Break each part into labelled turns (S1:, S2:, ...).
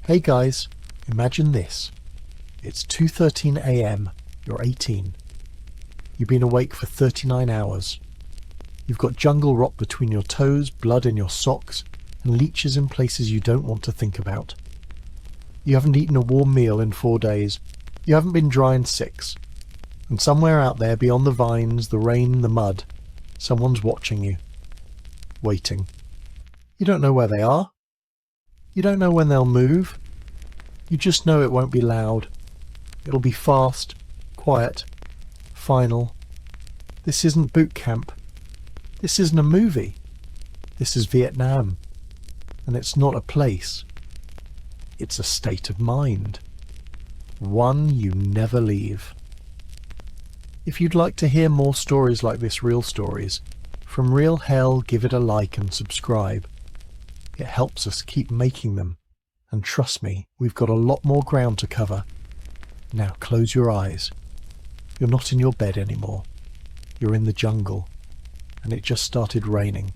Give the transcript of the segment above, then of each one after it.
S1: Hey guys, imagine this. It's 2:13 a.m. You're 18. You've been awake for 39 hours. You've got jungle rot between your toes, blood in your socks, and leeches in places you don't want to think about. You haven't eaten a warm meal in 4 days. You haven't been dry in 6. And somewhere out there beyond the vines, the rain, the mud, someone's watching you. Waiting. You don't know where they are. You don't know when they'll move. You just know it won't be loud. It'll be fast, quiet, final. This isn't boot camp. This isn't a movie. This is Vietnam. And it's not a place. It's a state of mind. One you never leave. If you'd like to hear more stories like this, real stories, from real hell, give it a like and subscribe. It helps us keep making them. And trust me, we've got a lot more ground to cover. Now close your eyes. You're not in your bed anymore. You're in the jungle. And it just started raining.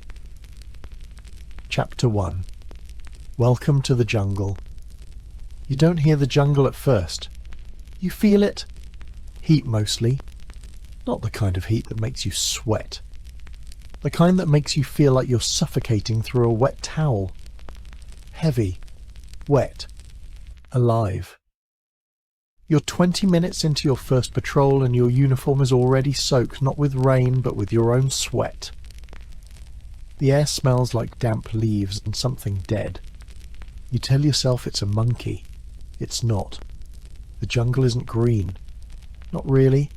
S1: Chapter 1. Welcome to the jungle. You don't hear the jungle at first. You feel it. Heat mostly. Not the kind of heat that makes you sweat. The kind that makes you feel like you're suffocating through a wet towel. Heavy. Wet. Alive. You're 20 minutes into your first patrol and your uniform is already soaked, not with rain, but with your own sweat. The air smells like damp leaves and something dead. You tell yourself it's a monkey. It's not. The jungle isn't green. Not really.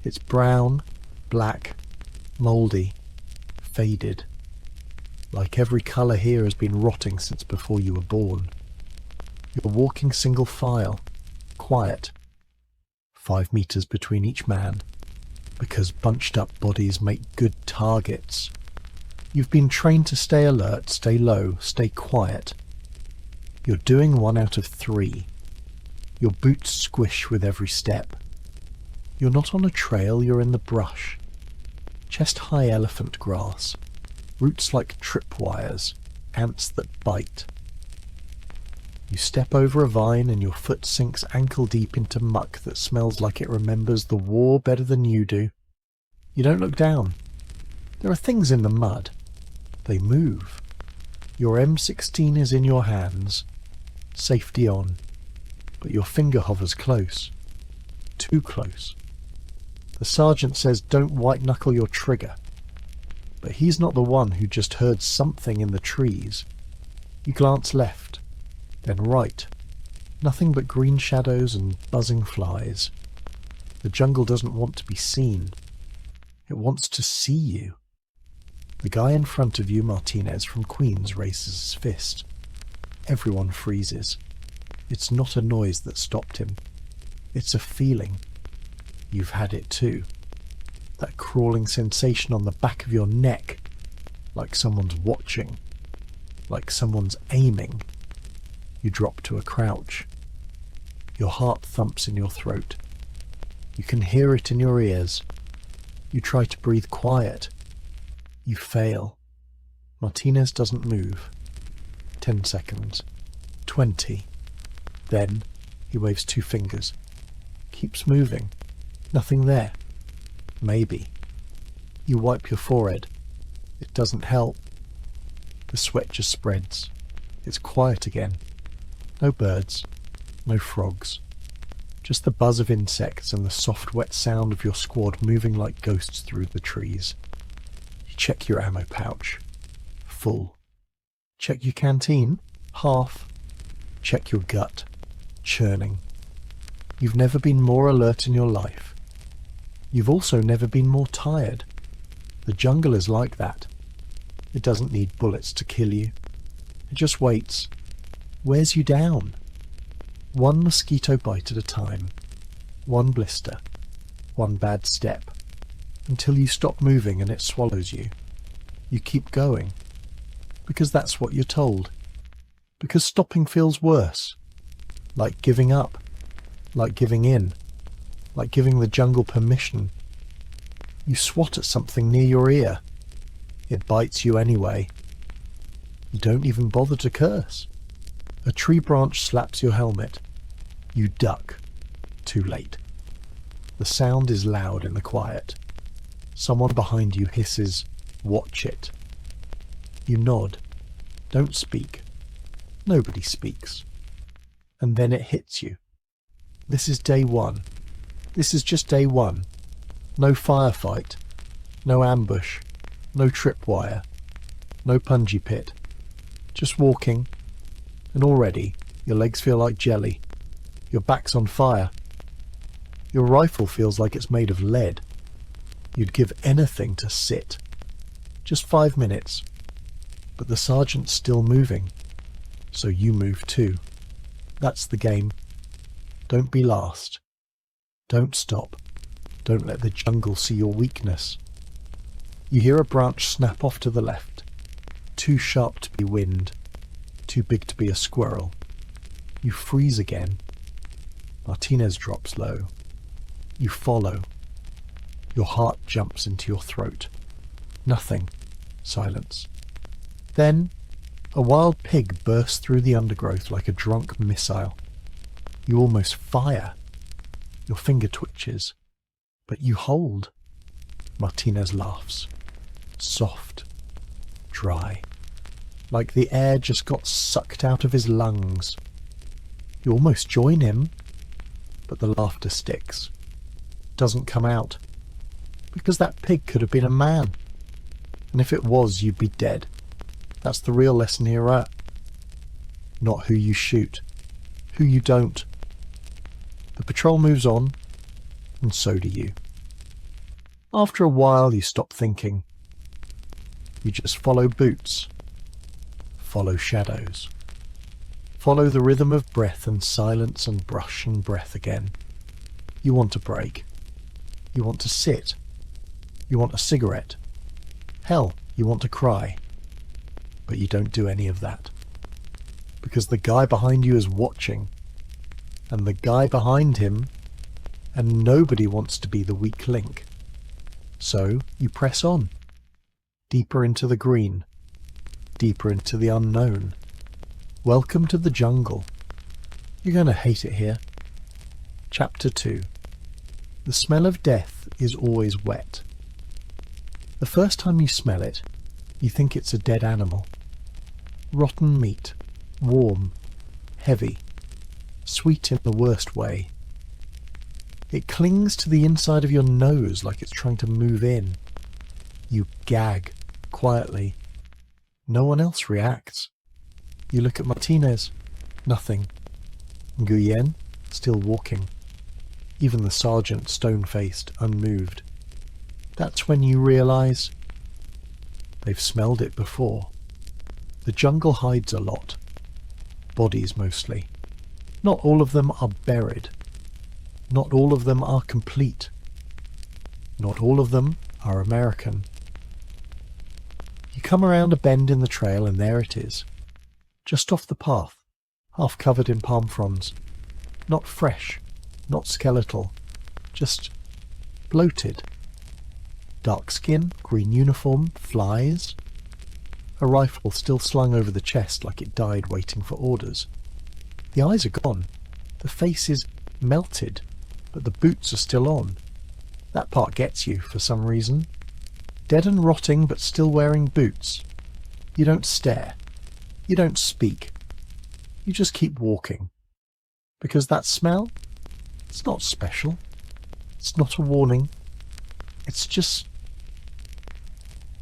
S1: It's brown, black, mouldy, faded. Like every colour here has been rotting since before you were born. You're walking single file, quiet. 5 meters between each man, because bunched up bodies make good targets. You've been trained to stay alert, stay low, stay quiet. You're doing 1 out of 3. Your boots squish with every step. You're not on a trail, you're in the brush. Chest-high elephant grass, roots like tripwires, ants that bite. You step over a vine and your foot sinks ankle-deep into muck that smells like it remembers the war better than you do. You don't look down. There are things in the mud. They move. Your M16 is in your hands. Safety on. But your finger hovers close. Too close. The sergeant says don't white-knuckle your trigger. But he's not the one who just heard something in the trees. You glance left, then right. Nothing but green shadows and buzzing flies. The jungle doesn't want to be seen. It wants to see you. The guy in front of you, Martinez from Queens, raises his fist. Everyone freezes. It's not a noise that stopped him. It's a feeling. You've had it too. That crawling sensation on the back of your neck. Like someone's watching. Like someone's aiming. You drop to a crouch. Your heart thumps in your throat. You can hear it in your ears. You try to breathe quiet. You fail. Martinez doesn't move. 10 seconds. 20. Then he waves 2 fingers. Keeps moving. Nothing there. Maybe. You wipe your forehead. It doesn't help. The sweat just spreads. It's quiet again. No birds. No frogs. Just the buzz of insects and the soft wet sound of your squad moving like ghosts through the trees. You check your ammo pouch. Full. Check your canteen. Half. Check your gut. Churning. You've never been more alert in your life. You've also never been more tired. The jungle is like that. It doesn't need bullets to kill you. It just waits. Wears you down. 1 mosquito bite at a time. 1 blister. 1 bad step. Until you stop moving and it swallows you. You keep going. Because that's what you're told. Because stopping feels worse. Like giving up. Like giving in. Like giving the jungle permission. You swat at something near your ear. It bites you anyway. You don't even bother to curse. A tree branch slaps your helmet. You duck. Too late. The sound is loud in the quiet. Someone behind you hisses, "Watch it." You nod. Don't speak. Nobody speaks. And then it hits you. This is day one. This is just day one. No firefight. No ambush. No tripwire. No punji pit. Just walking. And already, your legs feel like jelly. Your back's on fire. Your rifle feels like it's made of lead. You'd give anything to sit. Just 5 minutes. But the sergeant's still moving. So you move too. That's the game. Don't be last. Don't stop. Don't let the jungle see your weakness. You hear a branch snap off to the left. Too sharp to be wind. Too big to be a squirrel. You freeze again. Martinez drops low. You follow. Your heart jumps into your throat. Nothing. Silence. Then, a wild pig bursts through the undergrowth like a drunk missile. You almost fire. Your finger twitches. But you hold. Martinez laughs. Soft. Dry. Like the air just got sucked out of his lungs. You almost join him, but the laughter sticks. Doesn't come out. Because that pig could have been a man. And if it was, you'd be dead. That's the real lesson here, right? Not who you shoot. Who you don't. The patrol moves on, and so do you. After a while, you stop thinking. You just follow boots. Follow shadows. Follow the rhythm of breath and silence and brush and breath again. You want a break. You want to sit. You want a cigarette. Hell, you want to cry. But you don't do any of that. Because the guy behind you is watching. And the guy behind him, and nobody wants to be the weak link. So you press on. Deeper into the green. Deeper into the unknown. Welcome to the jungle. You're going to hate it here. Chapter 2. The smell of death is always wet. The first time you smell it, you think it's a dead animal. Rotten meat. Warm. Heavy. Sweet in the worst way. It clings to the inside of your nose like it's trying to move in. You gag, quietly. No one else reacts. You look at Martinez. Nothing. Nguyen, still walking. Even the sergeant stone-faced, unmoved. That's when you realise they've smelled it before. The jungle hides a lot. Bodies mostly. Not all of them are buried. Not all of them are complete. Not all of them are American. You come around a bend in the trail and there it is. Just off the path, half covered in palm fronds. Not fresh, not skeletal, just bloated. Dark skin, green uniform, flies. A rifle still slung over the chest like it died waiting for orders. The eyes are gone. The face is melted, but the boots are still on. That part gets you for some reason. Dead and rotting, but still wearing boots. You don't stare. You don't speak. You just keep walking. Because that smell, it's not special. It's not a warning. It's just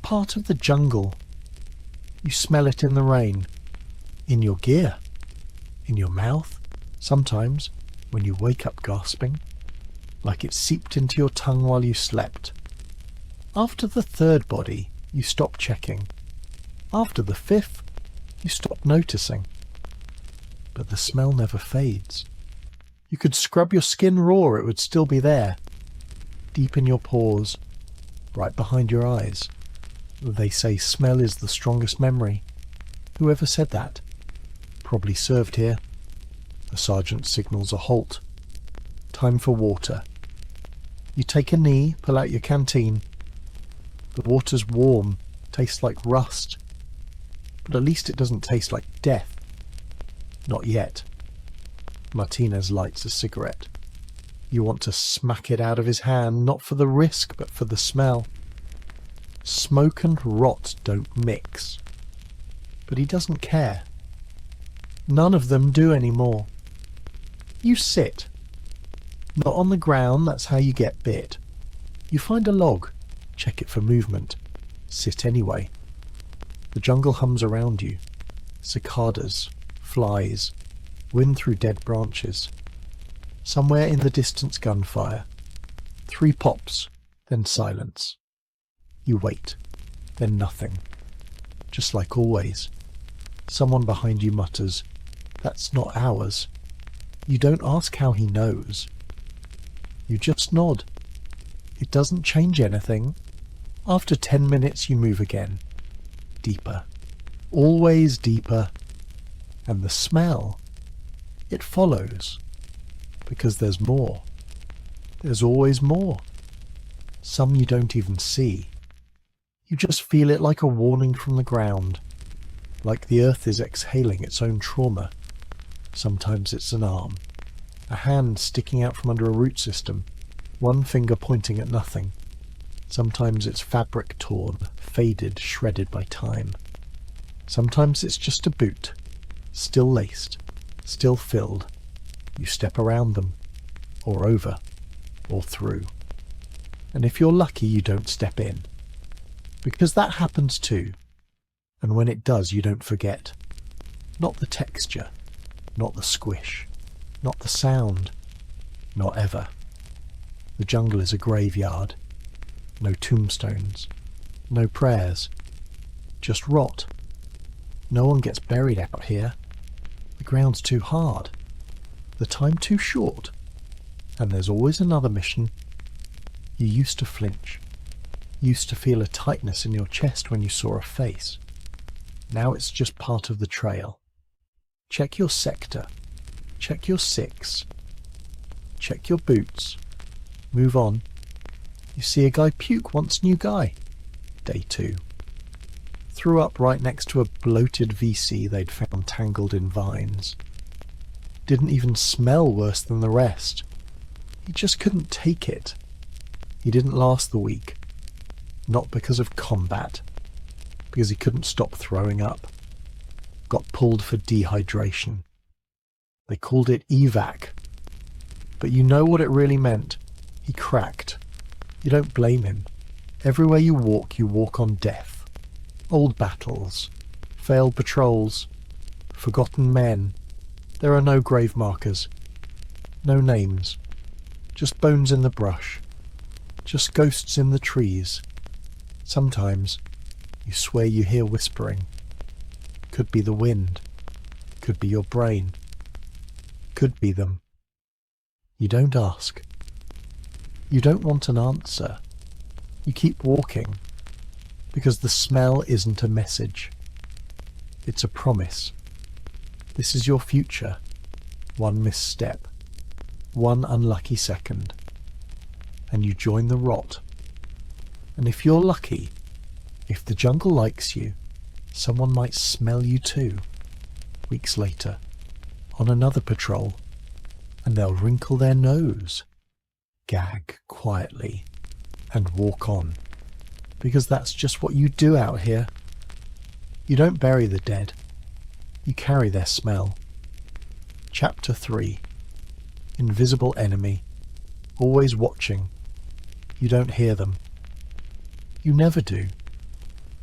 S1: part of the jungle. You smell it in the rain. In your gear. In your mouth. Sometimes, when you wake up gasping. Like it seeped into your tongue while you slept. After the third body, you stop checking. After the fifth, you stop noticing. But the smell never fades. You could scrub your skin raw, it would still be there. Deep in your pores, right behind your eyes. They say smell is the strongest memory. Whoever said that? Probably served here. The sergeant signals a halt. Time for water. You take a knee, pull out your canteen. The water's warm, tastes like rust. But at least it doesn't taste like death. Not yet. Martinez lights a cigarette. You want to smack it out of his hand, not for the risk, but for the smell. Smoke and rot don't mix. But he doesn't care. None of them do anymore. You sit. Not on the ground, that's how you get bit. You find a log, check it for movement. Sit anyway. The jungle hums around you. Cicadas, flies, wind through dead branches. Somewhere in the distance gunfire. 3 pops, then silence. You wait, then nothing. Just like always. Someone behind you mutters, "That's not ours." You don't ask how he knows. You just nod. It doesn't change anything. After 10 minutes you move again. Deeper. Always deeper. And the smell, it follows. Because there's more. There's always more. Some you don't even see. You just feel it like a warning from the ground. Like the earth is exhaling its own trauma. Sometimes it's an arm. A hand sticking out from under a root system. One finger pointing at nothing. Sometimes it's fabric torn, faded, shredded by time. Sometimes it's just a boot. Still laced. Still filled. You step around them. Or over. Or through. And if you're lucky you don't step in. Because that happens too. And when it does you don't forget. Not the texture. Not the squish. Not the sound. Not ever. The jungle is a graveyard. No tombstones. No prayers. Just rot. No one gets buried out here. The ground's too hard. The time too short. And there's always another mission. You used to flinch. Used to feel a tightness in your chest when you saw a face. Now it's just part of the trail. Check your sector. Check your 6. Check your boots. Move on. You see a guy puke, once new guy. Day 2. Threw up right next to a bloated VC they'd found tangled in vines. Didn't even smell worse than the rest. He just couldn't take it. He didn't last the week. Not because of combat. Because he couldn't stop throwing up. Got pulled for dehydration. They called it evac. But you know what it really meant. He cracked. You don't blame him. Everywhere you walk on death. Old battles. Failed patrols. Forgotten men. There are no grave markers. No names. Just bones in the brush. Just ghosts in the trees. Sometimes you swear you hear whispering. Could be the wind. Could be your brain. Could be them. You don't ask. You don't want an answer. You keep walking. Because the smell isn't a message. It's a promise. This is your future. One misstep. One unlucky second. And you join the rot. And if you're lucky, if the jungle likes you, someone might smell you too. Weeks later, on another patrol, and they'll wrinkle their nose, gag quietly, and walk on. Because that's just what you do out here. You don't bury the dead. You carry their smell. Chapter 3. Invisible enemy. Always watching. You don't hear them. You never do.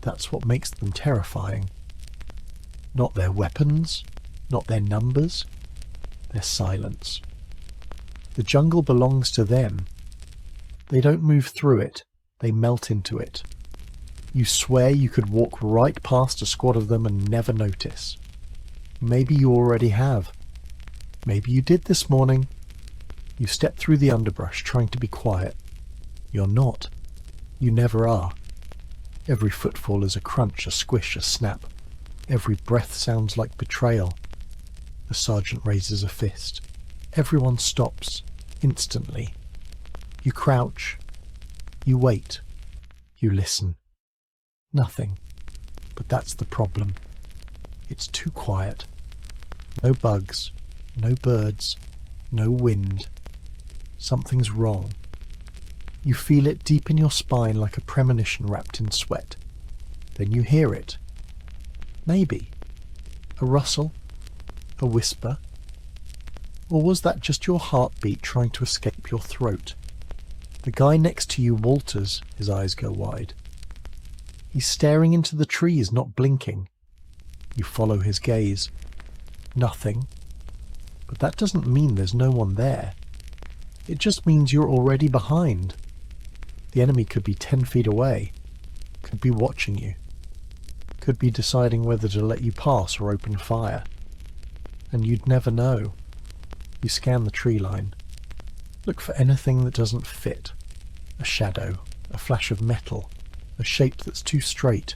S1: That's what makes them terrifying. Not their weapons, not their numbers, their silence. The jungle belongs to them. They don't move through it, they melt into it. You swear you could walk right past a squad of them and never notice. Maybe you already have. Maybe you did this morning. You step through the underbrush trying to be quiet. You're not. You never are. Every footfall is a crunch, a squish, a snap. Every breath sounds like betrayal. The sergeant raises a fist. Everyone stops, instantly. You crouch. You wait. You listen. Nothing. But that's the problem. It's too quiet. No bugs, no birds, no wind. Something's wrong. You feel it deep in your spine like a premonition wrapped in sweat. Then you hear it. Maybe. A rustle? A whisper? Or was that just your heartbeat trying to escape your throat? The guy next to you walters, his eyes go wide. He's staring into the trees, not blinking. You follow his gaze. Nothing. But that doesn't mean there's no one there. It just means you're already behind. The enemy could be 10 feet away, could be watching you, could be deciding whether to let you pass or open fire. And you'd never know. You scan the tree line. Look for anything that doesn't fit. A shadow, a flash of metal, a shape that's too straight.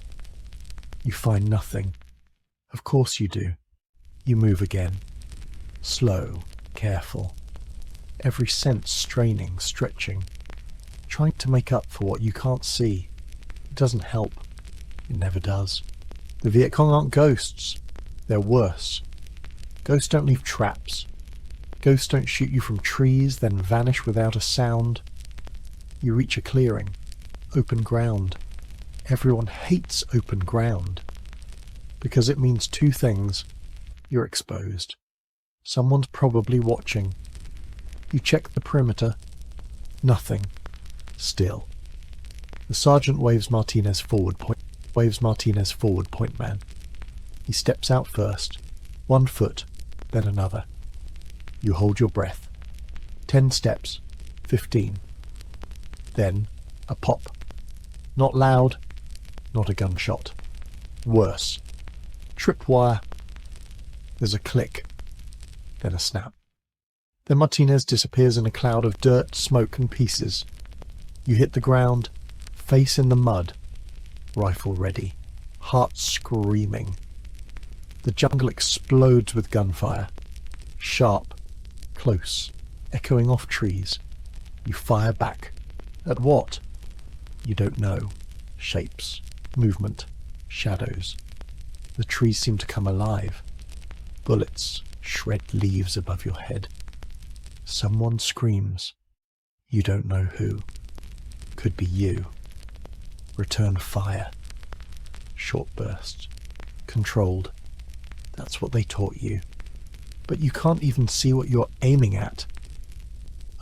S1: You find nothing. Of course you do. You move again. Slow, careful. Every sense straining, stretching. Trying to make up for what you can't see. It doesn't help. It never does. The Viet Cong aren't ghosts. They're worse. Ghosts don't leave traps. Ghosts don't shoot you from trees, then vanish without a sound. You reach a clearing. Open ground. Everyone hates open ground. Because it means two things. You're exposed. Someone's probably watching. You check the perimeter. Nothing. Still. The sergeant waves Martinez forward, point man. He steps out first. 1 foot, then another. You hold your breath. 10 steps. 15. Then a pop. Not loud, not a gunshot. Worse. Tripwire. There's a click. Then a snap. Then Martinez disappears in a cloud of dirt, smoke and pieces. You hit the ground, face in the mud, rifle ready, heart screaming. The jungle explodes with gunfire. Sharp, close, echoing off trees. You fire back. At what? You don't know. Shapes, movement, shadows. The trees seem to come alive. Bullets shred leaves above your head. Someone screams. You don't know who. Could be you. Return fire. Short bursts. Controlled. That's what they taught you. But you can't even see what you're aiming at.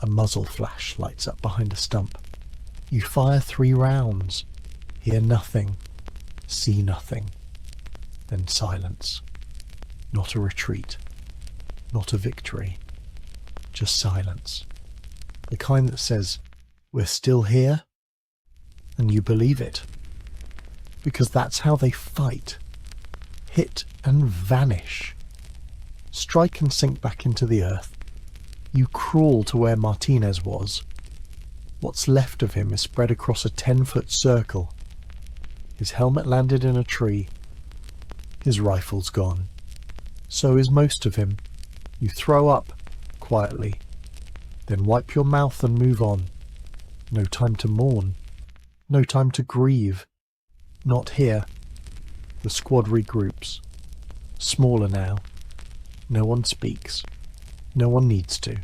S1: A muzzle flash lights up behind a stump. You fire 3 rounds. Hear nothing. See nothing. Then silence. Not a retreat. Not a victory. Just silence. The kind that says, "We're still here," and you believe it. Because that's how they fight. Hit and vanish. Strike and sink back into the earth. You crawl to where Martinez was. What's left of him is spread across a 10-foot circle. His helmet landed in a tree. His rifle's gone. So is most of him. You throw up, quietly. Then wipe your mouth and move on. No time to mourn. No time to grieve. Not here. The squad regroups. Smaller now. No one speaks. No one needs to.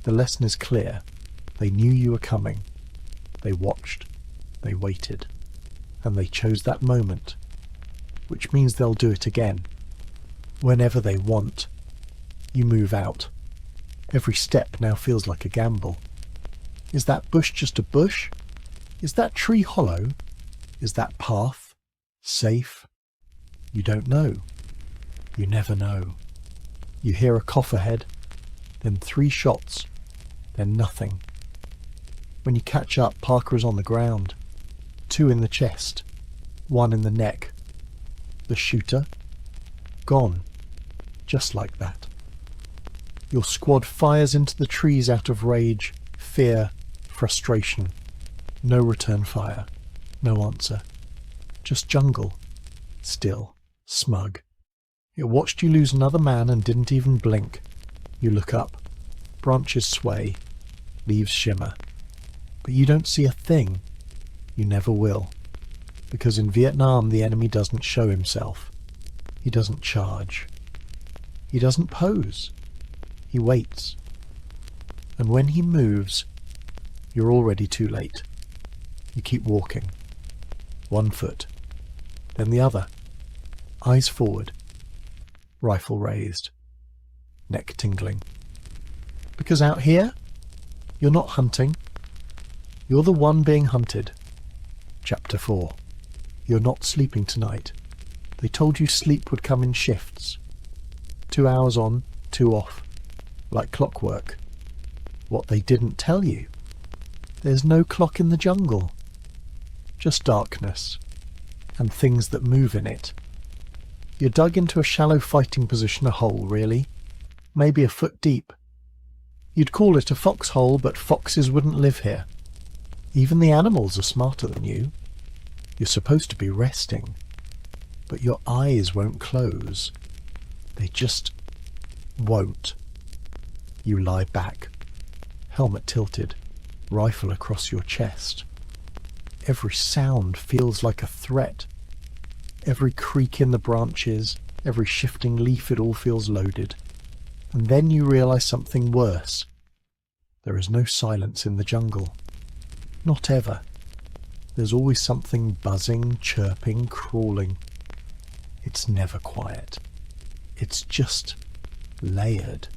S1: The lesson is clear. They knew you were coming. They watched. They waited. And they chose that moment. Which means they'll do it again. Whenever they want. You move out. Every step now feels like a gamble. Is that bush just a bush? Is that tree hollow? Is that path safe? You don't know. You never know. You hear a cough ahead, then 3 shots, then nothing. When you catch up, Parker is on the ground. 2 in the chest, 1 in the neck. The shooter? Gone. Just like that. Your squad fires into the trees out of rage, fear, frustration. No return fire. No answer. Just jungle. Still. Smug. It watched you lose another man and didn't even blink. You look up. Branches sway. Leaves shimmer. But you don't see a thing. You never will. Because in Vietnam the enemy doesn't show himself. He doesn't charge. He doesn't pose. He waits. And when he moves, you're already too late. You keep walking. 1 foot, then the other. Eyes forward. Rifle raised. Neck tingling. Because out here, you're not hunting. You're the one being hunted. Chapter 4. You're not sleeping tonight. They told you sleep would come in shifts. 2 hours on, 2 off. Like clockwork. What they didn't tell you. There's no clock in the jungle. Just darkness. And things that move in it. You're dug into a shallow fighting position, a hole, really. Maybe a foot deep. You'd call it a foxhole, but foxes wouldn't live here. Even the animals are smarter than you. You're supposed to be resting. But your eyes won't close. They just won't. You lie back. Helmet tilted. Rifle across your chest. Every sound feels like a threat. Every creak in the branches, every shifting leaf, it all feels loaded. And then you realise something worse. There is no silence in the jungle. Not ever. There's always something buzzing, chirping, crawling. It's never quiet. It's just layered.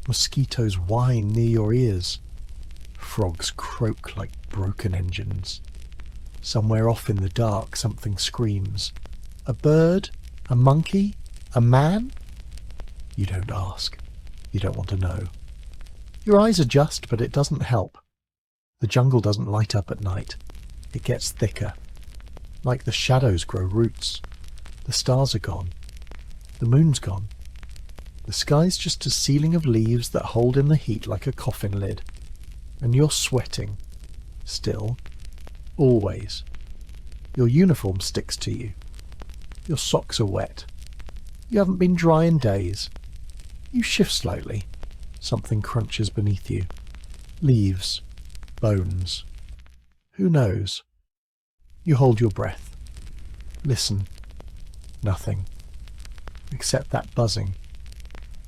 S1: Mosquitoes whine near your ears. Frogs croak like broken engines. Somewhere off in the dark something screams. A bird? A monkey? A man? You don't ask. You don't want to know. Your eyes adjust, but it doesn't help. The jungle doesn't light up at night. It gets thicker. Like the shadows grow roots. The stars are gone. The moon's gone. The sky's just a ceiling of leaves that hold in the heat like a coffin lid. And you're sweating. Still. Always. Your uniform sticks to you. Your socks are wet. You haven't been dry in days. You shift slightly. Something crunches beneath you. Leaves. Bones. Who knows? You hold your breath. Listen. Nothing. Except that buzzing.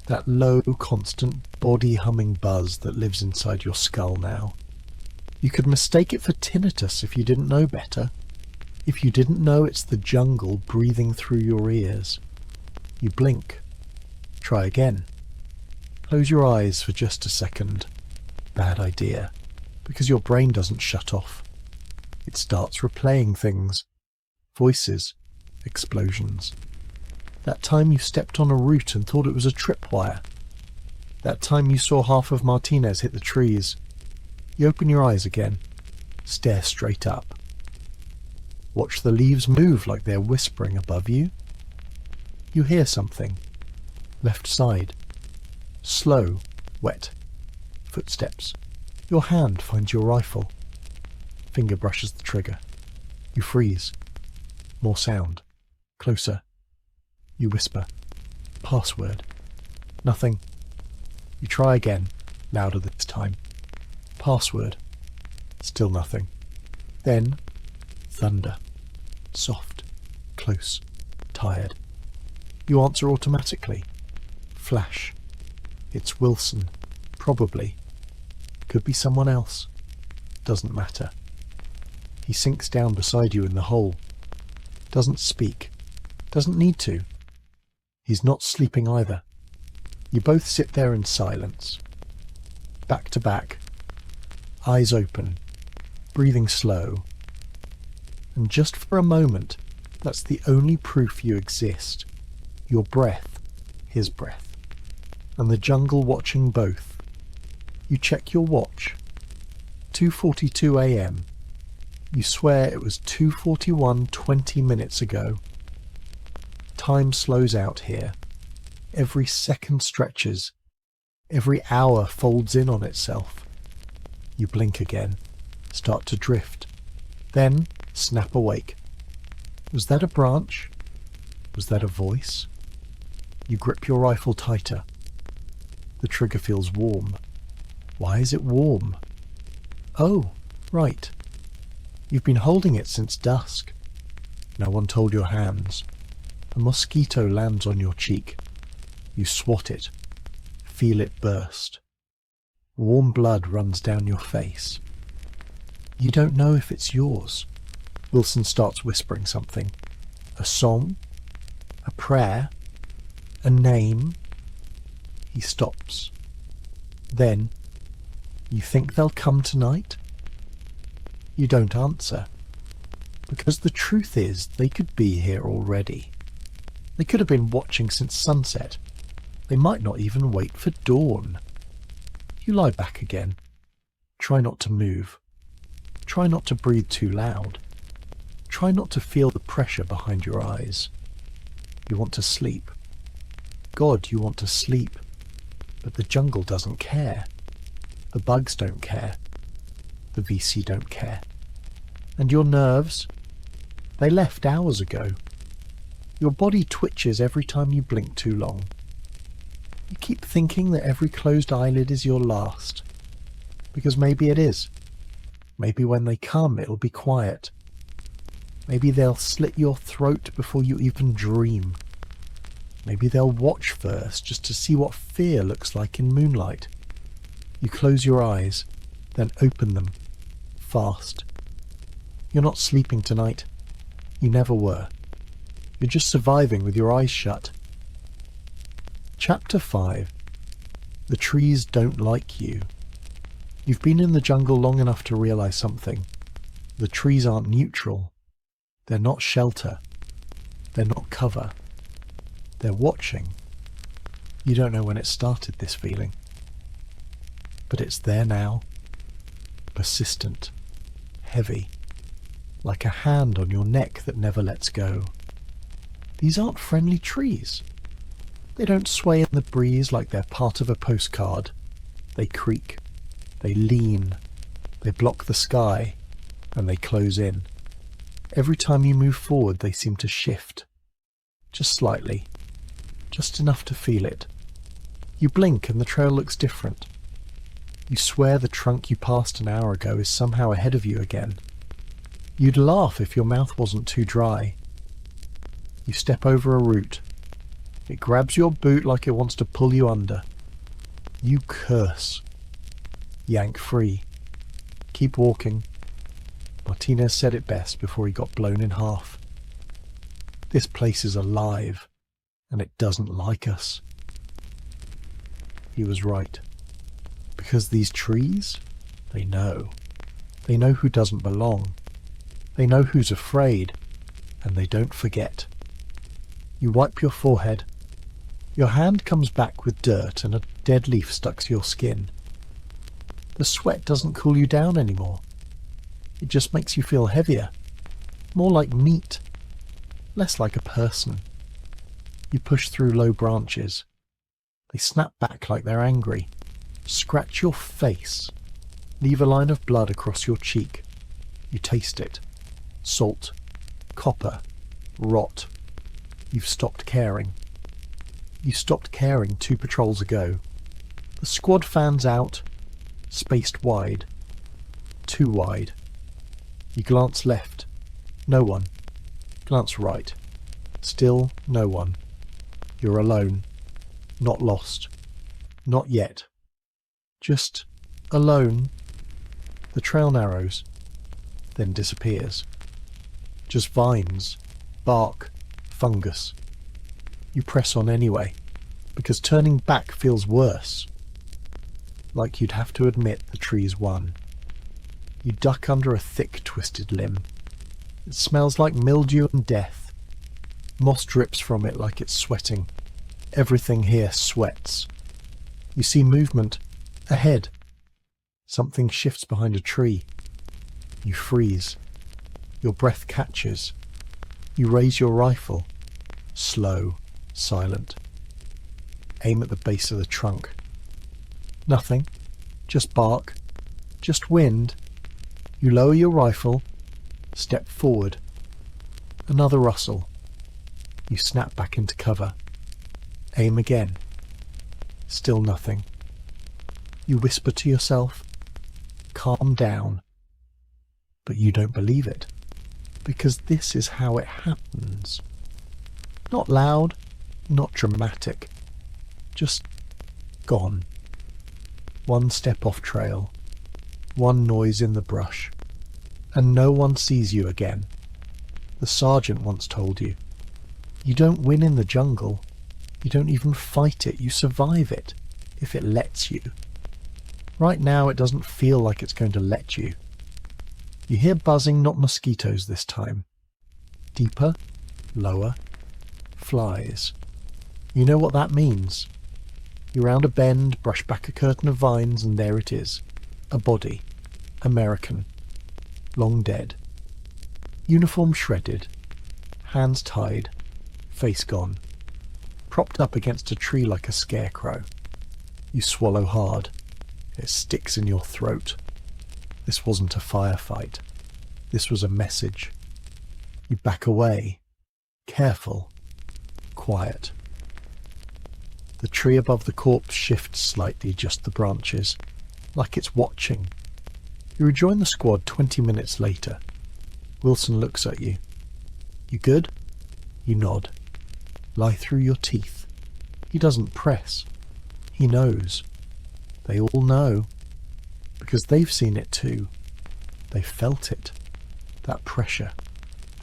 S1: That low, constant, body-humming buzz that lives inside your skull now. You could mistake it for tinnitus if you didn't know better. If you didn't know it's the jungle breathing through your ears. You blink. Try again. Close your eyes for just a second. Bad idea. Because your brain doesn't shut off. It starts replaying things. Voices. Explosions. That time you stepped on a root and thought it was a tripwire. That time you saw half of Martinez hit the trees. You open your eyes again. Stare straight up. Watch the leaves move like they're whispering above you. You hear something. Left side. Slow, wet. Footsteps. Your hand finds your rifle. Finger brushes the trigger. You freeze. More sound. Closer. You whisper. Password. Nothing. You try again, louder this time. Password. Still nothing. Then, thunder. Soft. Close. Tired. You answer automatically. Flash. It's Wilson. Probably. Could be someone else. Doesn't matter. He sinks down beside you in the hole. Doesn't speak. Doesn't need to. He's not sleeping either. You both sit there in silence. Back to back. Eyes open. Breathing slow. And just for a moment, that's the only proof you exist. Your breath, his breath. And the jungle watching both. You check your watch. 2:42 a.m. You swear it was 2:41 20 minutes ago. Time slows out here. Every second stretches. Every hour folds in on itself. You blink again. Start to drift. Then snap awake. Was that a branch? Was that a voice? You grip your rifle tighter. The trigger feels warm. Why is it warm? Oh, right. You've been holding it since dusk. No one told your hands. A mosquito lands on your cheek. You swat it, feel it burst. Warm blood runs down your face. You don't know if it's yours. Wilson starts whispering something. A song? A prayer? A name? He stops. Then, you think they'll come tonight? You don't answer. Because the truth is, they could be here already. They could have been watching since sunset. They might not even wait for dawn. You lie back again. Try not to move. Try not to breathe too loud. Try not to feel the pressure behind your eyes. You want to sleep. God, you want to sleep. But the jungle doesn't care. The bugs don't care. The VC don't care. And your nerves? They left hours ago. Your body twitches every time you blink too long. You keep thinking that every closed eyelid is your last. Because maybe it is. Maybe when they come, it'll be quiet. Maybe they'll slit your throat before you even dream. Maybe they'll watch first just to see what fear looks like in moonlight. You close your eyes, then open them. Fast. You're not sleeping tonight. You never were. You're just surviving with your eyes shut. Chapter 5. The trees don't like you. You've been in the jungle long enough to realize something. The trees aren't neutral. They're not shelter. They're not cover. They're watching. You don't know when it started, this feeling. But it's there now. Persistent. Heavy. Like a hand on your neck that never lets go. These aren't friendly trees. They don't sway in the breeze like they're part of a postcard. They creak. They lean. They block the sky. And they close in. Every time you move forward, they seem to shift. Just slightly. Just enough to feel it. You blink and the trail looks different. You swear the trunk you passed an hour ago is somehow ahead of you again. You'd laugh if your mouth wasn't too dry. You step over a root. It grabs your boot like it wants to pull you under. You curse. Yank free. Keep walking. Martinez said it best before he got blown in half. This place is alive, and it doesn't like us. He was right. Because these trees, they know. They know who doesn't belong. They know who's afraid, and they don't forget. You wipe your forehead. Your hand comes back with dirt and a dead leaf stuck to your skin. The sweat doesn't cool you down anymore. It just makes you feel heavier. More like meat. Less like a person. You push through low branches. They snap back like they're angry. Scratch your face. Leave a line of blood across your cheek. You taste it. Salt. Copper. Rot. You've stopped caring. You stopped caring 2 patrols ago. The squad fans out. Spaced wide. Too wide. You glance left. No one. Glance right. Still no one. You're alone. Not lost. Not yet. Just alone. The trail narrows. Then disappears. Just vines. Bark. Fungus. You press on anyway. Because turning back feels worse. Like you'd have to admit the trees won. You duck under a thick, twisted limb. It smells like mildew and death. Moss drips from it like it's sweating. Everything here sweats. You see movement. Ahead. Something shifts behind a tree. You freeze. Your breath catches. You raise your rifle. Slow. Silent. Aim at the base of the trunk. Nothing. Just bark. Just wind. You lower your rifle. Step forward. Another rustle. You snap back into cover. Aim again. Still nothing. You whisper to yourself, calm down. But you don't believe it, because this is how it happens. Not loud, not dramatic, Just gone. One step off trail, one noise in the brush, and no one sees you again. The sergeant once told you, you don't win in the jungle. You don't even fight it, you survive it, if it lets you. Right now it doesn't feel like it's going to let you. You hear buzzing, not mosquitoes this time. Deeper, lower, flies. You know what that means. You round a bend, brush back a curtain of vines, and there it is. A body. American. Long dead. Uniform shredded. Hands tied. Face gone. Propped up against a tree like a scarecrow. You swallow hard. It sticks in your throat. This wasn't a firefight. This was a message. You back away. Careful. Quiet. The tree above the corpse shifts slightly, just the branches, like it's watching. You rejoin the squad 20 minutes later. Wilson looks at you. You good? You nod. Lie through your teeth. He doesn't press. He knows. They all know. Because they've seen it too. They felt it. That pressure.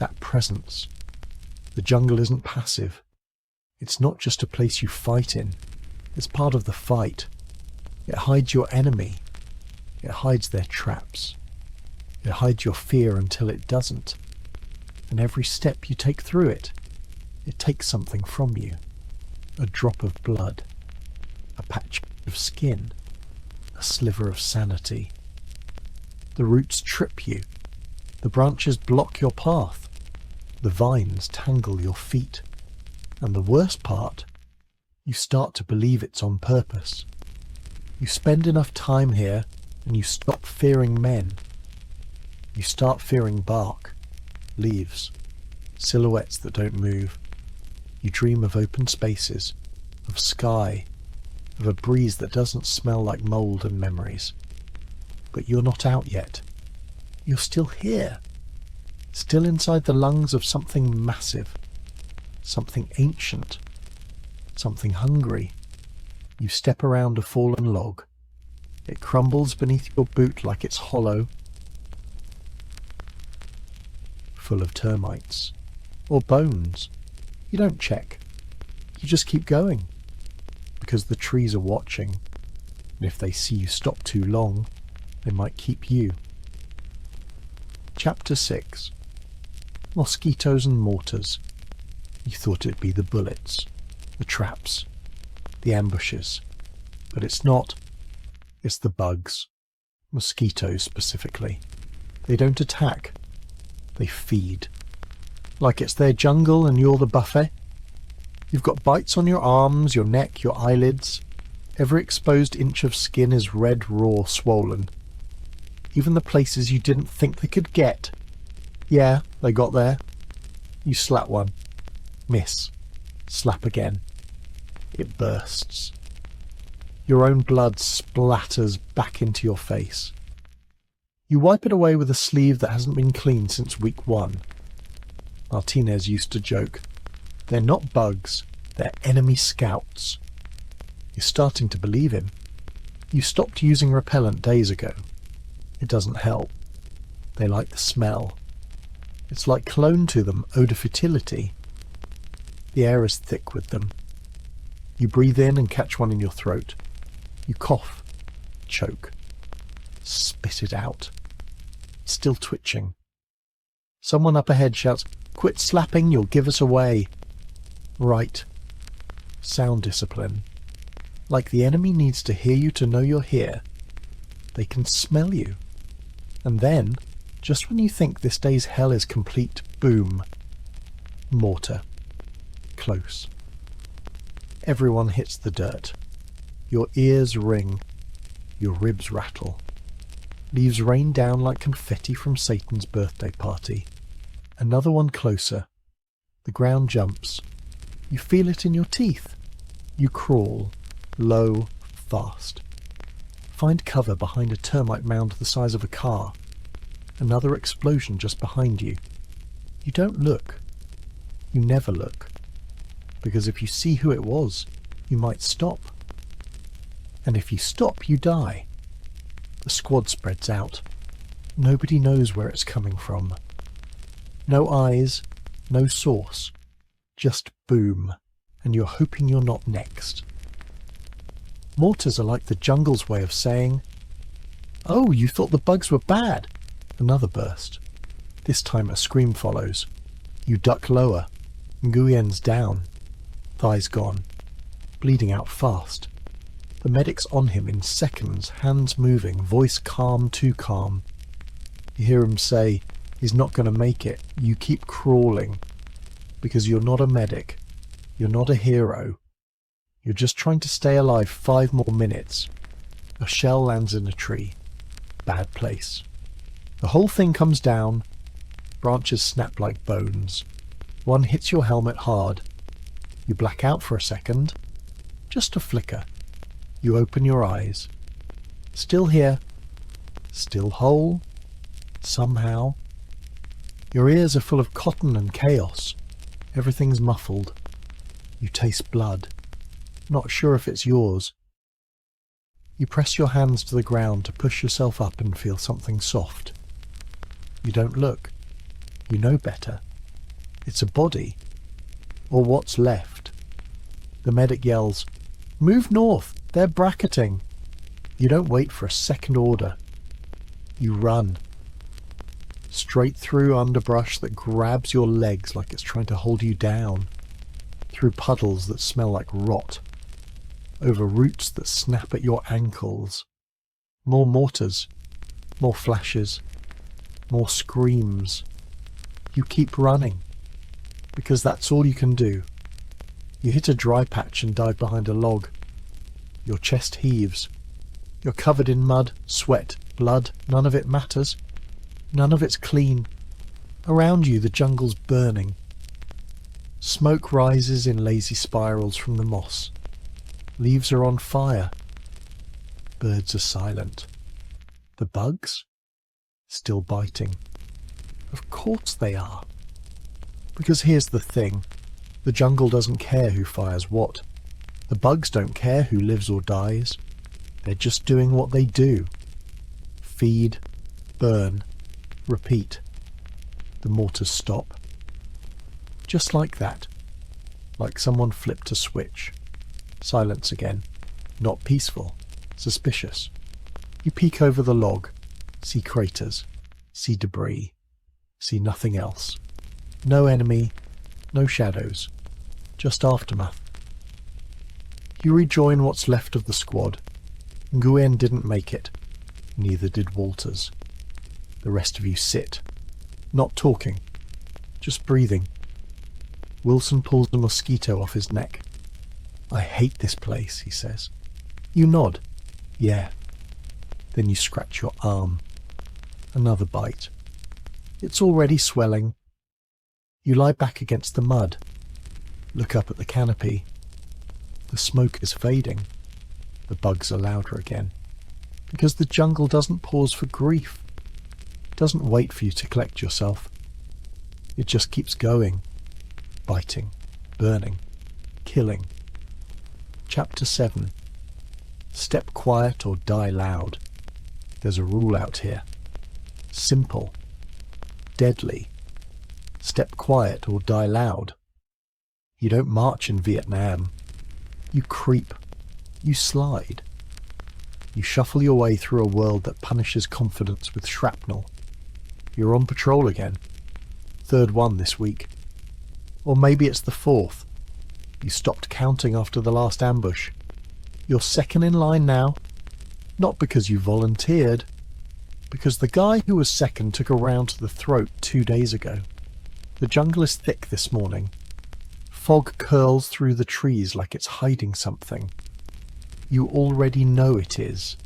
S1: That presence. The jungle isn't passive. It's not just a place you fight in. It's part of the fight. It hides your enemy. It hides their traps. It hides your fear until it doesn't. And every step you take through it, it takes something from you. A drop of blood. A patch of skin. A sliver of sanity. The roots trip you. The branches block your path. The vines tangle your feet. And the worst part, you start to believe it's on purpose. You spend enough time here and you stop fearing men. You start fearing bark, leaves, silhouettes that don't move. You dream of open spaces, of sky, of a breeze that doesn't smell like mould and memories. But you're not out yet. You're still here, still inside the lungs of something massive. Something ancient, something hungry. You step around a fallen log. It crumbles beneath your boot like it's hollow, full of termites, or bones. You don't check. You just keep going, because the trees are watching, and if they see you stop too long, they might keep you. Chapter 6. Mosquitoes and mortars. You thought it'd be the bullets, the traps, the ambushes. But it's not. It's the bugs. Mosquitoes specifically. They don't attack. They feed. Like it's their jungle and you're the buffet. You've got bites on your arms, your neck, your eyelids. Every exposed inch of skin is red, raw, swollen. Even the places you didn't think they could get. Yeah, they got there. You slap one. Miss. Slap again. It bursts. Your own blood splatters back into your face. You wipe it away with a sleeve that hasn't been cleaned since week 1. Martinez used to joke, they're not bugs, they're enemy scouts. You're starting to believe him. You stopped using repellent days ago. It doesn't help. They like the smell. It's like cologne to them, eau de fertility. The air is thick with them. You breathe in and catch one in your throat. You cough, choke, spit it out. Still twitching. Someone up ahead shouts, "Quit slapping, you'll give us away." Right. Sound discipline. Like the enemy needs to hear you to know you're here. They can smell you. And then, just when you think this day's hell is complete, boom. Mortar. Close. Everyone hits the dirt. Your ears ring. Your ribs rattle. Leaves rain down like confetti from Satan's birthday party. Another one closer. The ground jumps. You feel it in your teeth. You crawl. Low, fast. Find cover behind a termite mound the size of a car. Another explosion just behind you. You don't look. You never look. Because if you see who it was, you might stop. And if you stop, you die. The squad spreads out. Nobody knows where it's coming from. No eyes, no source. Just boom, and you're hoping you're not next. Mortars are like the jungle's way of saying, "Oh, you thought the bugs were bad." Another burst. This time a scream follows. You duck lower. Nguyen's down. Thighs gone. Bleeding out fast. The medic's on him in seconds, hands moving, voice calm, too calm. You hear him say, "He's not going to make it." You keep crawling. Because you're not a medic. You're not a hero. You're just trying to stay alive 5 more minutes. A shell lands in a tree. Bad place. The whole thing comes down. Branches snap like bones. One hits your helmet hard. You black out for a second. Just a flicker. You open your eyes. Still here. Still whole. Somehow. Your ears are full of cotton and chaos. Everything's muffled. You taste blood. Not sure if it's yours. You press your hands to the ground to push yourself up and feel something soft. You don't look. You know better. It's a body. Or what's left. The medic yells, "Move north! They're bracketing!" You don't wait for a second order. You run. Straight through underbrush that grabs your legs like it's trying to hold you down. Through puddles that smell like rot. Over roots that snap at your ankles. More mortars. More flashes. More screams. You keep running. Because that's all you can do. You hit a dry patch and dive behind a log. Your chest heaves. You're covered in mud, sweat, blood. None of it matters. None of it's clean. Around you the jungle's burning. Smoke rises in lazy spirals from the moss. Leaves are on fire. Birds are silent. The bugs? Still biting. Of course they are. Because here's the thing. The jungle doesn't care who fires what. The bugs don't care who lives or dies. They're just doing what they do. Feed, burn, repeat. The mortars stop. Just like that. Like someone flipped a switch. Silence again. Not peaceful. Suspicious. You peek over the log. See craters. See debris. See nothing else. No enemy. No shadows. Just aftermath. You rejoin what's left of the squad. Nguyen didn't make it. Neither did Walters. The rest of you sit. Not talking. Just breathing. Wilson pulls a mosquito off his neck. "I hate this place," he says. You nod. "Yeah." Then you scratch your arm. Another bite. It's already swelling. You lie back against the mud. Look up at the canopy. The smoke is fading. The bugs are louder again. Because the jungle doesn't pause for grief. It doesn't wait for you to collect yourself. It just keeps going. Biting. Burning. Killing. Chapter 7. Step quiet or die loud. There's a rule out here. Simple. Deadly. Step quiet or die loud. You don't march in Vietnam. You creep. You slide. You shuffle your way through a world that punishes confidence with shrapnel. You're on patrol again. 3rd one this week. Or maybe it's the 4th. You stopped counting after the last ambush. You're second in line now. Not because you volunteered. Because the guy who was second took a round to the throat 2 days ago. The jungle is thick this morning. Fog curls through the trees like it's hiding something. You already know it is.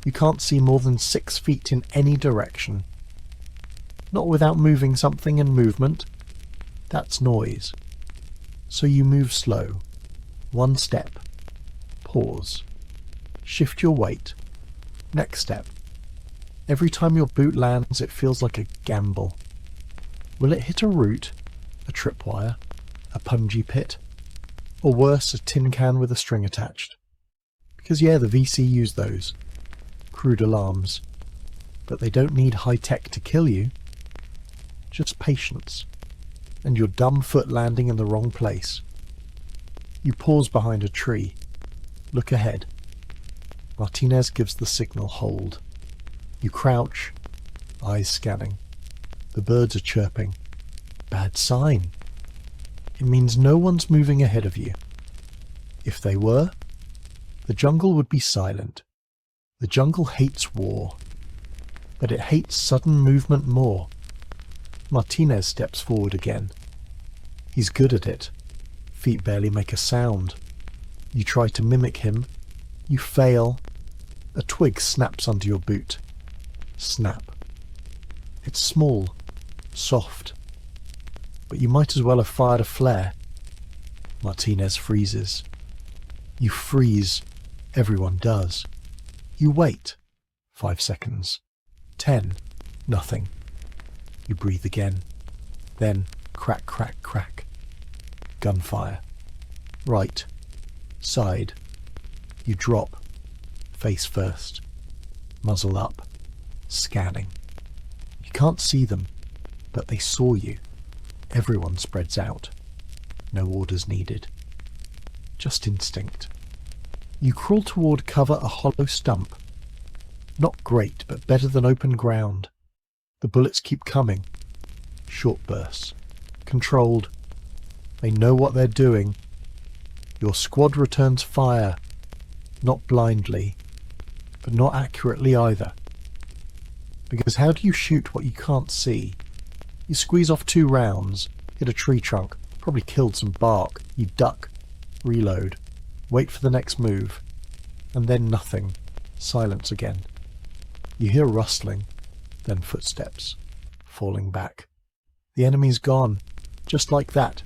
S1: You can't see more than 6 feet in any direction. Not without moving something in movement. That's noise. So you move slow. 1 step. Pause. Shift your weight. Next step. Every time your boot lands, it feels like a gamble. Will it hit a root, a tripwire, a punji pit, or worse, a tin can with a string attached? Because yeah, the VC use those. Crude alarms. But they don't need high tech to kill you. Just patience. And your dumb foot landing in the wrong place. You pause behind a tree. Look ahead. Martinez gives the signal hold. You crouch, eyes scanning. The birds are chirping. Bad sign. It means no one's moving ahead of you. If they were, the jungle would be silent. The jungle hates war, but it hates sudden movement more. Martinez steps forward again. He's good at it. Feet barely make a sound. You try to mimic him. You fail. A twig snaps under your boot. Snap. It's small, soft, but you might as well have fired a flare. Martinez freezes. You freeze. Everyone does. You wait. 5 seconds. 10. Nothing. You breathe again. Then crack, crack, crack. Gunfire. Right. Side. You drop. Face first. Muzzle up. Scanning. You can't see them, but they saw you. Everyone spreads out. No orders needed. Just instinct. You crawl toward cover a hollow stump. Not great, but better than open ground. The bullets keep coming. Short bursts. Controlled. They know what they're doing. Your squad returns fire. Not blindly, but not accurately either. Because how do you shoot what you can't see? You squeeze off 2 rounds, hit a tree trunk, probably killed some bark. You duck, reload, wait for the next move, and then nothing. Silence again. You hear rustling, then footsteps, falling back. The enemy's gone, just like that.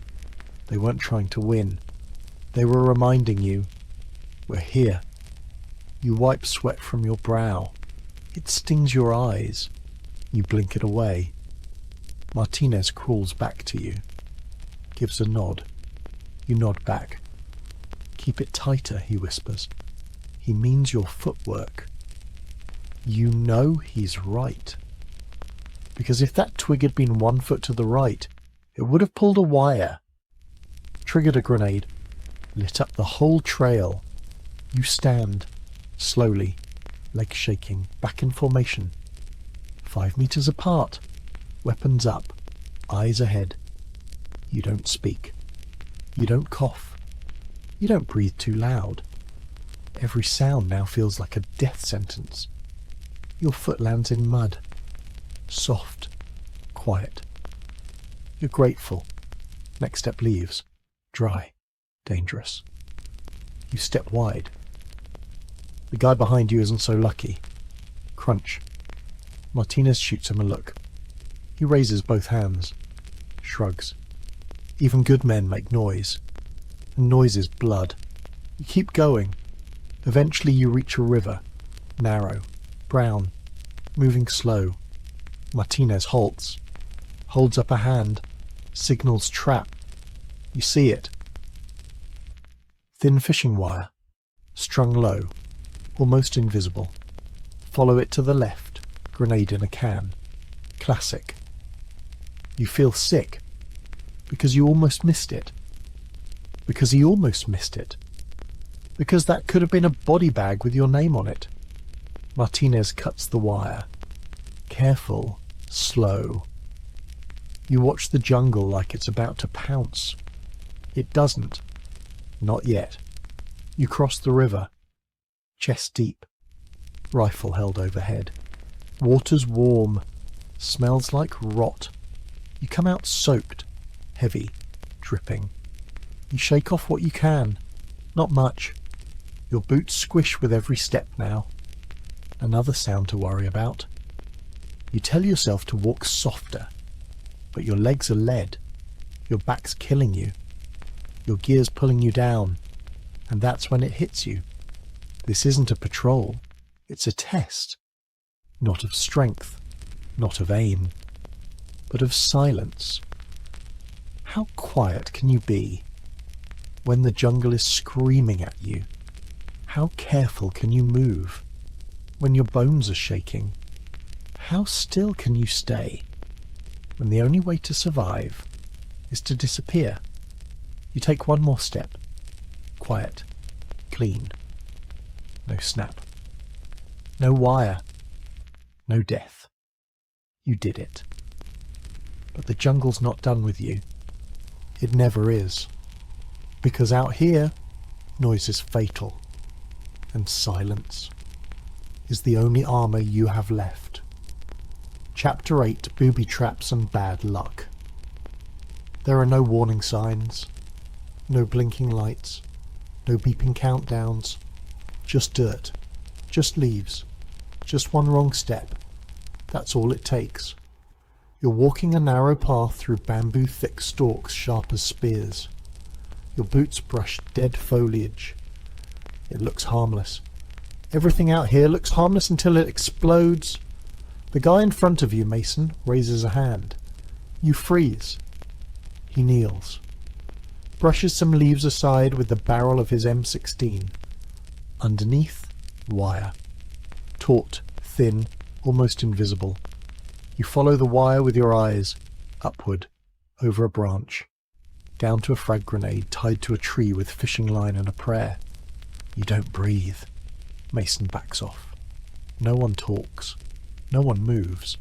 S1: They weren't trying to win. They were reminding you, we're here. You wipe sweat from your brow. It stings your eyes. You blink it away. Martinez crawls back to you. Gives a nod. You nod back. Keep it tighter, he whispers. He means your footwork. You know he's right. Because if that twig had been 1 foot to the right, it would have pulled a wire. Triggered a grenade. Lit up the whole trail. You stand, slowly, legs shaking, back in formation. 5 meters apart. Weapons up. Eyes ahead. You don't speak. You don't cough. You don't breathe too loud. Every sound now feels like a death sentence. Your foot lands in mud. Soft. Quiet. You're grateful. Next step leaves. Dry. Dangerous. You step wide. The guy behind you isn't so lucky. Crunch. Martinez shoots him a look. He raises both hands. Shrugs. Even good men make noise. And noise is blood. You keep going. Eventually you reach a river. Narrow. Brown. Moving slow. Martinez halts. Holds up a hand. Signals trap. You see it. Thin fishing wire. Strung low. Almost invisible. Follow it to the left. Grenade in a can. Classic. You feel sick. Because you almost missed it. Because he almost missed it. Because that could have been a body bag with your name on it. Martinez cuts the wire. Careful. Slow. You watch the jungle like it's about to pounce. It doesn't. Not yet. You cross the river. Chest deep. Rifle held overhead. Water's warm. Smells like rot. You come out soaked. Heavy. Dripping. You shake off what you can. Not much. Your boots squish with every step now. Another sound to worry about. You tell yourself to walk softer, but your legs are lead. Your back's killing you. Your gear's pulling you down, and that's when it hits you. This isn't a patrol. It's a test. Not of strength, not of aim, but of silence. How quiet can you be when the jungle is screaming at you? How careful can you move when your bones are shaking? How still can you stay when the only way to survive is to disappear? You take one more step. Quiet. Clean. No snap. No wire. No death. You did it. But the jungle's not done with you. It never is. Because out here, noise is fatal. And silence is the only armour you have left. Chapter 8, Booby Traps and Bad Luck. There are no warning signs, no blinking lights, no beeping countdowns, just dirt, just leaves, just one wrong step. That's all it takes. You're walking a narrow path through bamboo-thick stalks sharp as spears. Your boots brush dead foliage. It looks harmless. Everything out here looks harmless until it explodes. The guy in front of you, Mason, raises a hand. You freeze. He kneels. Brushes some leaves aside with the barrel of his M16. Underneath, wire. Taut, thin, almost invisible. You follow the wire with your eyes, upward, over a branch, down to a frag grenade tied to a tree with fishing line and a prayer. You don't breathe. Mason backs off. No one talks. No one moves.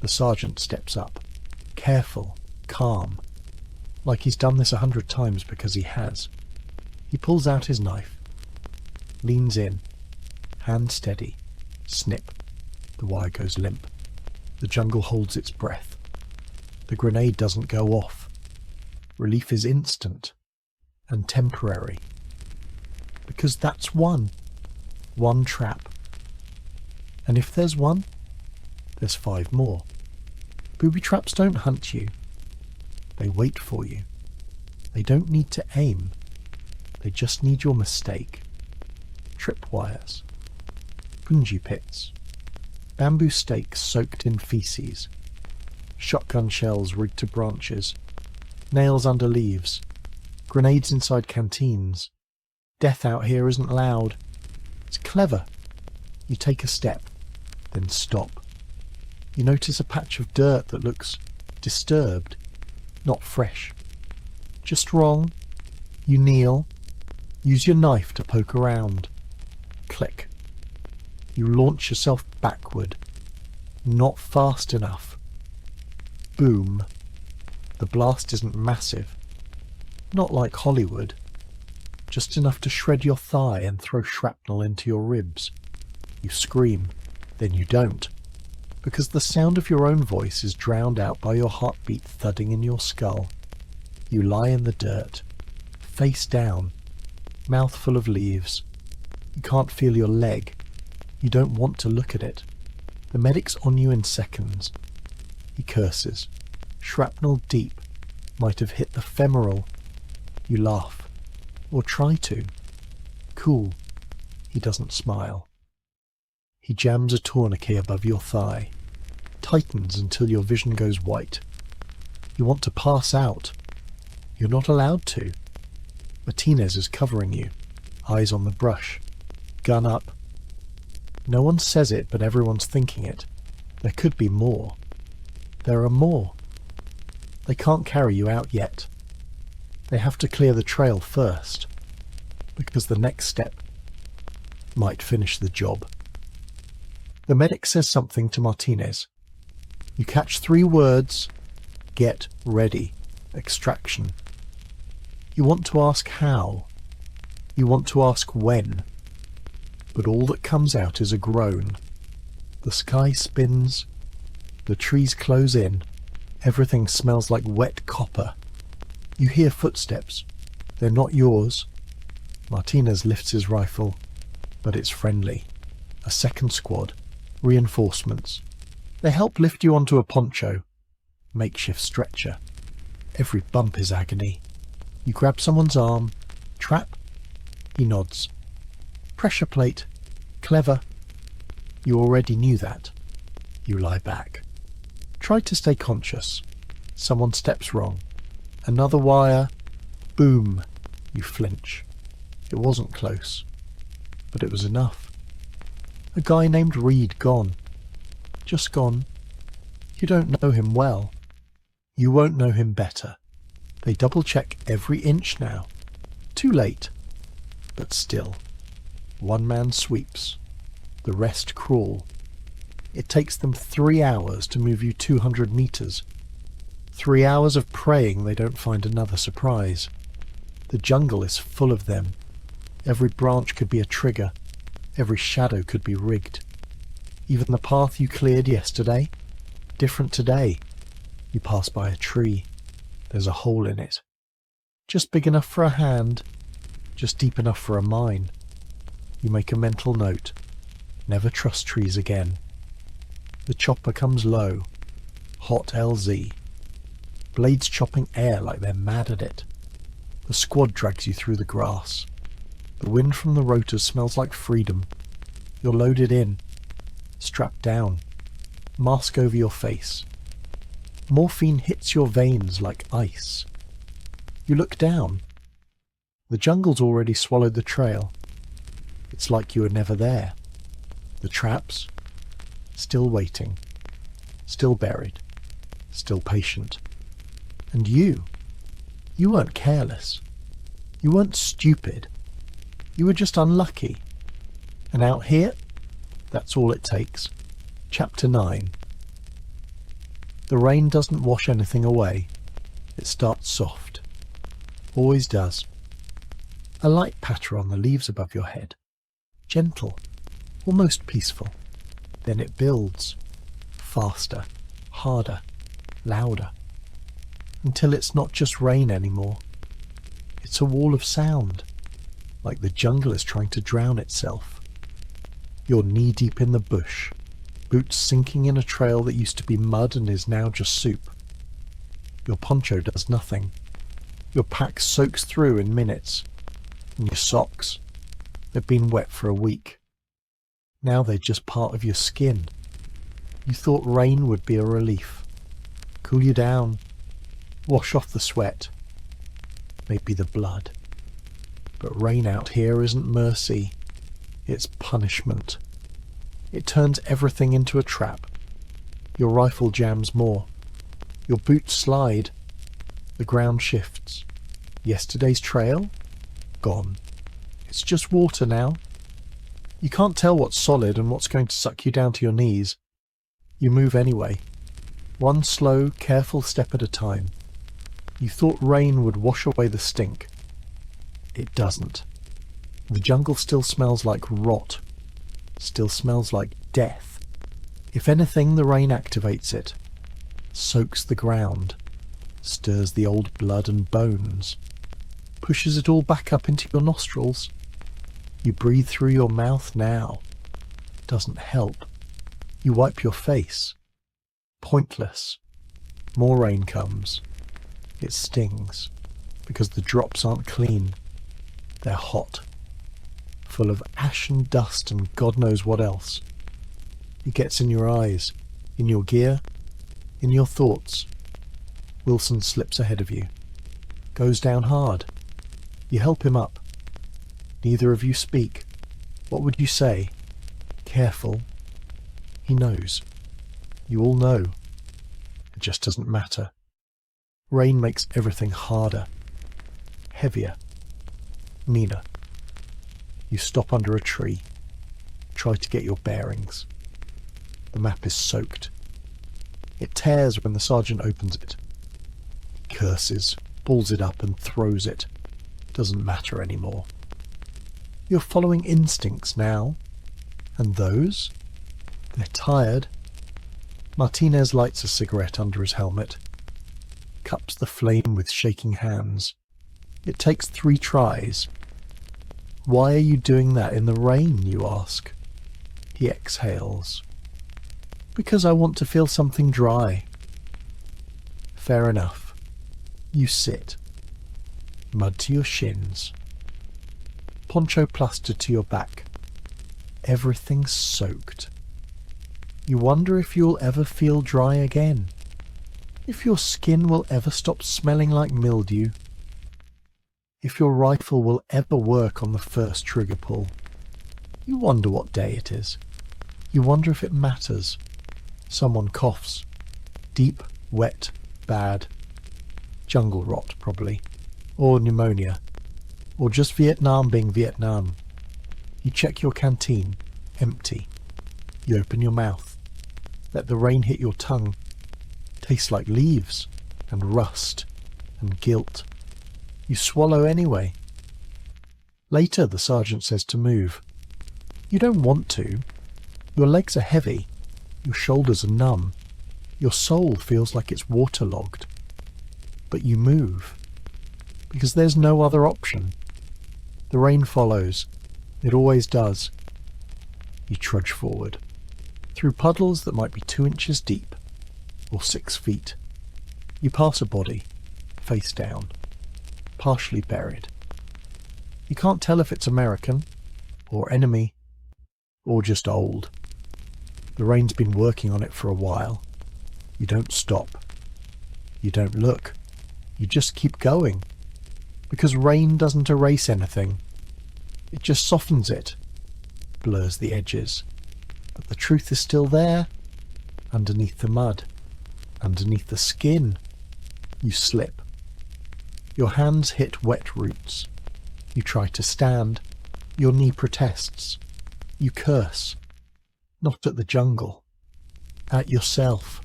S1: The sergeant steps up. Careful, calm. Like he's done this 100 times because he has. He pulls out his knife. Leans in. Hand steady. Snip. The wire goes limp. The jungle holds its breath. The grenade doesn't go off. Relief is instant. And temporary. Because that's one. One trap. And if there's one, there's 5 more. Booby traps don't hunt you. They wait for you. They don't need to aim. They just need your mistake. Tripwires. Punji pits. Bamboo stakes soaked in feces. Shotgun shells rigged to branches. Nails under leaves. Grenades inside canteens. Death out here isn't loud. It's clever. You take a step, then stop. You notice a patch of dirt that looks disturbed, not fresh. Just wrong. You kneel. Use your knife to poke around. Click. You launch yourself backward. Not fast enough. Boom. The blast isn't massive. Not like Hollywood. Just enough to shred your thigh and throw shrapnel into your ribs. You scream. Then you don't. Because the sound of your own voice is drowned out by your heartbeat thudding in your skull. You lie in the dirt. Face down. Mouth full of leaves. You can't feel your leg. You don't want to look at it. The medic's on you in seconds. He curses. Shrapnel deep. Might have hit the femoral. You laugh. Or try to. Cool. He doesn't smile. He jams a tourniquet above your thigh. Tightens until your vision goes white. You want to pass out. You're not allowed to. Martinez is covering you. Eyes on the brush. Gun up. No one says it, but everyone's thinking it. There could be more. There are more. They can't carry you out yet. They have to clear the trail first, because the next step might finish the job. The medic says something to Martinez. You catch 3 words. Get ready. Extraction. You want to ask how. You want to ask when. But all that comes out is a groan. The sky spins. The trees close in. Everything smells like wet copper. You hear footsteps. They're not yours. Martinez lifts his rifle, but it's friendly. A second squad. Reinforcements. They help lift you onto a poncho. Makeshift stretcher. Every bump is agony. You grab someone's arm. Trap? He nods. Pressure plate. Clever. You already knew that. You lie back. Try to stay conscious. Someone steps wrong. Another wire. Boom. You flinch. It wasn't close. but it was enough. A guy named Reed gone. Just gone. You don't know him well. You won't know him better. They double-check every inch now. Too late. But still. One man sweeps. The rest crawl. It takes them 3 hours to move you 200 meters. 3 hours of praying they don't find another surprise. The jungle is full of them. Every branch could be a trigger. Every shadow could be rigged. Even the path you cleared yesterday, different today. You pass by a tree. There's a hole in it. Just big enough for a hand. Just deep enough for a mine. You make a mental note. Never trust trees again. The chopper comes low. Hot LZ. Blades chopping air like they're mad at it. The squad drags you through the grass. The wind from the rotors smells like freedom. You're loaded in. Strapped down. Mask over your face. Morphine hits your veins like ice. You look down. The jungle's already swallowed the trail. It's like you were never there. The traps? Still waiting. Still buried. Still patient. And you weren't careless. You weren't stupid. You were just unlucky. And out here, that's all it takes. Chapter 9. The rain doesn't wash anything away. It starts soft. Always does. A light patter on the leaves above your head. Gentle. Almost peaceful. Then it builds. Faster. Harder. Louder. Until it's not just rain anymore. It's a wall of sound. Like the jungle is trying to drown itself. You're knee-deep in the bush. Boots sinking in a trail that used to be mud and is now just soup. Your poncho does nothing. Your pack soaks through in minutes. And your socks, they've been wet for a week. Now they're just part of your skin. You thought rain would be a relief. Cool you down. Wash off the sweat. Maybe the blood. But rain out here isn't mercy. It's punishment. It turns everything into a trap. Your rifle jams more. Your boots slide. The ground shifts. Yesterday's trail? Gone. It's just water now. You can't tell what's solid and what's going to suck you down to your knees. You move anyway. One slow, careful step at a time. You thought rain would wash away the stink. It doesn't. The jungle still smells like rot. Still smells like death. If anything, the rain activates it. Soaks the ground. Stirs the old blood and bones. Pushes it all back up into your nostrils. You breathe through your mouth now. Doesn't help. You wipe your face. Pointless. More rain comes. It stings. Because the drops aren't clean. They're hot. Full of ash and dust and God knows what else. It gets in your eyes, in your gear, in your thoughts. Wilson slips ahead of you. Goes down hard. You help him up. Neither of you speak. What would you say? Careful. He knows. You all know. It just doesn't matter. Rain makes everything harder. Heavier. Meaner. You stop under a tree. Try to get your bearings. The map is soaked. It tears when the sergeant opens it. He curses, balls it up and throws it. Doesn't matter anymore. You're following instincts now. And those? They're tired. Martinez lights a cigarette under his helmet. Cups the flame with shaking hands. It takes 3 tries. Why are you doing that in the rain, you ask? He exhales. Because I want to feel something dry. Fair enough. You sit. Mud to your shins. Poncho plastered to your back. Everything's soaked. You wonder if you'll ever feel dry again. If your skin will ever stop smelling like mildew. If your rifle will ever work on the first trigger pull. You wonder what day it is. You wonder if it matters. Someone coughs. Deep, wet, bad. Jungle rot, probably. Or pneumonia. Or just Vietnam being Vietnam. You check your canteen. Empty. You open your mouth. Let the rain hit your tongue. Tastes like leaves and rust and guilt. You swallow anyway. Later the sergeant says to move. You don't want to. Your legs are heavy. Your shoulders are numb. Your soul feels like it's waterlogged. But you move. Because there's no other option. The rain follows. It always does. You trudge forward. Through puddles that might be 2 inches deep. Or 6 feet. You pass a body. Face down. Partially buried. You can't tell if it's American. Or enemy. Or just old. The rain's been working on it for a while. You don't stop. You don't look. You just keep going. Because rain doesn't erase anything. It just softens it. Blurs the edges. But the truth is still there. Underneath the mud. Underneath the skin. You slip. Your hands hit wet roots. You try to stand. Your knee protests. You curse. Not at the jungle. At yourself.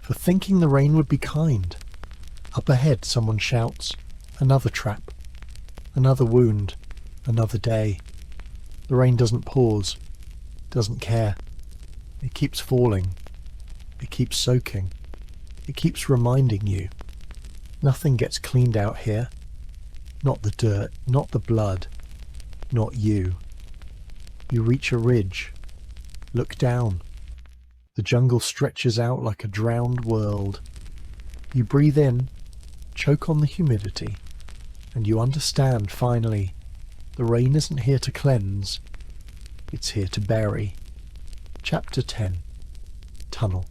S1: For thinking the rain would be kind. Up ahead someone shouts. Another trap. Another wound. Another day. The rain doesn't pause. Doesn't care. It keeps falling. It keeps soaking. It keeps reminding you. Nothing gets cleaned out here. Not the dirt. Not the blood. Not you. You reach a ridge. Look down. The jungle stretches out like a drowned world. You breathe in, choke on the humidity, and you understand finally, the rain isn't here to cleanse, it's here to bury. Chapter 10. Tunnel.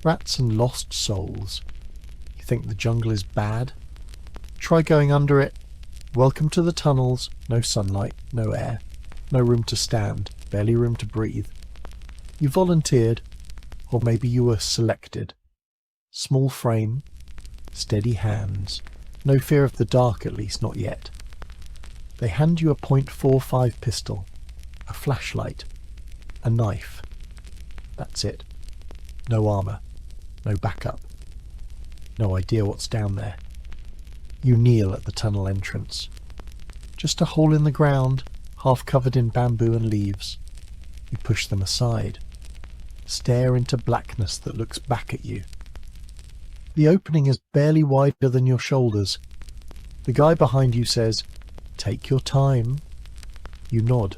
S1: Rats and lost souls. You think the jungle is bad? Try going under it. Welcome to the tunnels. No sunlight, no air. No room to stand, barely room to breathe. You volunteered, or maybe you were selected. Small frame, steady hands. No fear of the dark, at least not yet. They hand you a .45 pistol, a flashlight, a knife. That's it. No armour, no backup. No idea what's down there. You kneel at the tunnel entrance. Just a hole in the ground, half covered in bamboo and leaves. You push them aside. Stare into blackness that looks back at you. The opening is barely wider than your shoulders. The guy behind you says, "Take your time." You nod,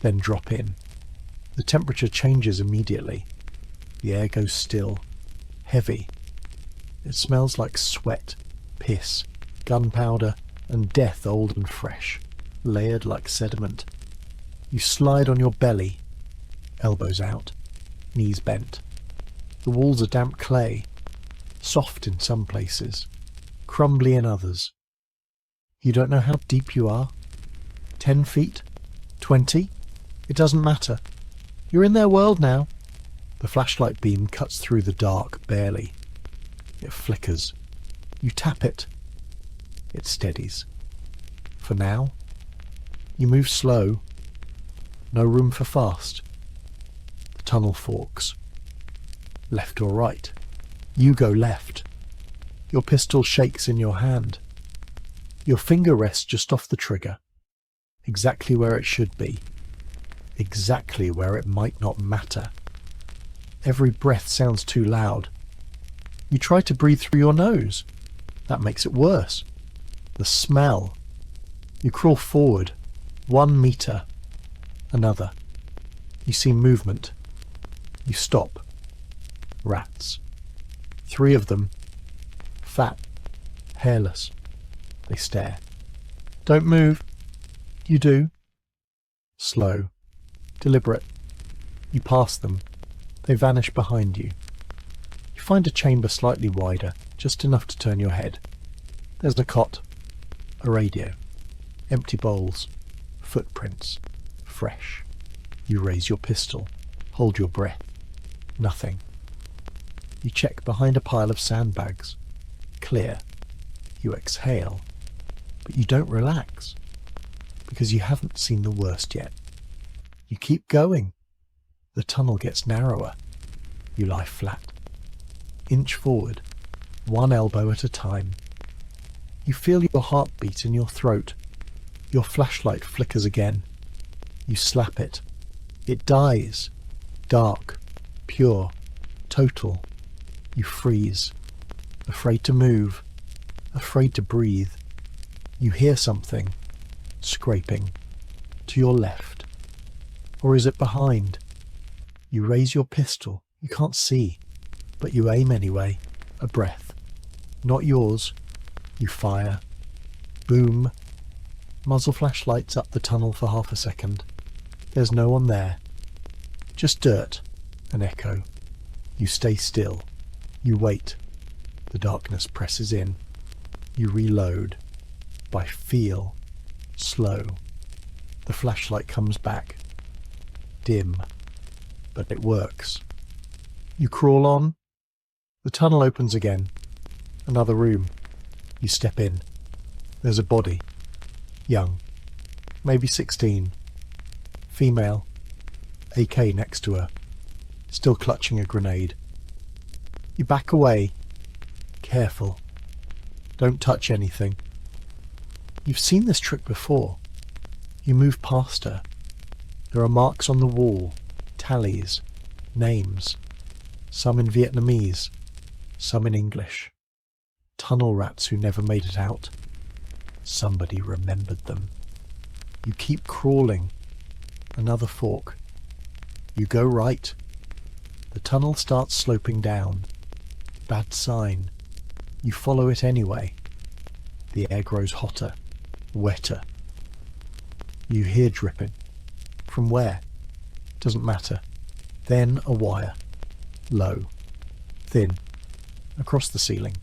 S1: then drop in. The temperature changes immediately. The air goes still, heavy. It smells like sweat, piss, gunpowder, and death old and fresh, layered like sediment. You slide on your belly, elbows out, knees bent. The walls are damp clay, soft in some places, crumbly in others. You don't know how deep you are. 10 feet? 20? It doesn't matter. You're in their world now. The flashlight beam cuts through the dark, barely. It flickers. You tap it. It steadies. For now, you move slow. No room for fast. The tunnel forks. Left or right. You go left. Your pistol shakes in your hand. Your finger rests just off the trigger. Exactly where it should be. Exactly where it might not matter. Every breath sounds too loud. You try to breathe through your nose. That makes it worse. The smell. You crawl forward. 1 meter. Another. You see movement. You stop. Rats. 3 of them. Fat. Hairless. They stare. Don't move. You do. Slow. Deliberate. You pass them. They vanish behind you. You find a chamber slightly wider, just enough to turn your head. There's a cot. A radio. Empty bowls. Footprints. fresh. You raise your pistol, hold your breath. Nothing. You check behind a pile of sandbags. Clear. You exhale, but you don't relax, because you haven't seen the worst yet. You keep going. The tunnel gets narrower. You lie flat. Inch forward, one elbow at a time. You feel your heartbeat in your throat. Your flashlight flickers again. You slap it. It dies. Dark, pure, total. You freeze. Afraid to move. Afraid to breathe. You hear something. Scraping. To your left. Or is it behind? You raise your pistol. You can't see. But you aim anyway. A breath. Not yours. You fire. Boom. Muzzle flash lights up the tunnel for half a second. There's no one there. Just dirt. An echo. You stay still. You wait. The darkness presses in. You reload. By feel. Slow. The flashlight comes back. Dim. But it works. You crawl on. The tunnel opens again. Another room. You step in. There's a body. Young. Maybe 16. Female. AK next to her. Still clutching a grenade. You back away. Careful. Don't touch anything. You've seen this trick before. You move past her. There are marks on the wall. Tallies. Names. Some in Vietnamese. Some in English. Tunnel rats who never made it out. Somebody remembered them. You keep crawling. Another fork. You go right. The tunnel starts sloping down. Bad sign. You follow it anyway. The air grows hotter, wetter. You hear dripping. From where? Doesn't matter. Then a wire. Low. Thin. Across the ceiling.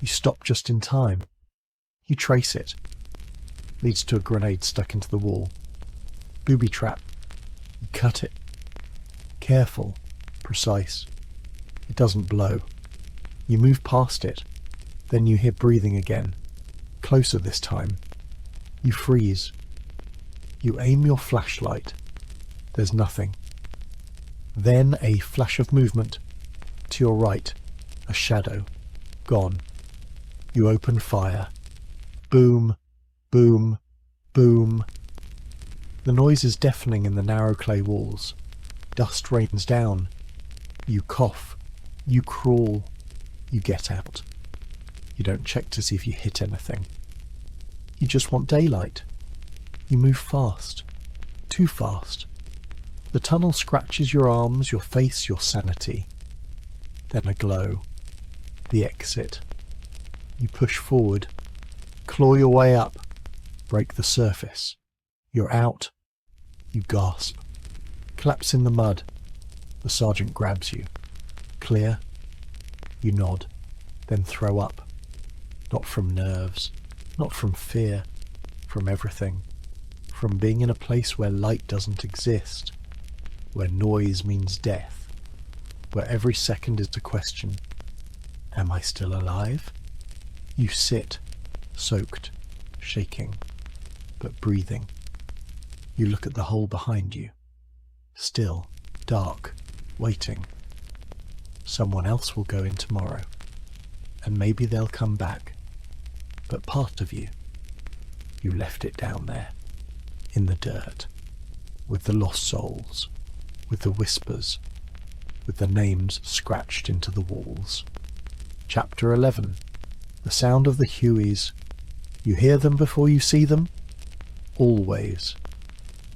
S1: You stop just in time. You trace it. Leads to a grenade stuck into the wall. Booby trap. You cut it. Careful. Precise. It doesn't blow. You move past it. Then you hear breathing again. Closer this time. You freeze. You aim your flashlight. There's nothing. Then a flash of movement. To your right. A shadow. Gone. You open fire. Boom, boom, boom. The noise is deafening in the narrow clay walls. Dust rains down. You cough. You crawl. You get out. You don't check to see if you hit anything. You just want daylight. You move fast. Too fast. The tunnel scratches your arms, your face, your sanity. Then a glow. The exit. You push forward. Claw your way up. Break the surface. You're out. You gasp. Collapse in the mud. The sergeant grabs you. Clear. You nod. Then throw up. Not from nerves. Not from fear. From everything. From being in a place where light doesn't exist. Where noise means death. Where every second is a question. Am I still alive? You sit, soaked, shaking, but breathing. You look at the hole behind you. Still, dark, waiting. Someone else will go in tomorrow, and maybe they'll come back. But part of you left it down there, in the dirt, with the lost souls, with the whispers, with the names scratched into the walls. Chapter 11. The sound of the Hueys. You hear them before you see them? Always.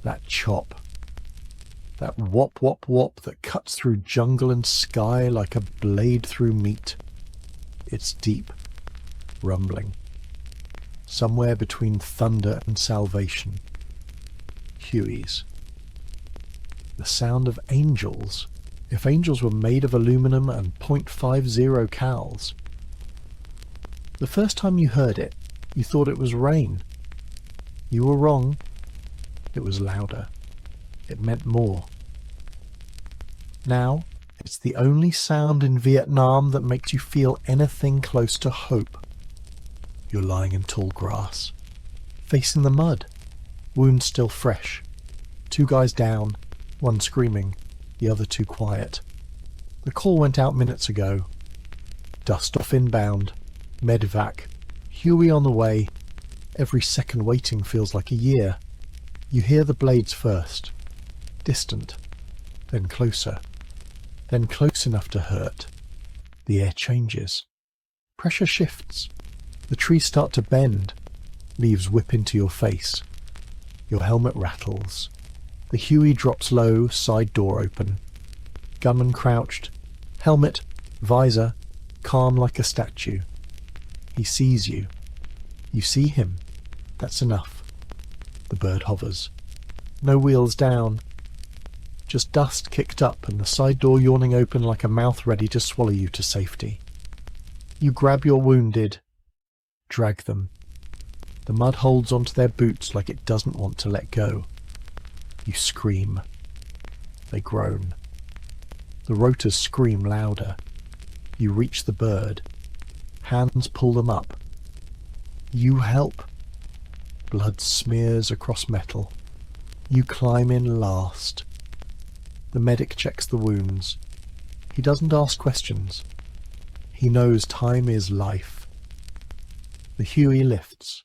S1: That chop. That whop whop whop that cuts through jungle and sky like a blade through meat. It's deep. Rumbling. Somewhere between thunder and salvation. Hueys. The sound of angels. If angels were made of aluminum and .50 cals. The first time you heard it, you thought it was rain. You were wrong. It was louder. It meant more. Now, it's the only sound in Vietnam that makes you feel anything close to hope. You're lying in tall grass, facing the mud, wounds still fresh. 2 guys down, one screaming, the other 2 quiet. The call went out minutes ago. Dust off inbound, medvac, Huey on the way. Every second waiting feels like a year. You hear the blades first, distant, then closer, then close enough to hurt. The air changes. Pressure shifts. The trees start to bend. Leaves whip into your face. Your helmet rattles. The Huey drops low, side door open. Gunman crouched. Helmet, visor, calm like a statue. He sees you. You see him. That's enough. The bird hovers. No wheels down. Just dust kicked up and the side door yawning open like a mouth ready to swallow you to safety. You grab your wounded. Drag them. The mud holds onto their boots like it doesn't want to let go. You scream. They groan. The rotors scream louder. You reach the bird. Hands pull them up. You help. Blood smears across metal. You climb in last. The medic checks the wounds. He doesn't ask questions. He knows time is life. The Huey lifts.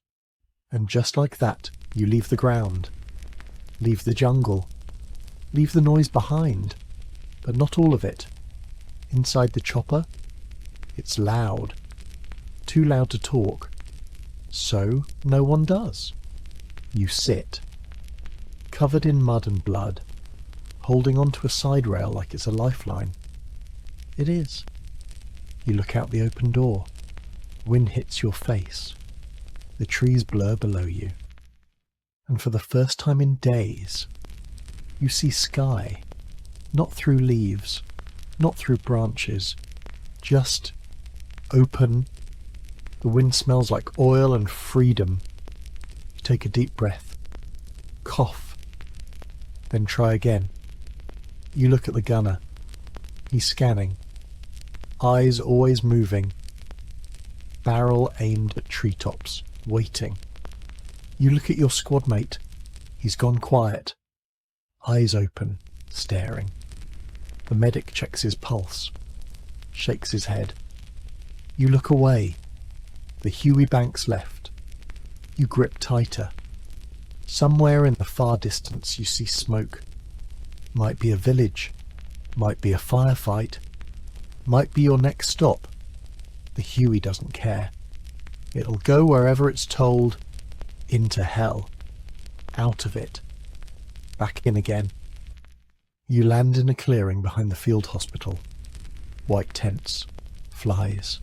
S1: And just like that, you leave the ground. Leave the jungle. Leave the noise behind. But not all of it. Inside the chopper, it's loud. Too loud to talk. So no one does. You sit. Covered in mud and blood. Holding onto a side rail like it's a lifeline. It is. You look out the open door. Wind hits your face. The trees blur below you. And for the first time in days, you see sky. Not through leaves, not through branches, just open. The wind smells like oil and freedom. You take a deep breath, cough, then try again. You look at the gunner. He's scanning, eyes always moving, barrel aimed at treetops, waiting. You look at your squad mate. He's gone quiet, eyes open, staring. The medic checks his pulse, shakes his head. You look away. The Huey banks left. You grip tighter. Somewhere in the far distance you see smoke. Might be a village. Might be a firefight. Might be your next stop. The Huey doesn't care. It'll go wherever it's told. Into hell. Out of it. Back in again. You land in a clearing behind the field hospital. White tents. Flies.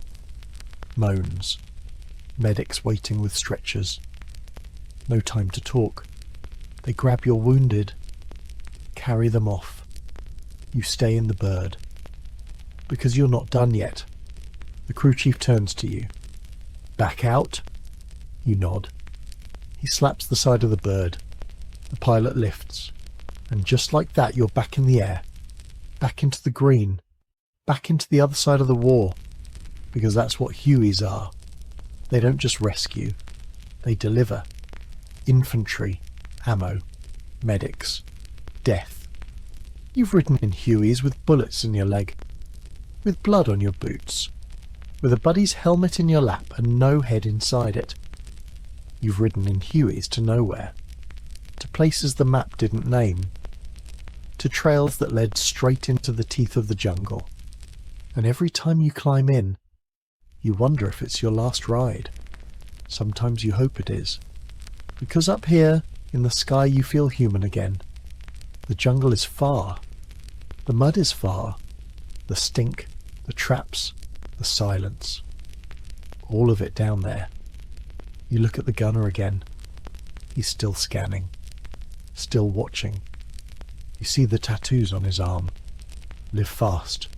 S1: Moans. Medics waiting with stretchers. No time to talk. They grab your wounded. Carry them off. You stay in the bird. Because you're not done yet. The crew chief turns to you. Back out? You nod. He slaps the side of the bird. The pilot lifts. And just like that, you're back in the air. Back into the green. Back into the other side of the war. Because that's what Hueys are. They don't just rescue. They deliver. Infantry. Ammo. Medics. Death. You've ridden in Hueys with bullets in your leg. With blood on your boots. With a buddy's helmet in your lap and no head inside it. You've ridden in Hueys to nowhere. To places the map didn't name. To trails that led straight into the teeth of the jungle. And every time you climb in, you wonder if it's your last ride. Sometimes you hope it is. Because up here, in the sky, you feel human again. The jungle is far. The mud is far. The stink, the traps, the silence. All of it down there. You look at the gunner again. He's still scanning. Still watching. You see the tattoos on his arm. Live fast.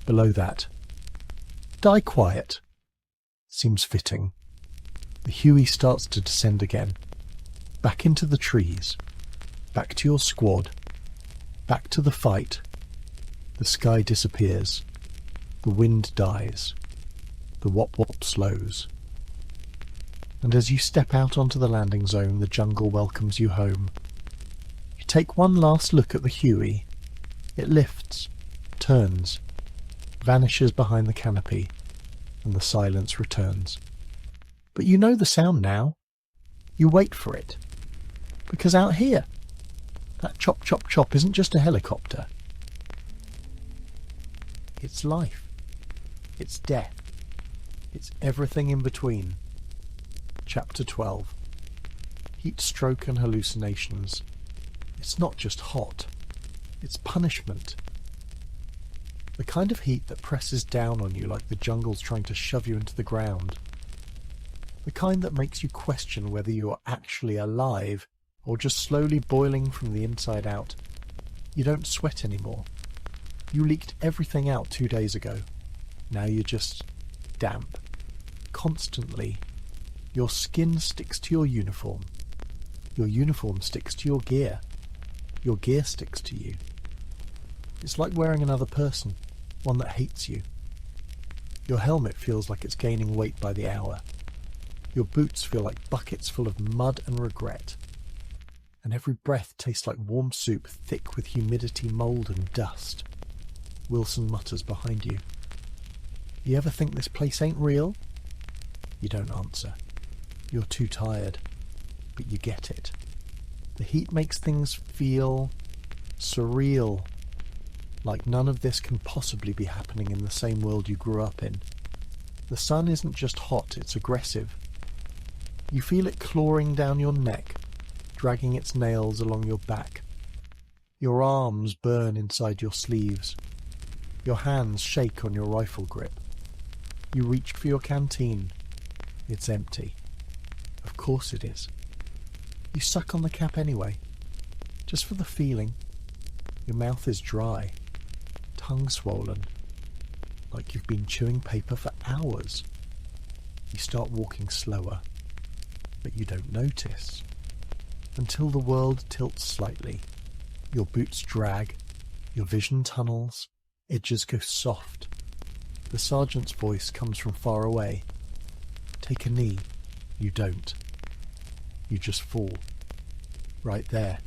S1: Below that. Die quiet. Seems fitting. The Huey starts to descend again. Back into the trees. Back to your squad. Back to the fight. The sky disappears. The wind dies. The wop-wop slows. And as you step out onto the landing zone, the jungle welcomes you home. You take one last look at the Huey. It lifts, turns, vanishes behind the canopy, and the silence returns. But you know the sound now. You wait for it. Because out here, that chop chop chop isn't just a helicopter. It's life. It's death. It's everything in between. Chapter 12. Heat stroke and hallucinations. It's not just hot. It's punishment. The kind of heat that presses down on you like the jungle's trying to shove you into the ground. The kind that makes you question whether you are actually alive or just slowly boiling from the inside out. You don't sweat anymore. You leaked everything out 2 days ago. Now you're just damp. Constantly. Your skin sticks to your uniform. Your uniform sticks to your gear. Your gear sticks to you. It's like wearing another person, one that hates you. Your helmet feels like it's gaining weight by the hour. Your boots feel like buckets full of mud and regret. And every breath tastes like warm soup thick with humidity, mould and dust. Wilson mutters behind you. You ever think this place ain't real? You don't answer. You're too tired. But you get it. The heat makes things feel surreal. Like none of this can possibly be happening in the same world you grew up in. The sun isn't just hot, it's aggressive. You feel it clawing down your neck, dragging its nails along your back. Your arms burn inside your sleeves. Your hands shake on your rifle grip. You reach for your canteen. It's empty. Of course it is. You suck on the cap anyway, just for the feeling. Your mouth is dry, tongue swollen, like you've been chewing paper for hours. You start walking slower, but you don't notice. Until the world tilts slightly. Your boots drag, your vision tunnels, edges go soft. The sergeant's voice comes from far away. Take a knee. You don't. You just fall. Right there,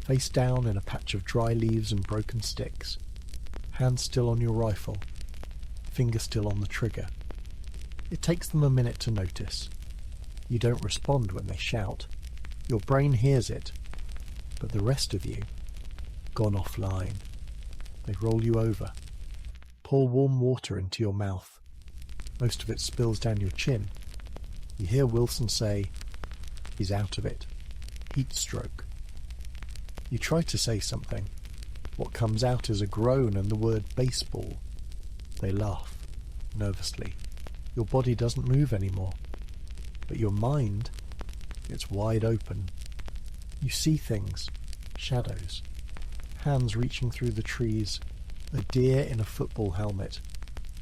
S1: face down in a patch of dry leaves and broken sticks. Hand still on your rifle. Finger still on the trigger. It takes them a minute to notice. You don't respond when they shout. Your brain hears it. But the rest of you, gone offline. They roll you over. Pour warm water into your mouth. Most of it spills down your chin. You hear Wilson say, "He's out of it. Heat stroke." You try to say something. What comes out is a groan and the word baseball. They laugh, nervously. Your body doesn't move anymore. But your mind, it's wide open. You see things, shadows, hands reaching through the trees, a deer in a football helmet,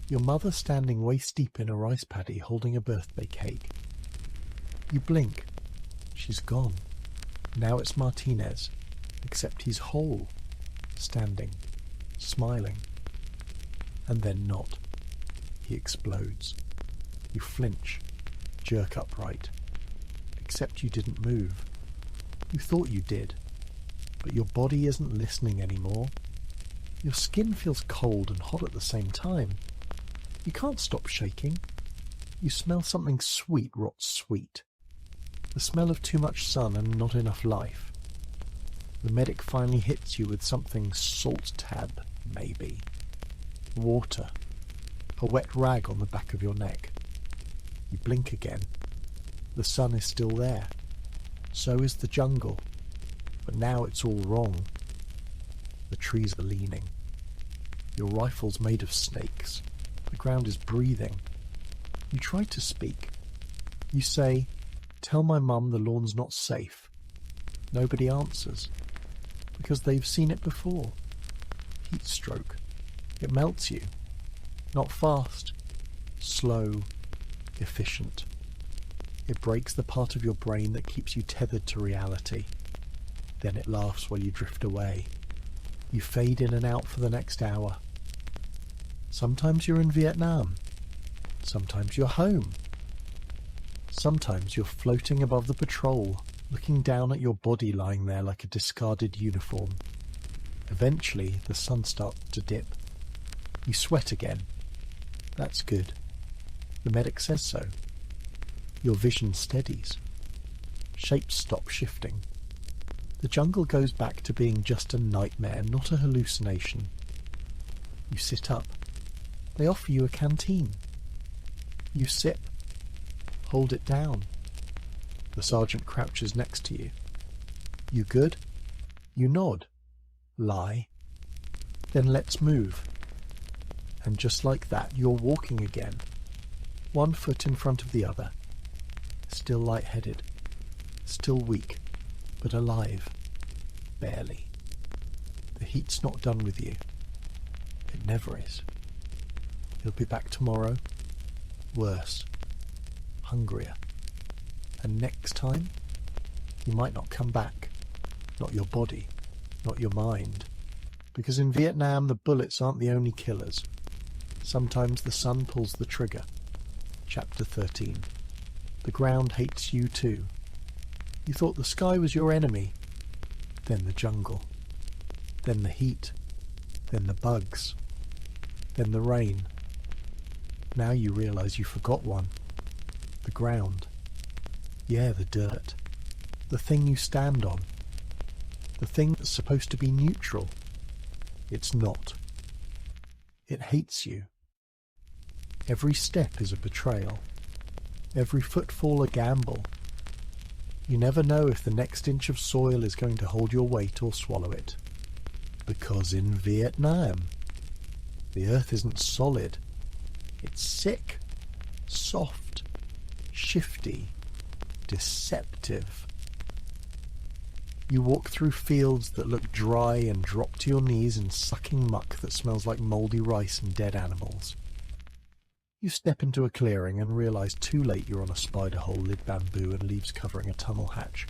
S1: your mother standing waist-deep in a rice paddy holding a birthday cake. You blink. She's gone. Now it's Martinez, except he's whole, standing, smiling. And then not. He explodes. You flinch, jerk upright. Except you didn't move. You thought you did, but your body isn't listening anymore. Your skin feels cold and hot at the same time. You can't stop shaking. You smell something sweet rot sweet. The smell of too much sun and not enough life. The medic finally hits you with something salt tab, maybe. Water. A wet rag on the back of your neck. You blink again. The sun is still there. So is the jungle. But now it's all wrong. The trees are leaning. Your rifle's made of snakes. The ground is breathing. You try to speak. You say, "Tell my mum the lawn's not safe." Nobody answers. Because they've seen it before. Heat stroke. It melts you. Not fast. Slow. Efficient. It breaks the part of your brain that keeps you tethered to reality. Then it laughs while you drift away. You fade in and out for the next hour. Sometimes you're in Vietnam. Sometimes you're home. Sometimes you're floating above the patrol, looking down at your body lying there like a discarded uniform. Eventually, the sun starts to dip. You sweat again. That's good. The medic says so. Your vision steadies. Shapes stop shifting. The jungle goes back to being just a nightmare, not a hallucination. You sit up. They offer you a canteen. You sip. Hold it down. The sergeant crouches next to you. You good? You nod. Lie. Then let's move. And just like that, you're walking again. One foot in front of the other. Still lightheaded. Still weak, but alive. Barely. The heat's not done with you. It never is. You'll be back tomorrow. Worse. Hungrier. And next time, you might not come back. Not your body. Not your mind. Because in Vietnam, the bullets aren't the only killers. Sometimes the sun pulls the trigger. Chapter 13. The ground hates you too. You thought the sky was your enemy. Then the jungle. Then the heat. Then the bugs. Then the rain. Now you realize you forgot one. The ground. Yeah, the dirt. The thing you stand on. The thing that's supposed to be neutral. It's not. It hates you. Every step is a betrayal. Every footfall a gamble. You never know if the next inch of soil is going to hold your weight or swallow it. Because in Vietnam, the earth isn't solid. It's sick, soft, shifty, deceptive. You walk through fields that look dry and drop to your knees in sucking muck that smells like mouldy rice and dead animals. You step into a clearing and realise too late you're on a spider hole-lid bamboo and leaves covering a tunnel hatch.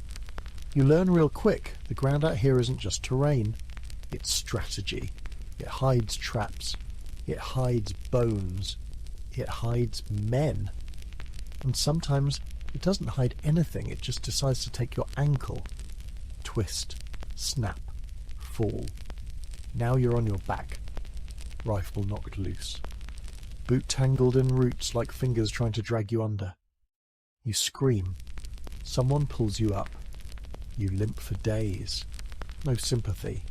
S1: You learn real quick the ground out here isn't just terrain, it's strategy. It hides traps. It hides bones. It hides men. And sometimes it doesn't hide anything, it just decides to take your ankle. Twist, snap, fall. Now you're on your back. Rifle knocked loose. Boot tangled in roots like fingers trying to drag you under. You scream. Someone pulls you up. You limp for days. No sympathy.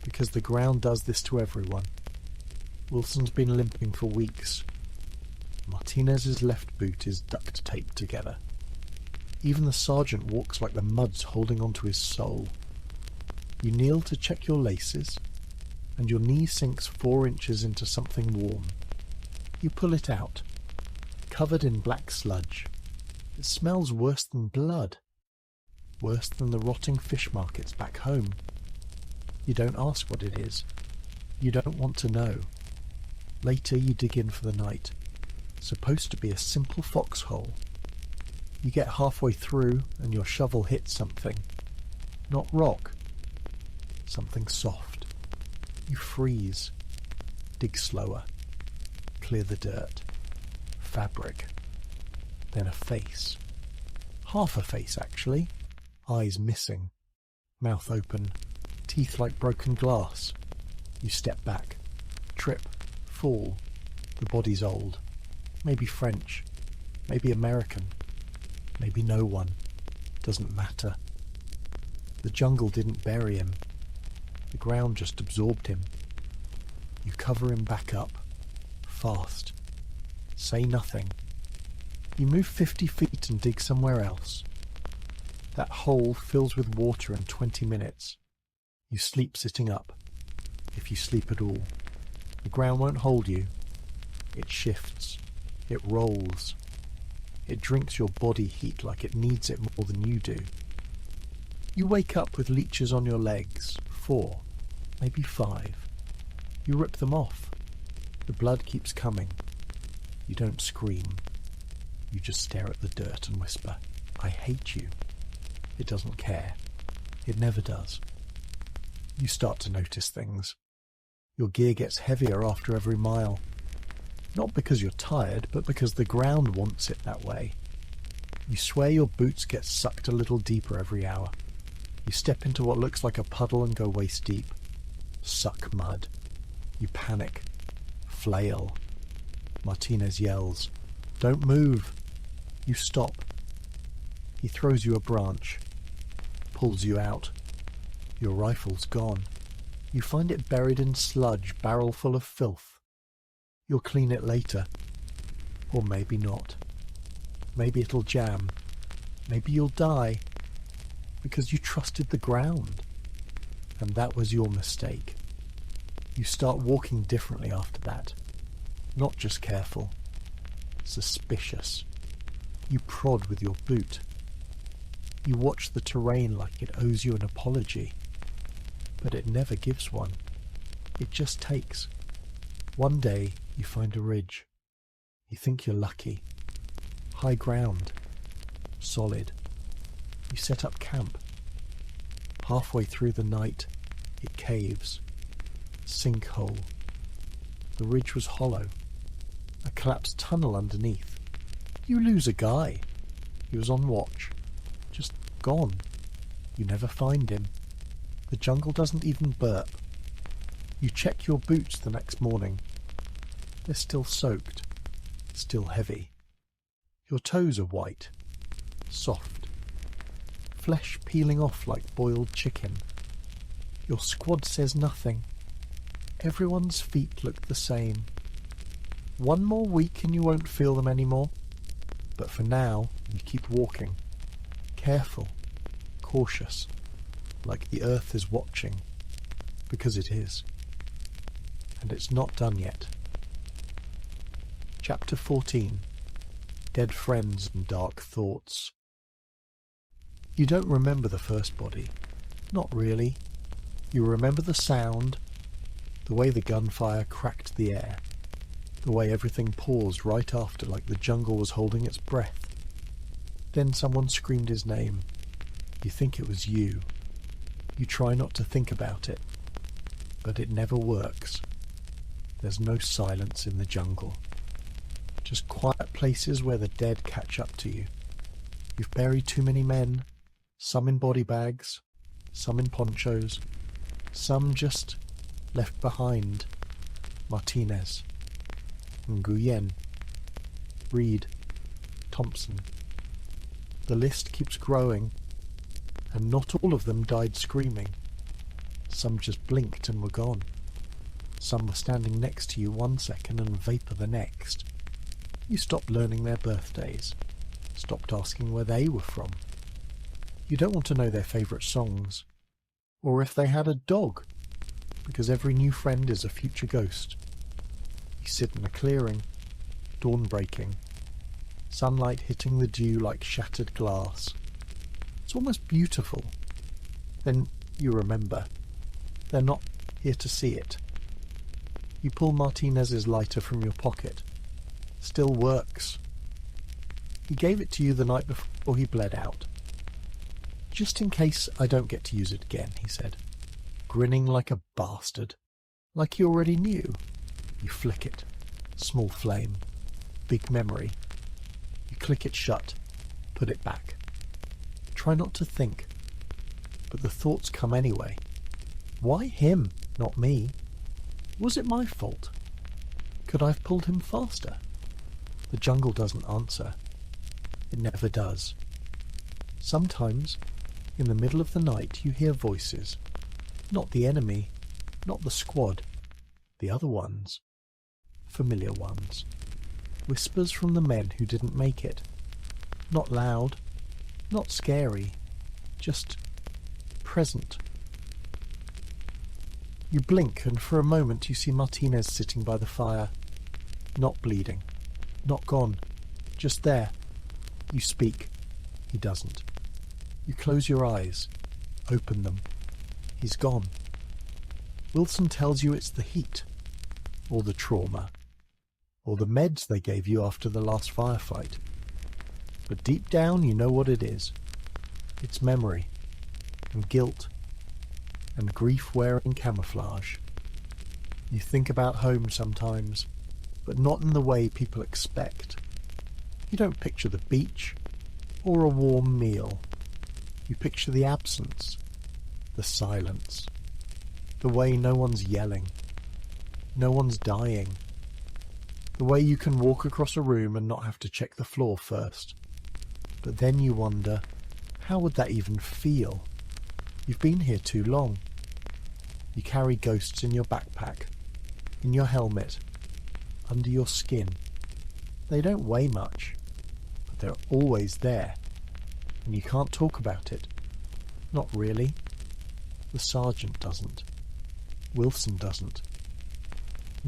S1: Because the ground does this to everyone. Wilson's been limping for weeks. Martinez's left boot is duct taped together. Even the sergeant walks like the mud's holding onto his soul. You kneel to check your laces, and your knee sinks 4 inches into something warm. You pull it out, covered in black sludge. It smells worse than blood. Worse than the rotting fish markets back home. You don't ask what it is. You don't want to know. Later you dig in for the night. Supposed to be a simple foxhole. You get halfway through and your shovel hits something. Not rock. Something soft. You freeze. Dig slower. Clear the dirt. Fabric. Then a face. Half a face, actually. Eyes missing. Mouth open. Teeth like broken glass. You step back. Trip. Fall. The body's old. Maybe French. Maybe American. Maybe no one. Doesn't matter. The jungle didn't bury him. The ground just absorbed him. You cover him back up. Fast. Say nothing. You move 50 feet and dig somewhere else. That hole fills with water in 20 minutes. You sleep sitting up. If you sleep at all. The ground won't hold you. It shifts. It rolls. It drinks your body heat like it needs it more than you do. You wake up with leeches on your legs. 4, maybe 5. You rip them off. The blood keeps coming. You don't scream. You just stare at the dirt and whisper, "I hate you." It doesn't care. It never does. You start to notice things. Your gear gets heavier after every mile. Not because you're tired, but because the ground wants it that way. You swear your boots get sucked a little deeper every hour. You step into what looks like a puddle and go waist deep. Suck mud. You panic. Flail. Martinez yells, "Don't move!" You stop. He throws you a branch. Pulls you out. Your rifle's gone. You find it buried in sludge, barrel full of filth. You'll clean it later. Or maybe not. Maybe it'll jam. Maybe you'll die. Because you trusted the ground. And that was your mistake. You start walking differently after that. Not just careful. Suspicious. You prod with your boot. You watch the terrain like it owes you an apology. But it never gives one. It just takes. One day you find a ridge. You think you're lucky. High ground. Solid. You set up camp. Halfway through the night, it caves. Sinkhole. The ridge was hollow. A collapsed tunnel underneath. You lose a guy. He was on watch. Just gone. You never find him. The jungle doesn't even burp. You check your boots the next morning. They're still soaked. Still heavy. Your toes are white. Soft. Flesh peeling off like boiled chicken. Your squad says nothing. Everyone's feet look the same. One more week and you won't feel them anymore. But for now, you keep walking. Careful. Cautious. Like the earth is watching. Because it is. And it's not done yet. Chapter 14. Dead Friends and Dark Thoughts. You don't remember the first body. Not really. You remember the sound, the way the gunfire cracked the air, the way everything paused right after like the jungle was holding its breath. Then someone screamed his name. You think it was you. You try not to think about it, but it never works. There's no silence in the jungle. Just quiet places where the dead catch up to you. You've buried too many men, some in body bags, some in ponchos, some just left behind. Martinez, Nguyen, Reed, Thompson. The list keeps growing, and not all of them died screaming. Some just blinked and were gone. Some were standing next to you one second and vapor the next. You stopped learning their birthdays, stopped asking where they were from. You don't want to know their favourite songs, or if they had a dog, because every new friend is a future ghost. You sit in a clearing, dawn breaking, sunlight hitting the dew like shattered glass. It's almost beautiful. Then you remember. They're not here to see it. You pull Martinez's lighter from your pocket. Still works. He gave it to you the night before he bled out. Just in case I don't get to use it again, he said, grinning like a bastard. Like he already knew. You flick it. Small flame. Big memory. You click it shut. Put it back. Try not to think. But the thoughts come anyway. Why him, not me? Was it my fault? Could I have pulled him faster? The jungle doesn't answer. It never does. Sometimes, in the middle of the night, you hear voices. Not the enemy, not the squad, the other ones. Familiar ones. Whispers from the men who didn't make it. Not loud, not scary, just present. You blink and for a moment you see Martinez sitting by the fire. Not bleeding. Not gone. Just there. You speak. He doesn't. You close your eyes. Open them. He's gone. Wilson tells you it's the heat. Or the trauma. Or the meds they gave you after the last firefight. But deep down you know what it is. It's memory. And guilt. and grief wearing camouflage. You think about home sometimes, but not in the way people expect. You don't picture the beach or a warm meal. You picture the absence, the silence, the way no one's yelling, no one's dying, the way you can walk across a room and not have to check the floor first. But then you wonder, how would that even feel? You've been here too long. You carry ghosts in your backpack, in your helmet, under your skin. They don't weigh much, but they're always there, and you can't talk about it. Not really. The sergeant doesn't. Wilson doesn't.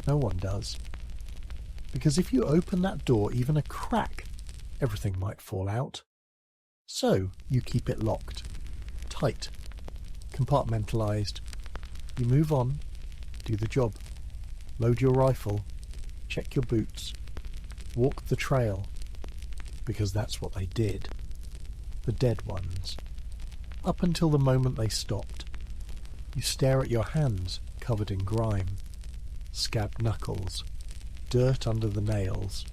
S1: No one does. Because if you open that door even a crack, everything might fall out. So you keep it locked, tight, compartmentalized. You move on, do the job, load your rifle, check your boots, walk the trail, because that's what they did. The dead ones. Up until the moment they stopped. You stare at your hands covered in grime, scabbed knuckles, dirt under the nails.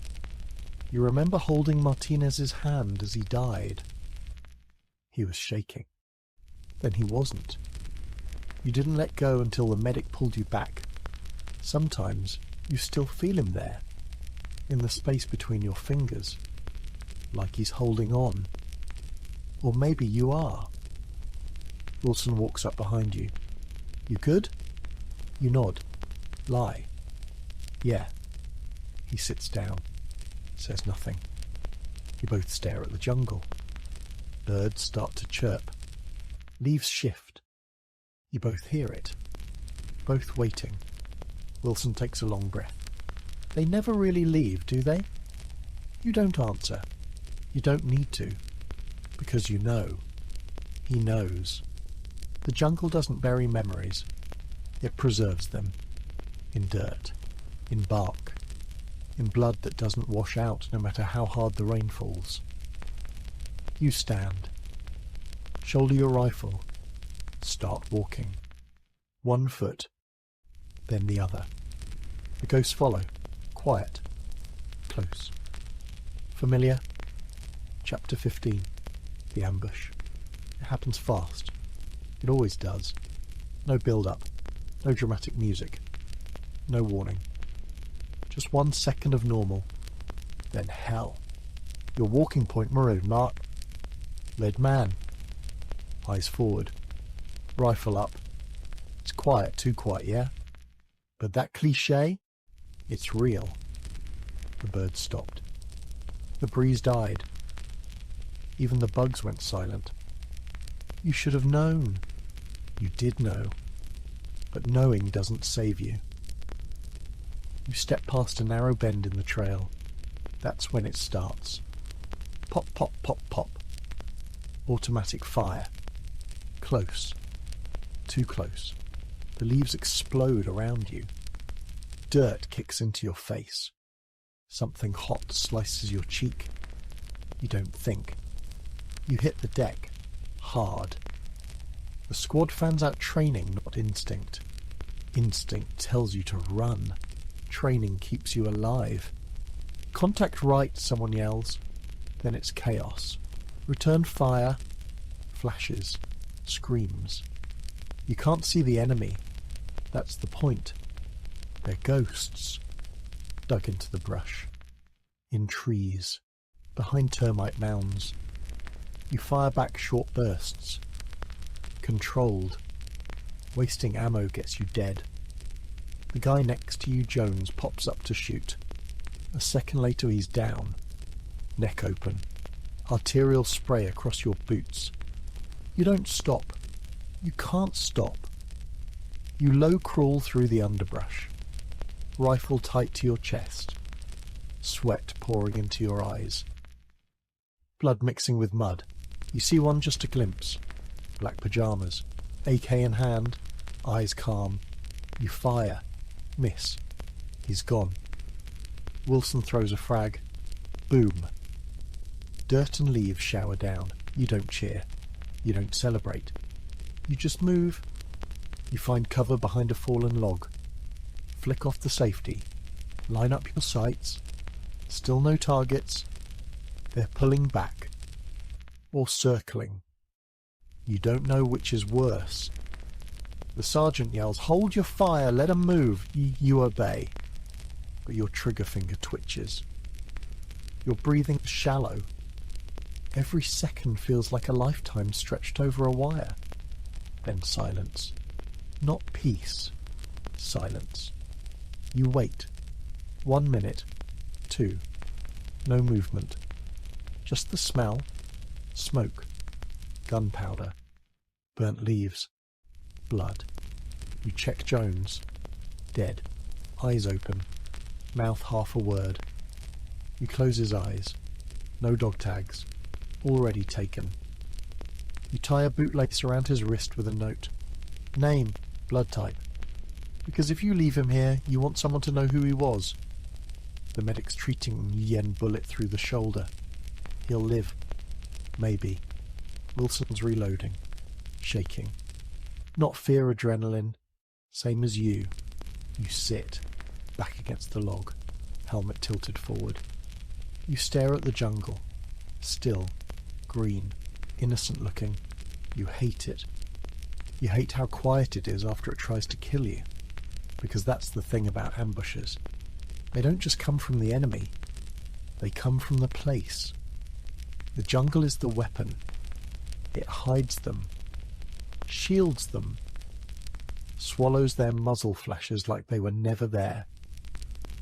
S1: You remember holding Martinez's hand as he died. He was shaking. Then he wasn't. You didn't let go until the medic pulled you back. Sometimes you still feel him there, in the space between your fingers, like he's holding on. Or maybe you are. Wilson walks up behind you. You good? You nod. Lie. Yeah. He sits down. Says nothing. You both stare at the jungle. Birds start to chirp. Leaves shift. You both hear it. Both waiting. Wilson takes a long breath. They never really leave, do they? You don't answer. You don't need to. Because you know. He knows. The jungle doesn't bury memories. It preserves them. In dirt. In bark. In blood that doesn't wash out no matter how hard the rain falls. You stand. Shoulder your rifle. Start walking. One foot. Then the other. The ghosts follow. Quiet. Close. Familiar? Chapter 15. The ambush. It happens fast. It always does. No build-up. No dramatic music. No warning. Just 1 second of normal. Then hell. Your walking point maroon mark. Led man. Eyes forward. Rifle up. It's quiet, too quiet, yeah? But that cliché? It's real. The birds stopped. The breeze died. Even the bugs went silent. You should have known. You did know. But knowing doesn't save you. You step past a narrow bend in the trail. That's when it starts. Pop, pop, pop, pop. Automatic fire. Close. Too close. The leaves explode around you. Dirt kicks into your face. Something hot slices your cheek. You don't think. You hit the deck. Hard. The squad fans out training, not instinct. Instinct tells you to run. Training keeps you alive. Contact right, someone yells. Then it's chaos. Return fire. Flashes. Screams. You can't see the enemy. That's the point. They're ghosts. Dug into the brush. In trees. Behind termite mounds. You fire back short bursts. Controlled. Wasting ammo gets you dead. The guy next to you, Jones, pops up to shoot. A second later he's down. Neck open. Arterial spray across your boots. You don't stop. You can't stop. You low crawl through the underbrush. Rifle tight to your chest. Sweat pouring into your eyes. Blood mixing with mud. You see one just a glimpse. Black pyjamas. AK in hand. Eyes calm. You fire. Miss. He's gone. Wilson throws a frag. Boom. Dirt and leaves shower down. You don't cheer. You don't celebrate. You just move. You find cover behind a fallen log. Flick off the safety. Line up your sights. Still no targets. They're pulling back. Or circling. You don't know which is worse. The sergeant yells, "Hold your fire, let 'em move." You obey. But your trigger finger twitches. Your breathing is shallow. Every second feels like a lifetime stretched over a wire. Then silence. Not peace. Silence. You wait. 1 minute. 2. No movement. Just the smell. Smoke. Gunpowder. Burnt leaves. Blood. You check Jones. Dead. Eyes open. Mouth half a word. You close his eyes. No dog tags. Already taken. You tie a bootlace around his wrist with a note. Name. Blood type. Because if you leave him here, you want someone to know who he was. The medic's treating Yen bullet through the shoulder. He'll live. Maybe. Wilson's reloading. Shaking. Not fear adrenaline. Same as you. You sit. Back against the log. Helmet tilted forward. You stare at the jungle. Still. Green. Innocent looking. You hate it. You hate how quiet it is after it tries to kill you. Because that's the thing about ambushes. They don't just come from the enemy. They come from the place. The jungle is the weapon. It hides them. Shields them. Swallows their muzzle flashes like they were never there.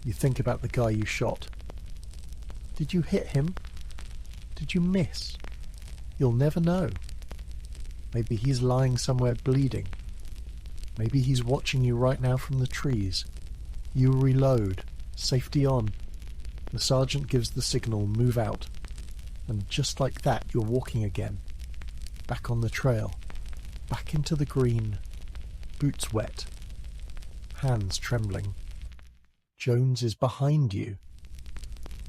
S1: You think about the guy you shot. Did you hit him? Did you miss? You'll never know. Maybe he's lying somewhere bleeding. Maybe he's watching you right now from the trees. You reload. Safety on. The sergeant gives the signal, move out. And just like that, you're walking again. Back on the trail. Back into the green. Boots wet. Hands trembling. Jones is behind you.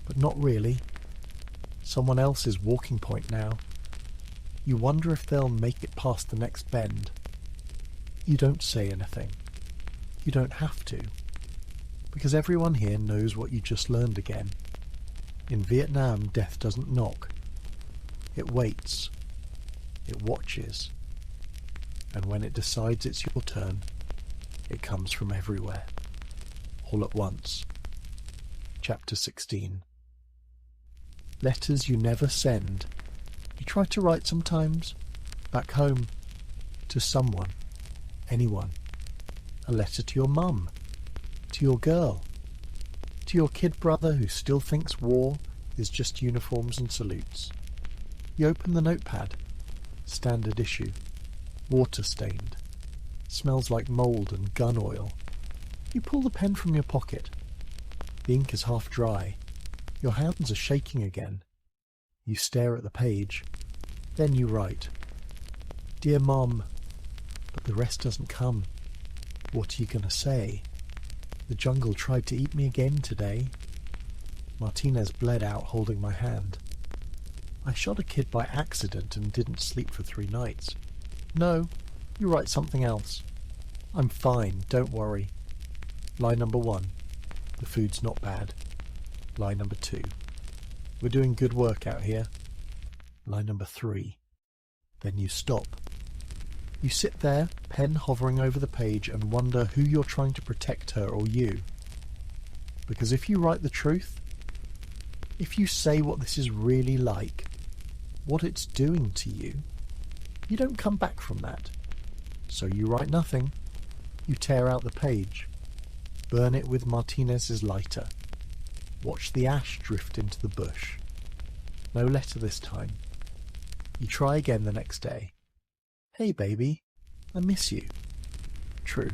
S1: But not really. Someone else's walking point now. You wonder if they'll make it past the next bend. You don't say anything. You don't have to. Because everyone here knows what you just learned again. In Vietnam, death doesn't knock. It waits. It watches. And when it decides it's your turn, it comes from everywhere. All at once. Chapter 16. Letters you never send. You try to write sometimes. Back home. To someone. Anyone. A letter to your mum. To your girl. To your kid brother who still thinks war is just uniforms and salutes. You open the notepad. Standard issue. Water-stained. Smells like mould and gun oil. You pull the pen from your pocket. The ink is half dry. Your hands are shaking again. You stare at the page. Then you write. Dear Mom. But the rest doesn't come. What are you going to say? The jungle tried to eat me again today. Martinez bled out holding my hand. I shot a kid by accident and didn't sleep for 3 nights. No, you write something else. I'm fine, don't worry. Line number 1. The food's not bad. Line number 2. We're doing good work out here. Line number 3. Then you stop. You sit there, pen hovering over the page, and wonder who you're trying to protect, her or you. Because if you write the truth, if you say what this is really like, what it's doing to you, you don't come back from that. So you write nothing. You tear out the page. Burn it with Martinez's lighter. Watch the ash drift into the bush. No letter this time. You try again the next day. Hey baby, I miss you. True.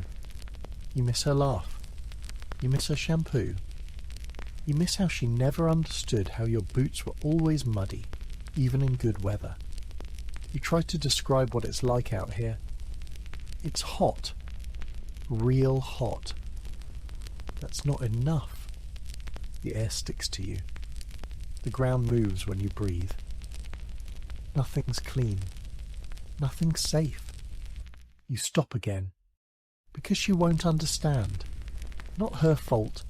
S1: You miss her laugh. You miss her shampoo. You miss how she never understood how your boots were always muddy, even in good weather. You try to describe what it's like out here. It's hot. Real hot. That's not enough. The air sticks to you. The ground moves when you breathe. Nothing's clean. Nothing's safe. You stop again. Because she won't understand. Not her fault.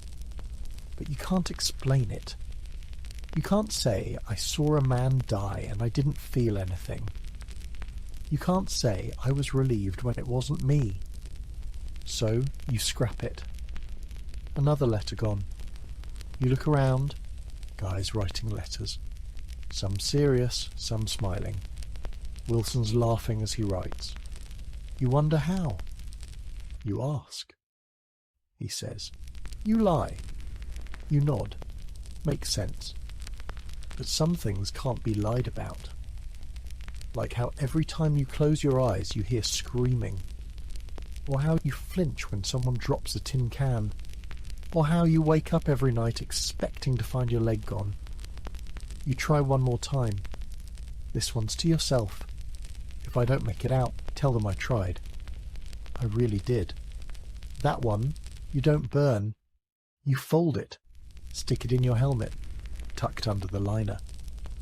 S1: But you can't explain it. You can't say, I saw a man die and I didn't feel anything. You can't say, I was relieved when it wasn't me. So you scrap it. Another letter gone. You look around. Guys writing letters. Some serious, some smiling. Wilson's laughing as he writes. You wonder how. You ask. He says. You lie. You nod. Makes sense. But some things can't be lied about. Like how every time you close your eyes you hear screaming. Or how you flinch when someone drops a tin can. Or how you wake up every night expecting to find your leg gone. You try one more time. This one's to yourself. If I don't make it out, tell them I tried. I really did. That one, you don't burn. You fold it. Stick it in your helmet, tucked under the liner,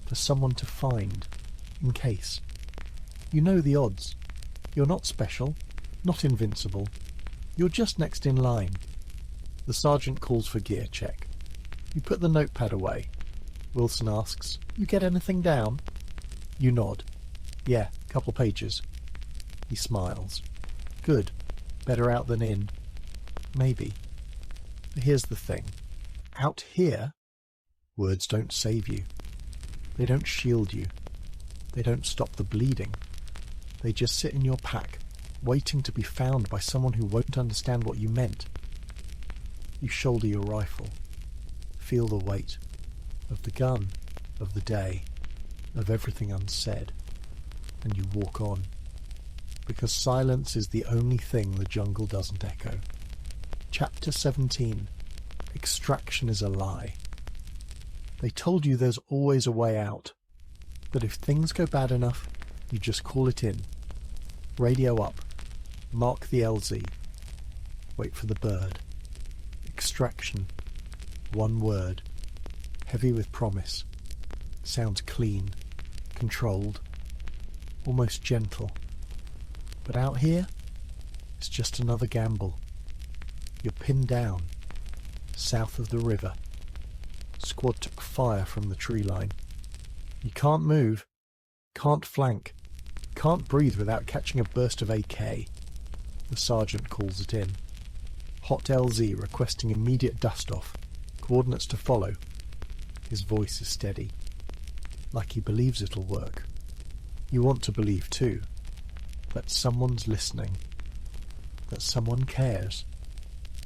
S1: for someone to find, in case. You know the odds. You're not special, not invincible. You're just next in line. The sergeant calls for gear check. You put the notepad away. Wilson asks, You get anything down? You nod. Yeah, couple pages. He smiles. Good. Better out than in. Maybe. But here's the thing. Out here, words don't save you. They don't shield you. They don't stop the bleeding. They just sit in your pack, waiting to be found by someone who won't understand what you meant. You shoulder your rifle. Feel the weight of the gun, of the day, of everything unsaid. And you walk on. Because silence is the only thing the jungle doesn't echo. Chapter 17. Extraction is a lie. They told you there's always a way out. But if things go bad enough, you just call it in. Radio up. Mark the LZ. Wait for the bird. Extraction. One word. Heavy with promise. Sounds clean. Controlled. Almost gentle. But out here, it's just another gamble. You're pinned down. South of the river. Squad took fire from the tree line. You can't move. Can't flank. Can't breathe without catching a burst of AK. The sergeant calls it in. Hot LZ requesting immediate dust-off. Coordinates to follow. His voice is steady. Like he believes it'll work. You want to believe too. That someone's listening. That someone cares.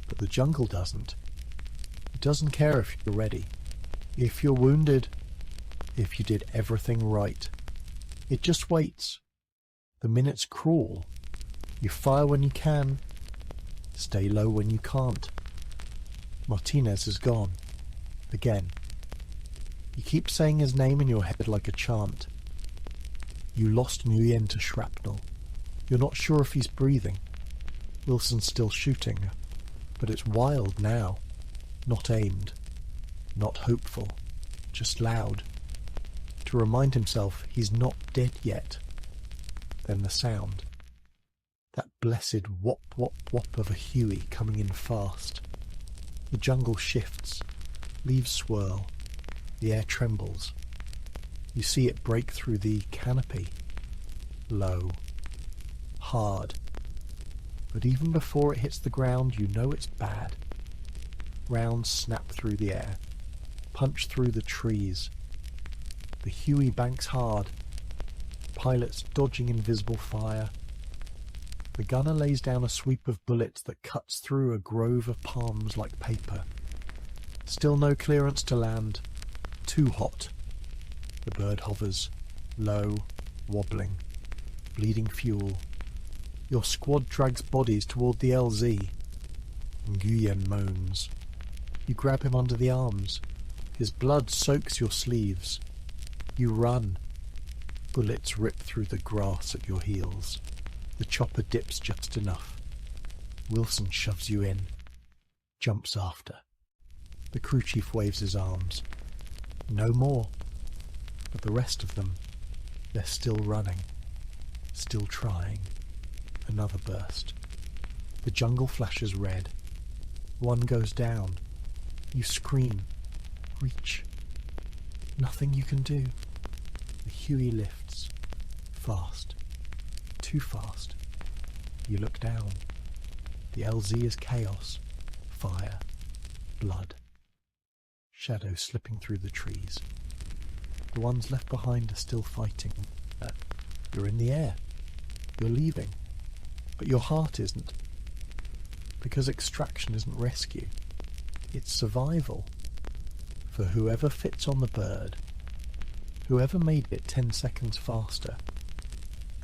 S1: But the jungle doesn't. It doesn't care if you're ready. If you're wounded. If you did everything right. It just waits. The minutes crawl. You fire when you can. Stay low when you can't. Martinez is gone. Again. You keep saying his name in your head like a chant. You lost Nguyen to shrapnel. You're not sure if he's breathing. Wilson's still shooting. But it's wild now. Not aimed. Not hopeful. Just loud. To remind himself he's not dead yet. Then the sound. That blessed whop whop whop of a Huey coming in fast. The jungle shifts. Leaves swirl. The air trembles. You see it break through the canopy. Low. Hard. But even before it hits the ground, you know it's bad. Rounds snap through the air. Punch through the trees. The Huey banks hard. Pilots dodging invisible fire. The gunner lays down a sweep of bullets that cuts through a grove of palms like paper. Still no clearance to land. Too hot. The bird hovers. Low. Wobbling. Bleeding fuel. Your squad drags bodies toward the LZ. Nguyen moans. You grab him under the arms. His blood soaks your sleeves. You run. Bullets rip through the grass at your heels. The chopper dips just enough. Wilson shoves you in. Jumps after. The crew chief waves his arms. No more. But the rest of them, they're still running. Still trying. Another burst. The jungle flashes red. One goes down. You scream. Reach. Nothing you can do. The Huey lifts. Fast. Too fast. You look down. The LZ is chaos. Fire. Blood. Shadows slipping through the trees. The ones left behind are still fighting. You're in the air. You're leaving. But your heart isn't. Because extraction isn't rescue. It's survival. For whoever fits on the bird, whoever made it 10 seconds faster.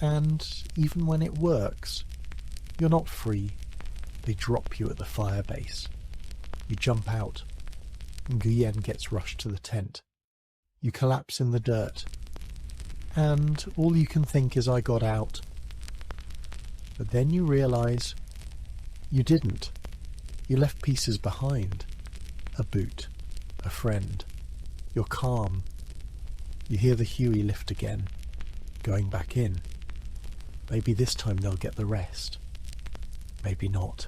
S1: And even when it works, you're not free. They drop you at the fire base. You jump out. Nguyen gets rushed to the tent. You collapse in the dirt. And all you can think is, I got out. But then you realise you didn't. You left pieces behind. A boot. A friend. You're calm. You hear the Huey lift again. Going back in. Maybe this time they'll get the rest. Maybe not.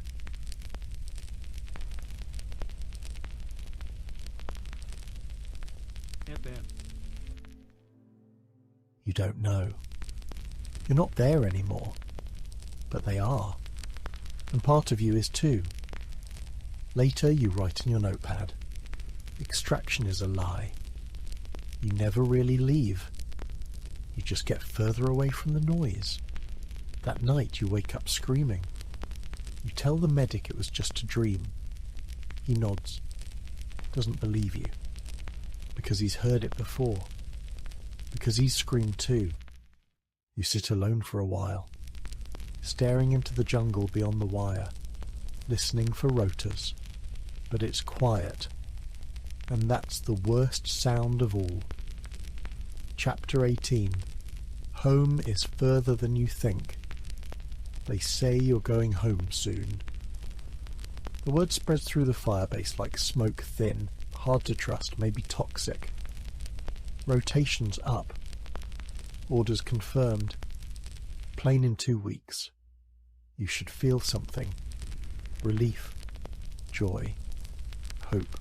S1: You don't know. You're not there anymore. But they are. And part of you is too. Later you write in your notepad. Extraction is a lie. You never really leave. You just get further away from the noise. That night you wake up screaming. You tell the medic it was just a dream. He nods. Doesn't believe you. Because he's heard it before. Because he's screamed too. You sit alone for a while, staring into the jungle beyond the wire, listening for rotors. But it's quiet. And that's the worst sound of all. Chapter 18. Home is further than you think. They say you're going home soon. The word spreads through the firebase like smoke, thin, hard to trust, maybe toxic. Rotations up. Orders confirmed. Plane in 2 weeks. You should feel something. Relief. Joy. Hope.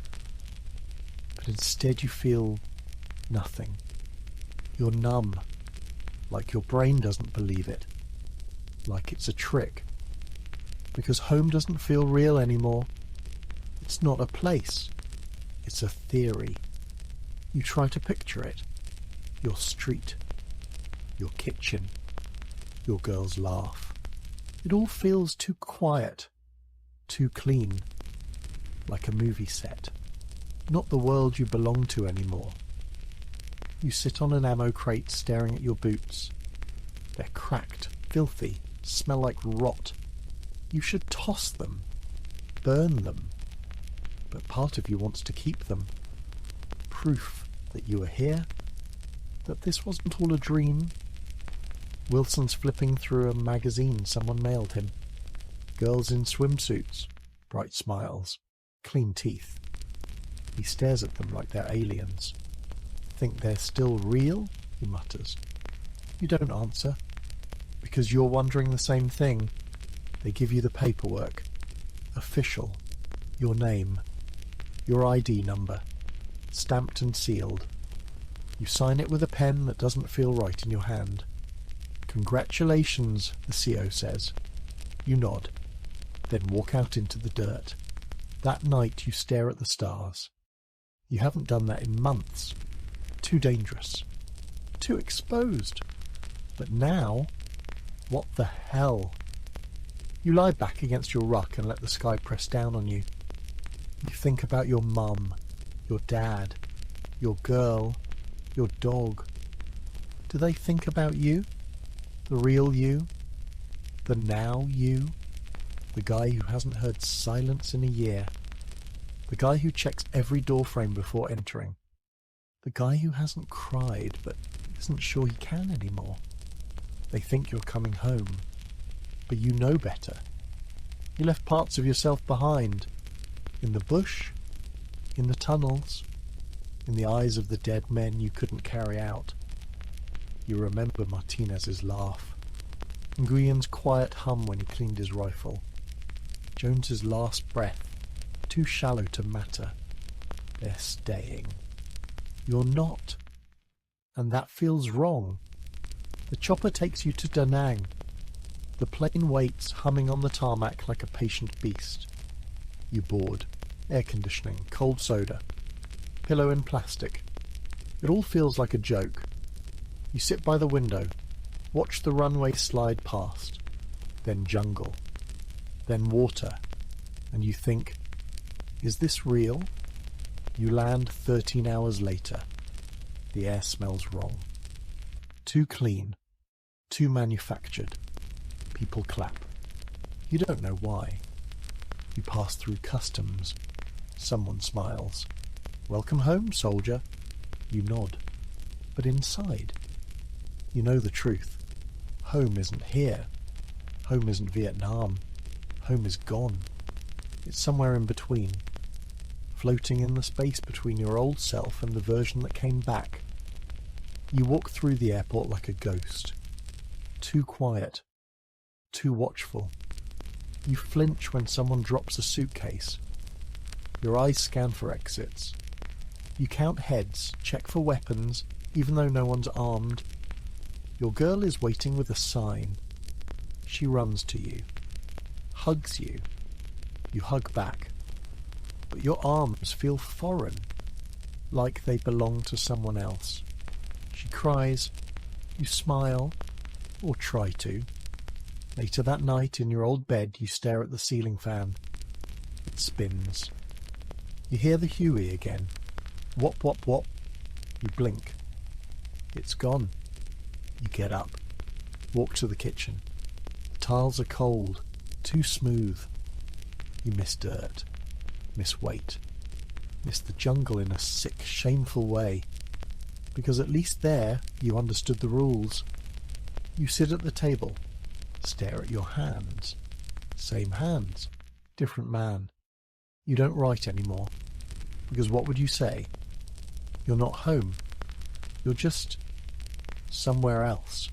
S1: But instead you feel nothing. You're numb. Like your brain doesn't believe it. Like it's a trick. Because home doesn't feel real anymore. It's not a place. It's a theory. You try to picture it. Your street. Your kitchen. Your girl's laugh. It all feels too quiet. Too clean. Like a movie set. Not the world you belong to anymore. You sit on an ammo crate staring at your boots. They're cracked, filthy, smell like rot. You should toss them. Burn them. But part of you wants to keep them. Proof that you were here. That this wasn't all a dream. Wilson's flipping through a magazine someone mailed him. Girls in swimsuits. Bright smiles. Clean teeth. He stares at them like they're aliens. Think they're still real? He mutters. You don't answer. Because you're wondering the same thing. They give you the paperwork. Official. Your name. Your ID number. Stamped and sealed. You sign it with a pen that doesn't feel right in your hand. Congratulations, the CO says. You nod. Then walk out into the dirt. That night you stare at the stars. You haven't done that in months. Too dangerous. Too exposed. But now, what the hell? You lie back against your ruck and let the sky press down on you. You think about your mum, your dad, your girl, your dog. Do they think about you? The real you? The now you? The guy who hasn't heard silence in a year. The guy who checks every doorframe before entering. The guy who hasn't cried but isn't sure he can anymore. They think you're coming home. But you know better. You left parts of yourself behind. In the bush. In the tunnels. In the eyes of the dead men you couldn't carry out. You remember Martinez's laugh. Nguyen's quiet hum when he cleaned his rifle. Jones's last breath, too shallow to matter. They're staying. You're not. And that feels wrong. The chopper takes you to Da Nang. The plane waits, humming on the tarmac like a patient beast. You board. Air conditioning, cold soda, pillow in plastic. It all feels like a joke. You sit by the window, watch the runway slide past, then jungle, then water, and you think, is this real? You land 13 hours later. The air smells wrong. Too clean, too manufactured. People clap. You don't know why. You pass through customs. Someone smiles. Welcome home, soldier. You nod. But inside, you know the truth. Home isn't here. Home isn't Vietnam. Home is gone. It's somewhere in between. Floating in the space between your old self and the version that came back. You walk through the airport like a ghost. Too quiet. Too watchful. You flinch when someone drops a suitcase. Your eyes scan for exits. You count heads, check for weapons, even though no one's armed. Your girl is waiting with a sign. She runs to you, hugs you. You hug back. But your arms feel foreign, like they belong to someone else. She cries. You smile, or try to. Later that night, in your old bed, you stare at the ceiling fan. It spins. You hear the Huey again. Whop, whop, whop. You blink. It's gone. You get up. Walk to the kitchen. The tiles are cold. Too smooth. You miss dirt. Miss weight. Miss the jungle in a sick, shameful way. Because at least there, you understood the rules. You sit at the table. Stare at your hands. Same hands. Different man. You don't write anymore. Because what would you say? You're not home. You're just somewhere else.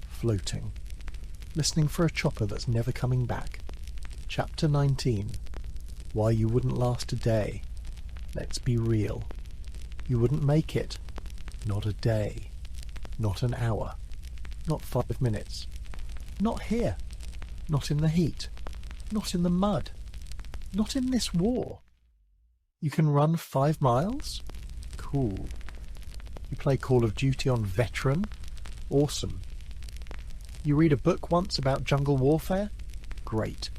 S1: Floating. Listening for a chopper that's never coming back. Chapter 19. Why you wouldn't last a day. Let's be real. You wouldn't make it. Not a day. Not an hour. Not 5 minutes. Not here. Not in the heat. Not in the mud. Not in this war. You can run 5 miles? Cool. You play Call of Duty on Veteran? Awesome. You read a book once about jungle warfare? Great.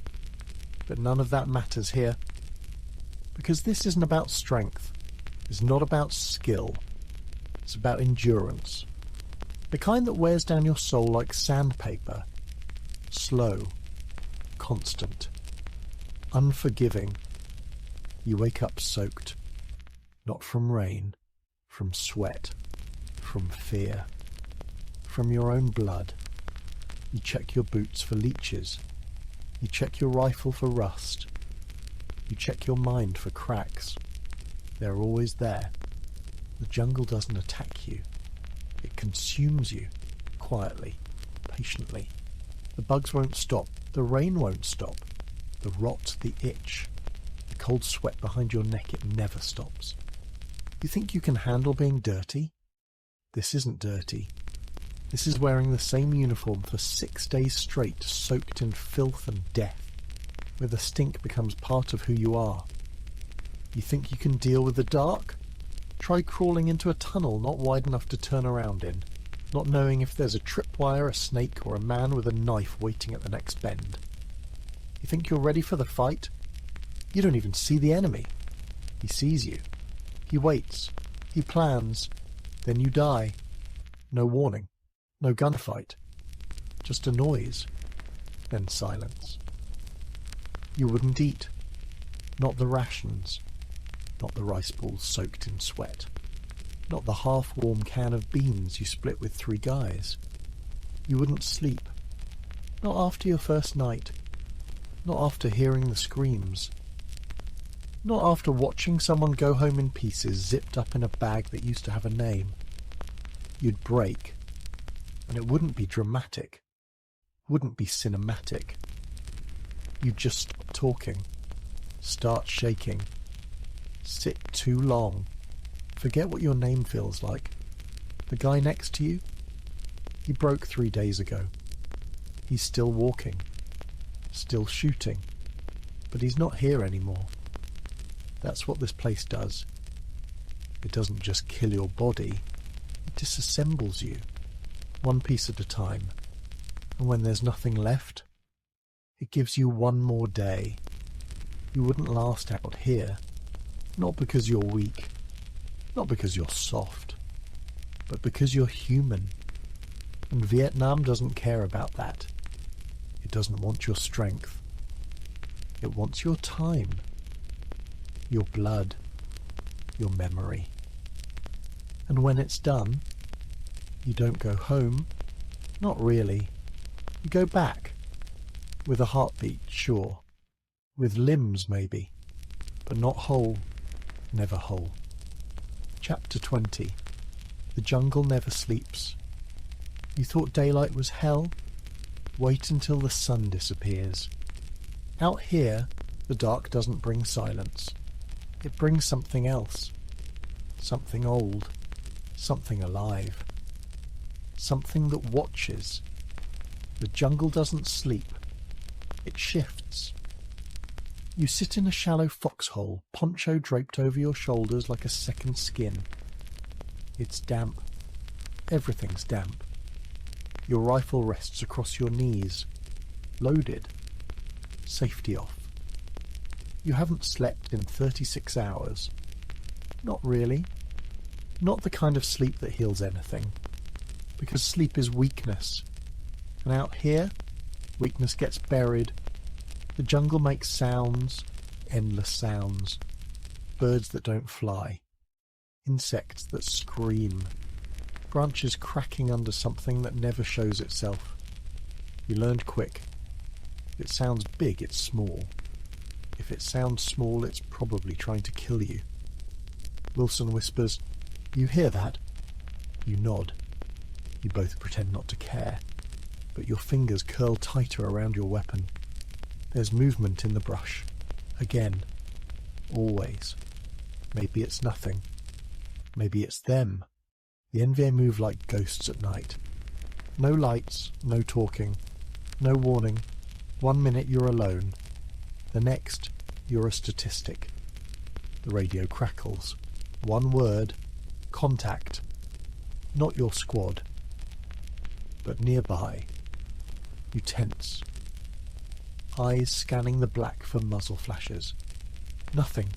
S1: But none of that matters here. Because this isn't about strength. It's not about skill. It's about endurance. The kind that wears down your soul like sandpaper. Slow. Constant. Unforgiving. You wake up soaked. Not from rain. From sweat. From fear. From your own blood. You check your boots for leeches. You check your rifle for rust. You check your mind for cracks. They're always there. The jungle doesn't attack you. It consumes you. Quietly. Patiently. The bugs won't stop. The rain won't stop. The rot, the itch. The cold sweat behind your neck, it never stops. You think you can handle being dirty? This isn't dirty. This is wearing the same uniform for 6 days straight, soaked in filth and death, where the stink becomes part of who you are. You think you can deal with the dark? Try crawling into a tunnel not wide enough to turn around in, not knowing if there's a tripwire, a snake, or a man with a knife waiting at the next bend. You think you're ready for the fight? You don't even see the enemy. He sees you. He waits. He plans. Then you die. No warning. No gunfight. Just a noise. Then silence. You wouldn't eat. Not the rations. Not the rice balls soaked in sweat. Not the half-warm can of beans you split with 3 guys. You wouldn't sleep. Not after your first night. Not after hearing the screams. Not after watching someone go home in pieces, zipped up in a bag that used to have a name. You'd break. And it wouldn't be dramatic. Wouldn't be cinematic. You just stop talking, start shaking, sit too long, forget what your name feels like. The guy next to you? He broke 3 days ago. He's still walking, still shooting, but he's not here anymore. That's what this place does. It doesn't just kill your body, it disassembles you, one piece at a time. And when there's nothing left, it gives you one more day. You wouldn't last out here, not because you're weak, not because you're soft, but because you're human. And Vietnam doesn't care about that. It doesn't want your strength. It wants your time, your blood, your memory. And when it's done, you don't go home, not really. You go back, with a heartbeat, sure, with limbs maybe, but not whole, never whole. Chapter 20. The jungle never sleeps. You thought daylight was hell? Wait until the sun disappears. Out here, the dark doesn't bring silence. It brings something else. Something old. Something alive. Something that watches. The jungle doesn't sleep. It shifts. You sit in a shallow foxhole, poncho draped over your shoulders like a second skin. It's damp. Everything's damp. Your rifle rests across your knees, loaded, safety off. You haven't slept in 36 hours. Not really. Not the kind of sleep that heals anything, because sleep is weakness. And out here, weakness gets buried. The jungle makes sounds, endless sounds. Birds that don't fly. Insects that scream. Branches cracking under something that never shows itself. You learned quick. If it sounds big, it's small. If it sounds small, it's probably trying to kill you. Wilson whispers, "You hear that?" You nod. You both pretend not to care, but your fingers curl tighter around your weapon. There's movement in the brush. Again. Always. Maybe it's nothing. Maybe it's them. The NVA move like ghosts at night. No lights, no talking, no warning. 1 minute you're alone. The next, you're a statistic. The radio crackles. One word. Contact. Not your squad. But nearby. You tense. Eyes scanning the black for muzzle flashes. Nothing.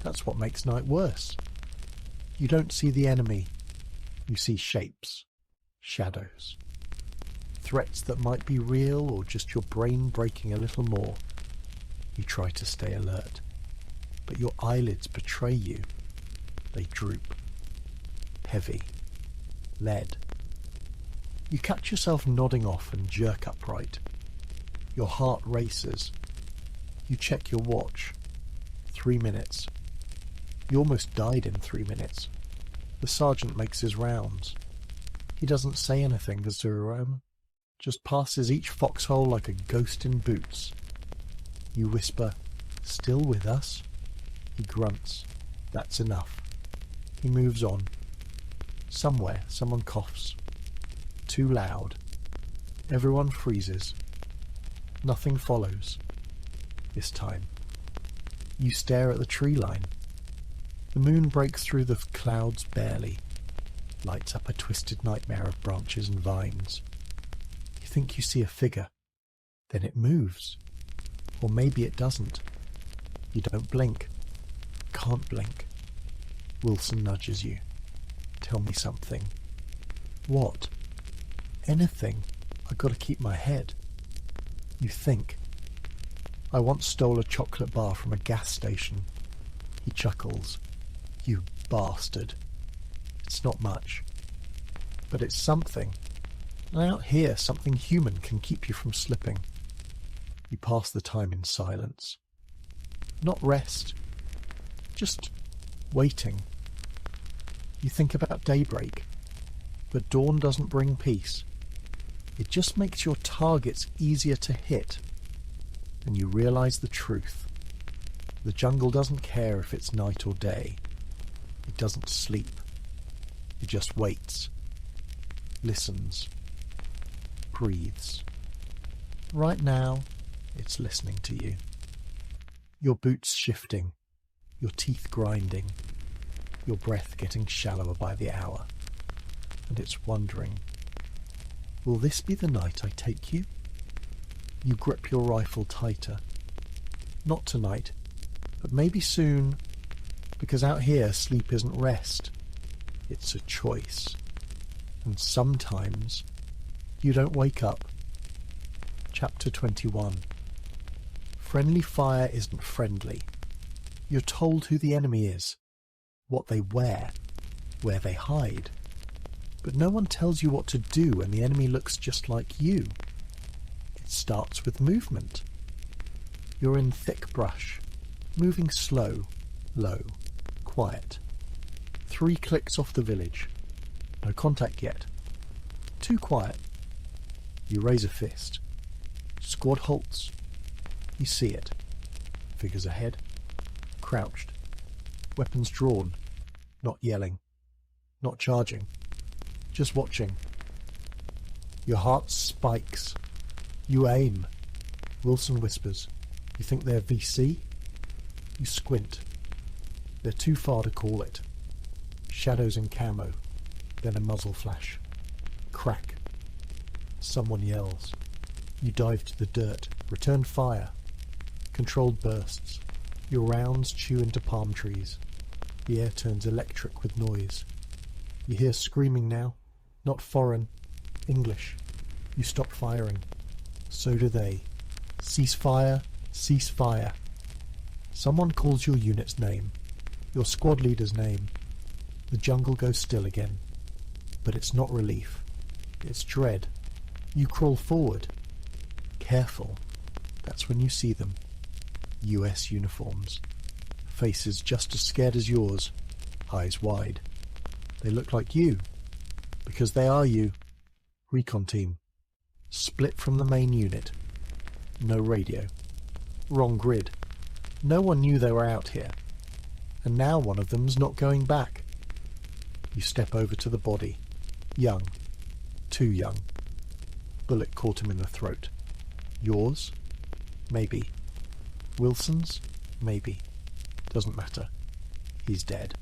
S1: That's what makes night worse. You don't see the enemy. You see shapes, shadows, threats that might be real or just your brain breaking a little more. You try to stay alert, but your eyelids betray you. They droop. Heavy. Lead. You catch yourself nodding off and jerk upright. Your heart races. You check your watch. 3 minutes. You almost died in 3 minutes. The sergeant makes his rounds. He doesn't say anything to Zurarome, just passes each foxhole like a ghost in boots. You whisper, "Still with us?" He grunts. That's enough. He moves on. Somewhere, someone coughs. Too loud. Everyone freezes. Nothing follows. This time. You stare at the tree line. The moon breaks through the clouds barely, lights up a twisted nightmare of branches and vines. You think you see a figure. Then it moves. Or maybe it doesn't. You don't blink. Can't blink. Wilson nudges you. Tell me something. What? Anything. I gotta keep my head. You think. I once stole a chocolate bar from a gas station. He chuckles. You bastard. It's not much. But it's something. And out here, something human can keep you from slipping. You pass the time in silence. Not rest. Just waiting. You think about daybreak. But dawn doesn't bring peace. It just makes your targets easier to hit. and you realize the truth. The jungle doesn't care if it's night or day. It doesn't sleep. It just waits, listens, breathes. Right now, it's listening to you. Your boots shifting, your teeth grinding, your breath getting shallower by the hour. And it's wondering, will this be the night I take you? You grip your rifle tighter. Not tonight, but maybe soon, because out here sleep isn't rest. It's a choice. And sometimes you don't wake up. Chapter 21. Friendly fire isn't friendly. You're told who the enemy is, what they wear, where they hide. But no one tells you what to do when the enemy looks just like you. It starts with movement. You're in thick brush, moving slow, low, quiet. 3 clicks off the village. No contact yet. Too quiet. You raise a fist. Squad halts. You see it. Figures ahead. Crouched. Weapons drawn. Not yelling. Not charging. Just watching. Your heart spikes. You aim. Wilson whispers. You think they're VC? You squint. They're too far to call it. Shadows in camo. Then a muzzle flash. Crack. Someone yells. You dive to the dirt. Return fire. Controlled bursts. Your rounds chew into palm trees. The air turns electric with noise. You hear screaming now. Not foreign. English. You stop firing. So do they. Cease fire. Cease fire. Someone calls your unit's name. Your squad leader's name. The jungle goes still again. But it's not relief. It's dread. You crawl forward. Careful. That's when you see them. US uniforms. Faces just as scared as yours. Eyes wide. They look like you. Because they are you. Recon team. Split from the main unit. No radio. Wrong grid. No one knew they were out here. And now one of them's not going back. You step over to the body. Young. Too young. Bullet caught him in the throat. Yours? Maybe. Wilson's? Maybe. Doesn't matter. He's dead.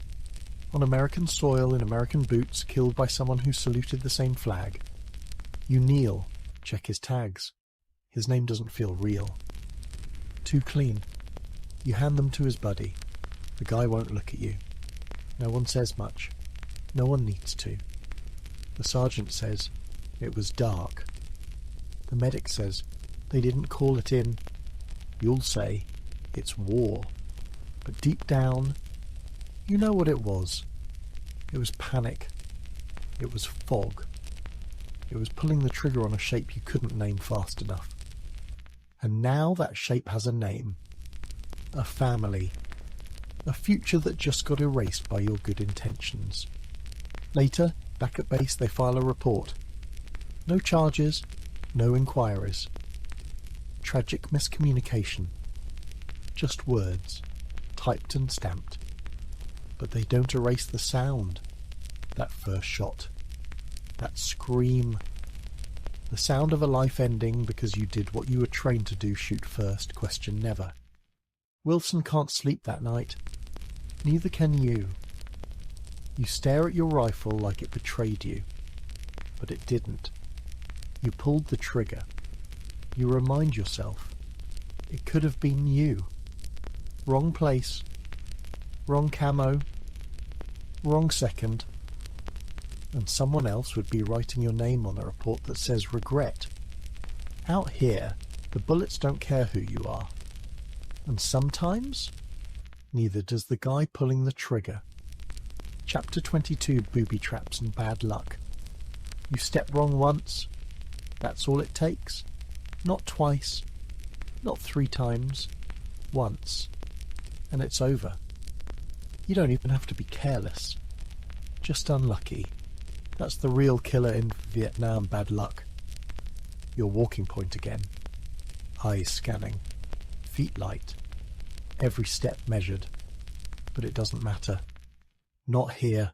S1: On American soil in American boots, killed by someone who saluted the same flag. You kneel. Check his tags. His name doesn't feel real. Too clean. You hand them to his buddy. The guy won't look at you. No one says much. No one needs to. The sergeant says, it was dark. The medic says, they didn't call it in. You'll say, it's war. But deep down, you know what it was. It was panic. It was fog. It was pulling the trigger on a shape you couldn't name fast enough. And now that shape has a name. A family. A future that just got erased by your good intentions. Later, back at base, they file a report. No charges, no inquiries. Tragic miscommunication. Just words, typed and stamped. But they don't erase the sound. That first shot. That scream. The sound of a life ending because you did what you were trained to do, shoot first, question never. Wilson can't sleep that night. Neither can you. You stare at your rifle like it betrayed you. But it didn't. You pulled the trigger. You remind yourself. It could have been you. Wrong place. Wrong camo. Wrong second. And someone else would be writing your name on a report that says regret. Out here, the bullets don't care who you are. And sometimes, neither does the guy pulling the trigger. Chapter 22, Booby Traps and Bad Luck. You step wrong once, that's all it takes. Not twice, not 3 times, once. And it's over. You don't even have to be careless. Just unlucky. That's the real killer in Vietnam bad luck. Your walking point again. Eyes scanning. feet light, every step measured. But it doesn't matter. Not here.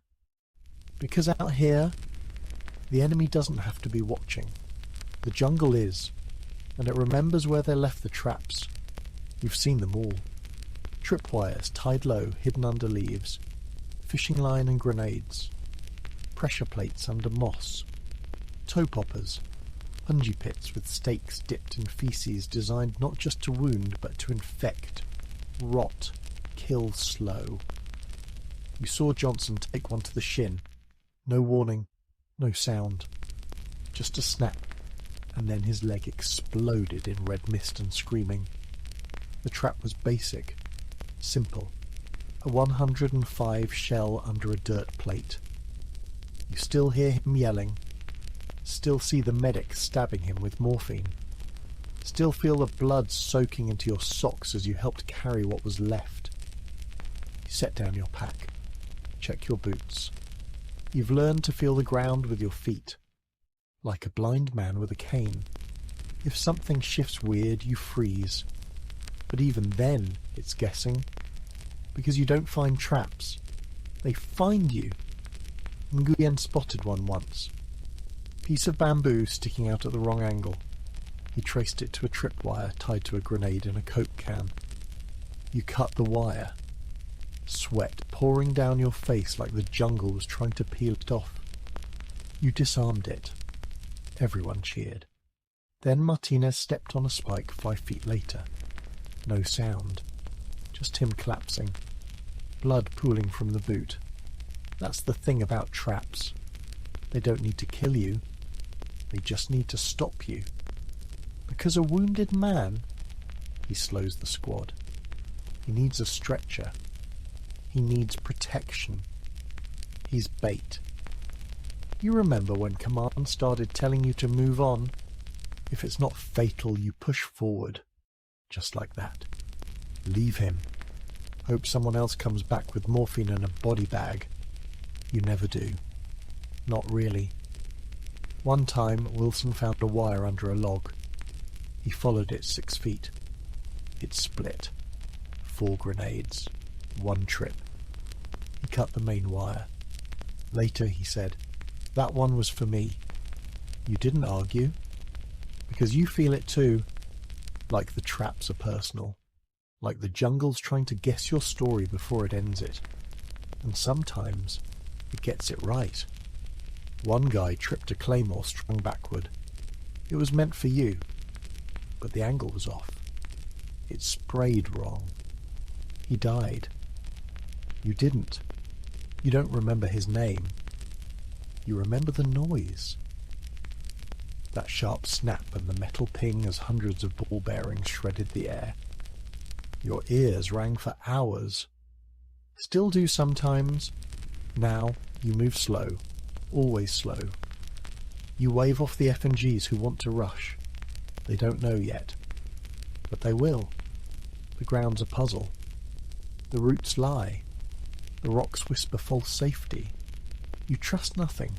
S1: Because out here, the enemy doesn't have to be watching. The jungle is, and it remembers where they left the traps. You've seen them all. Tripwires tied low, hidden under leaves, fishing line and grenades, pressure plates under moss, toe poppers, bungee pits with stakes dipped in feces designed not just to wound but to infect, rot, kill slow. You saw Johnson take one to the shin. No warning, no sound. Just a snap, and then his leg exploded in red mist and screaming. The trap was basic, simple. A 105 shell under a dirt plate. You still hear him yelling. Still see the medic stabbing him with morphine. Still feel the blood soaking into your socks as you helped carry what was left. You set down your pack. Check your boots. You've learned to feel the ground with your feet. Like a blind man with a cane. If something shifts weird, you freeze. But even then, it's guessing. Because you don't find traps. They find you. Nguyen spotted one once. Piece of bamboo sticking out at the wrong angle. He traced it to a tripwire tied to a grenade in a Coke can. You cut the wire. Sweat pouring down your face like the jungle was trying to peel it off. You disarmed it. Everyone cheered. Then Martinez stepped on a spike 5 feet later. No sound. Just him collapsing. Blood pooling from the boot. That's the thing about traps. They don't need to kill you. They just need to stop you. Because a wounded man, he slows the squad. He needs a stretcher. He needs protection. He's bait. You remember when command started telling you to move on? If it's not fatal, you push forward. Just like that. Leave him. Hope someone else comes back with morphine and a body bag. You never do. Not really. One time, Wilson found a wire under a log. He followed it 6 feet. It split. 4 grenades. 1 trip. He cut the main wire. Later, he said, "That one was for me." You didn't argue. Because you feel it too. Like the traps are personal. Like the jungle's trying to guess your story before it ends it. And sometimes it gets it right. One guy tripped a claymore strung backward. It was meant for you, but the angle was off. It sprayed wrong. He died. You didn't. You don't remember his name. You remember the noise. That sharp snap and the metal ping as hundreds of ball bearings shredded the air. Your ears rang for hours. Still do sometimes. Now you move slow, always slow. You wave off the F&Gs who want to rush. They don't know yet. But they will. The ground's a puzzle. The roots lie. The rocks whisper false safety. You trust nothing.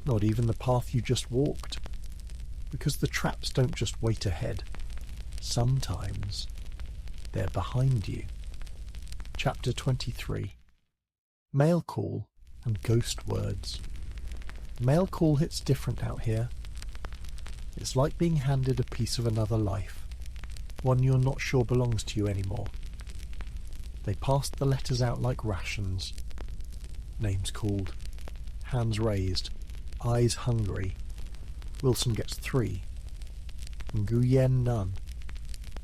S1: Not even the path you just walked. Because the traps don't just wait ahead. Sometimes they're behind you. Chapter 23. Mail call and ghost words. Mail call hits different out here. It's like being handed a piece of another life, one you're not sure belongs to you anymore. They passed the letters out like rations. Names called. Hands raised. Eyes hungry. Wilson gets 3. Nguyen none.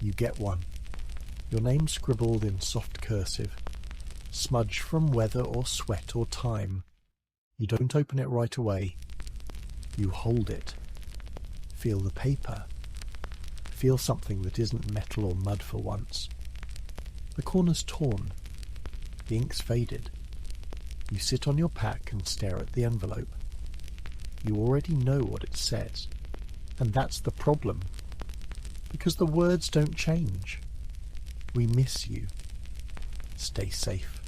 S1: You get 1. Your name scribbled in soft cursive. Smudge from weather or sweat or time. You don't open it right away. You hold it. Feel the paper. Feel something that isn't metal or mud for once. The corner's torn. The ink's faded. You sit on your pack and stare at the envelope. You already know what it says. And that's the problem. Because the words don't change. We miss you. Stay safe.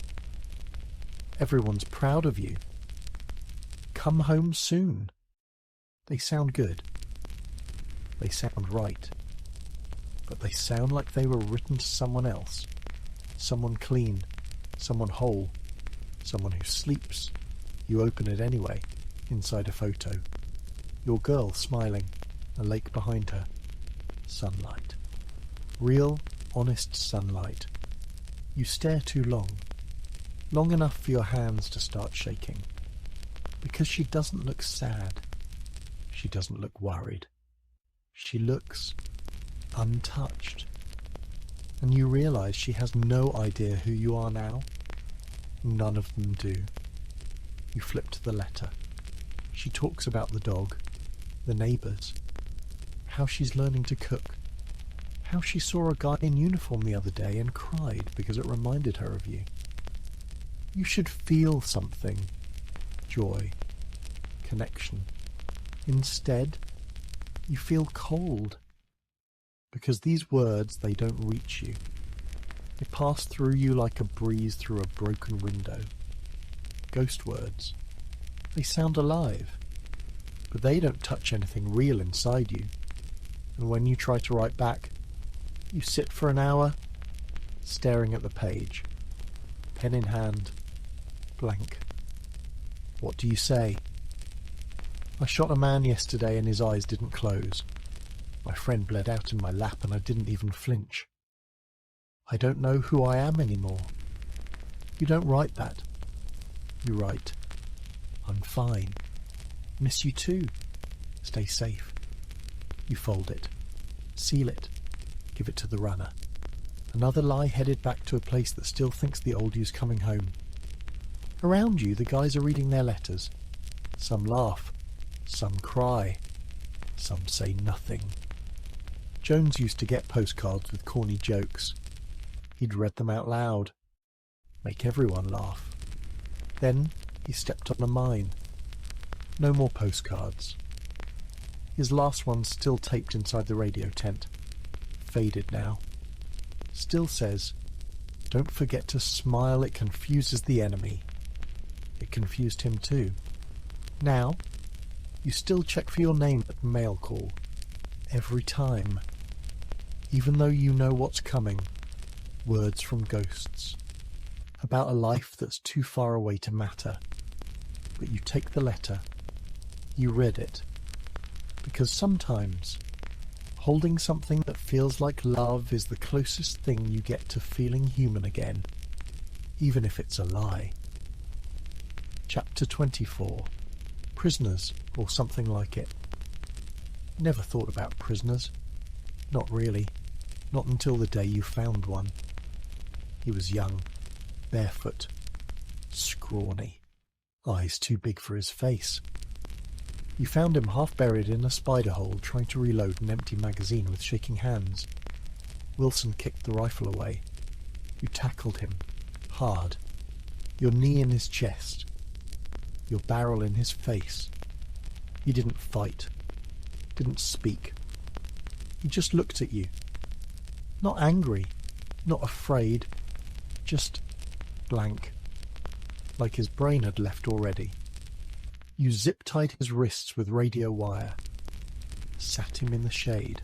S1: Everyone's proud of you. Come home soon. They sound good. They sound right. but they sound like they were written to someone else. Someone clean, someone whole, someone who sleeps. You open it anyway, inside a photo. Your girl smiling, a lake behind her. Sunlight. Real, honest sunlight. You stare too long. Long enough for your hands to start shaking. Because she doesn't look sad. She doesn't look worried. She looks untouched. And you realise she has no idea who you are now. None of them do. You flip to the letter. She talks about the dog, the neighbours, how she's learning to cook, how she saw a guy in uniform the other day and cried because it reminded her of you. You should feel something. Joy. Connection. Instead, you feel cold. Because these words, they don't reach you. They pass through you like a breeze through a broken window. Ghost words. They sound alive. But they don't touch anything real inside you. And when you try to write back, you sit for an hour, staring at the page. Pen in hand. Blank. What do you say? I shot a man yesterday and his eyes didn't close. My friend bled out in my lap and I didn't even flinch. I don't know who I am anymore. You don't write that. You write, I'm fine. Miss you too. Stay safe. You fold it. Seal it. Give it to the runner. Another lie headed back to a place that still thinks the old you's coming home. Around you, the guys are reading their letters. Some laugh. Some cry. Some say nothing. Jones used to get postcards with corny jokes. He'd read them out loud. Make everyone laugh. Then he stepped on a mine. No more postcards. His last one's still taped inside the radio tent. Faded now. Still says, don't forget to smile, it confuses the enemy. It confused him too. Now, you still check for your name at mail call. Every time. Even though you know what's coming. Words from ghosts. About a life that's too far away to matter. But you take the letter. You read it. Because sometimes, holding something that feels like love is the closest thing you get to feeling human again. Even if it's a lie. Chapter 24. Prisoners, or something like it. Never thought about prisoners. Not really. Not until the day you found one. He was young, barefoot, scrawny, eyes too big for his face. You found him half buried in a spider hole trying to reload an empty magazine with shaking hands. Wilson kicked the rifle away. You tackled him, hard, your knee in his chest, your barrel in his face. He didn't fight, didn't speak. He just looked at you. Not angry, not afraid, just blank, like his brain had left already. You zip-tied his wrists with radio wire, sat him in the shade.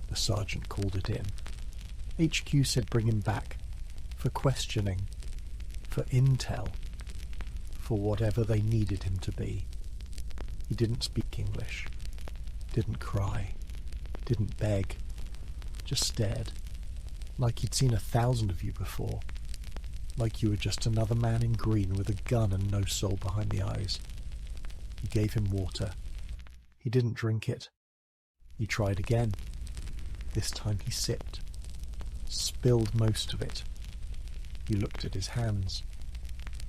S1: The sergeant called it in. HQ said bring him back, for questioning, for intel, for whatever they needed him to be. He didn't speak English, didn't cry, didn't beg, just stared, like he'd seen 1,000 of you before, like you were just another man in green with a gun and no soul behind the eyes. You gave him water. He didn't drink it. You tried again. This time he sipped, spilled most of it. You looked at his hands.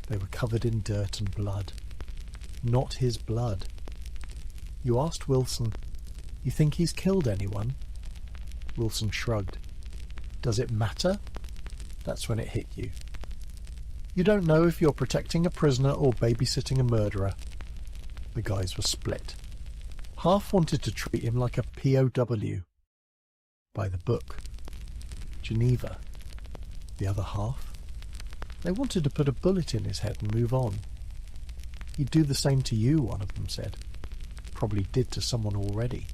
S1: They were covered in dirt and blood. Not his blood. You asked Wilson, you think he's killed anyone? Wilson shrugged. Does it matter? That's when it hit you. You don't know if you're protecting a prisoner or babysitting a murderer. The guys were split. Half wanted to treat him like a POW. By the book. Geneva. The other half? They wanted to put a bullet in his head and move on. He'd do the same to you, one of them said. Probably did to someone already.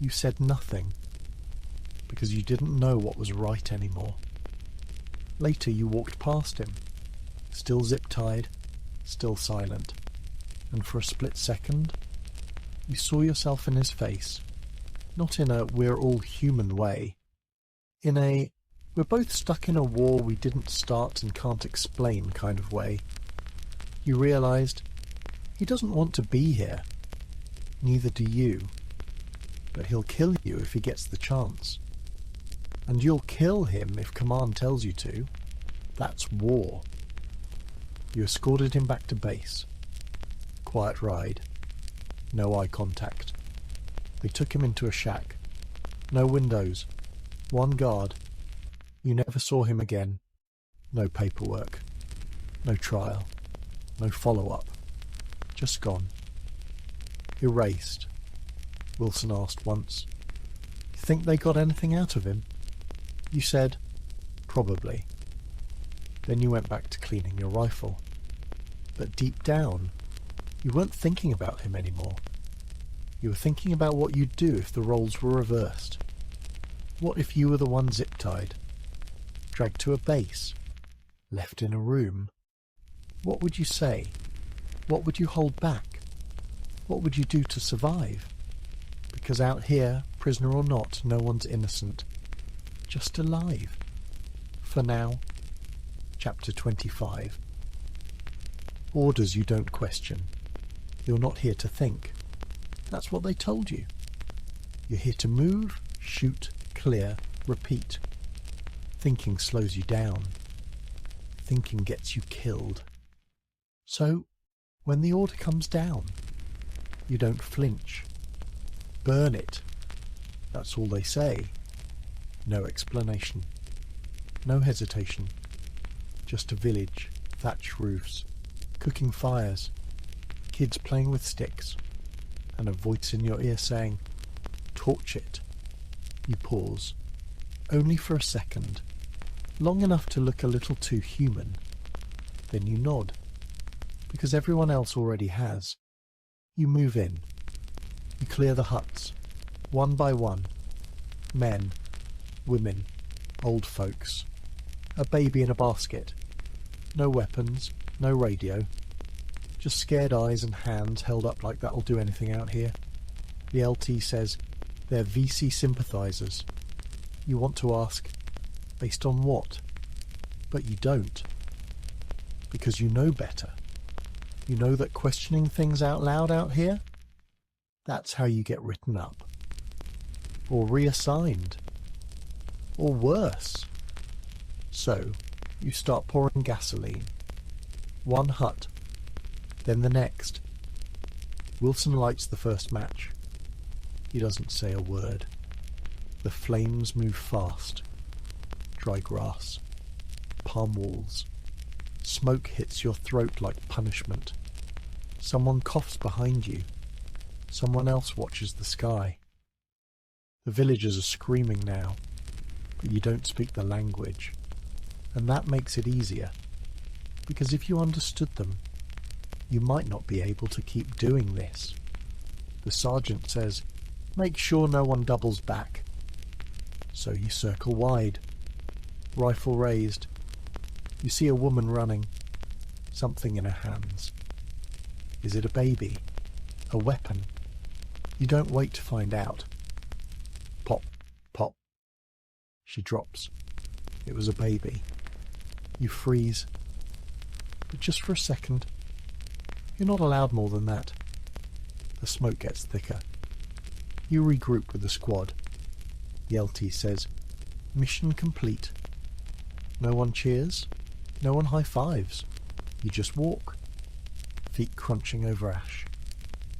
S1: You said nothing. because you didn't know what was right anymore. Later you walked past him, still zip-tied, still silent, and for a split second you saw yourself in his face, not in a "we're all human" way, in a "we're both stuck in a war we didn't start and can't explain" kind of way. You realised he doesn't want to be here, neither do you, but he'll kill you if he gets the chance. And you'll kill him if command tells you to. That's war. You escorted him back to base. Quiet ride. No eye contact. They took him into a shack. No windows. One guard. You never saw him again. No paperwork. No trial. No follow-up. Just gone. Erased. Wilson asked once. You think they got anything out of him? You said, probably. Then you went back to cleaning your rifle. But deep down, you weren't thinking about him anymore. You were thinking about what you'd do if the roles were reversed. What if you were the one zip-tied, dragged to a base, left in a room? What would you say? What would you hold back? What would you do to survive? Because out here, prisoner or not, no one's innocent. Just alive. For now. Chapter 25. Orders you don't question. You're not here to think. That's what they told you. You're here to move, shoot, clear, repeat. Thinking slows you down. Thinking gets you killed. So, when the order comes down, you don't flinch. Burn it. That's all they say. No explanation. No hesitation. Just a village, thatch roofs, cooking fires, kids playing with sticks, and a voice in your ear saying, "Torch it." You pause, only for a second, long enough to look a little too human. Then you nod, because everyone else already has. You move in. You clear the huts, one by one. Men, women, old folks, a baby in a basket. No weapons, no radio. Just scared eyes and hands held up like that'll do anything out here. The LT says they're VC sympathisers. You want to ask, based on what? But you don't. Because you know better. You know that questioning things out loud out here? That's how you get written up. Or reassigned. Or worse. So, you start pouring gasoline. One hut, then the next. Wilson lights the first match. He doesn't say a word. The flames move fast. Dry grass. Palm walls. Smoke hits your throat like punishment. Someone coughs behind you. Someone else watches the sky. The villagers are screaming now, but you don't speak the language. And that makes it easier, because if you understood them, you might not be able to keep doing this. The sergeant says, "Make sure no one doubles back." So you circle wide, rifle raised. You see a woman running, something in her hands. Is it a baby? A weapon? You don't wait to find out. Pop, pop. She drops. It was a baby. You freeze. But just for a second. You're not allowed more than that. The smoke gets thicker. You regroup with the squad. The LT says, "Mission complete." No one cheers. No one high-fives. You just walk. Feet crunching over ash.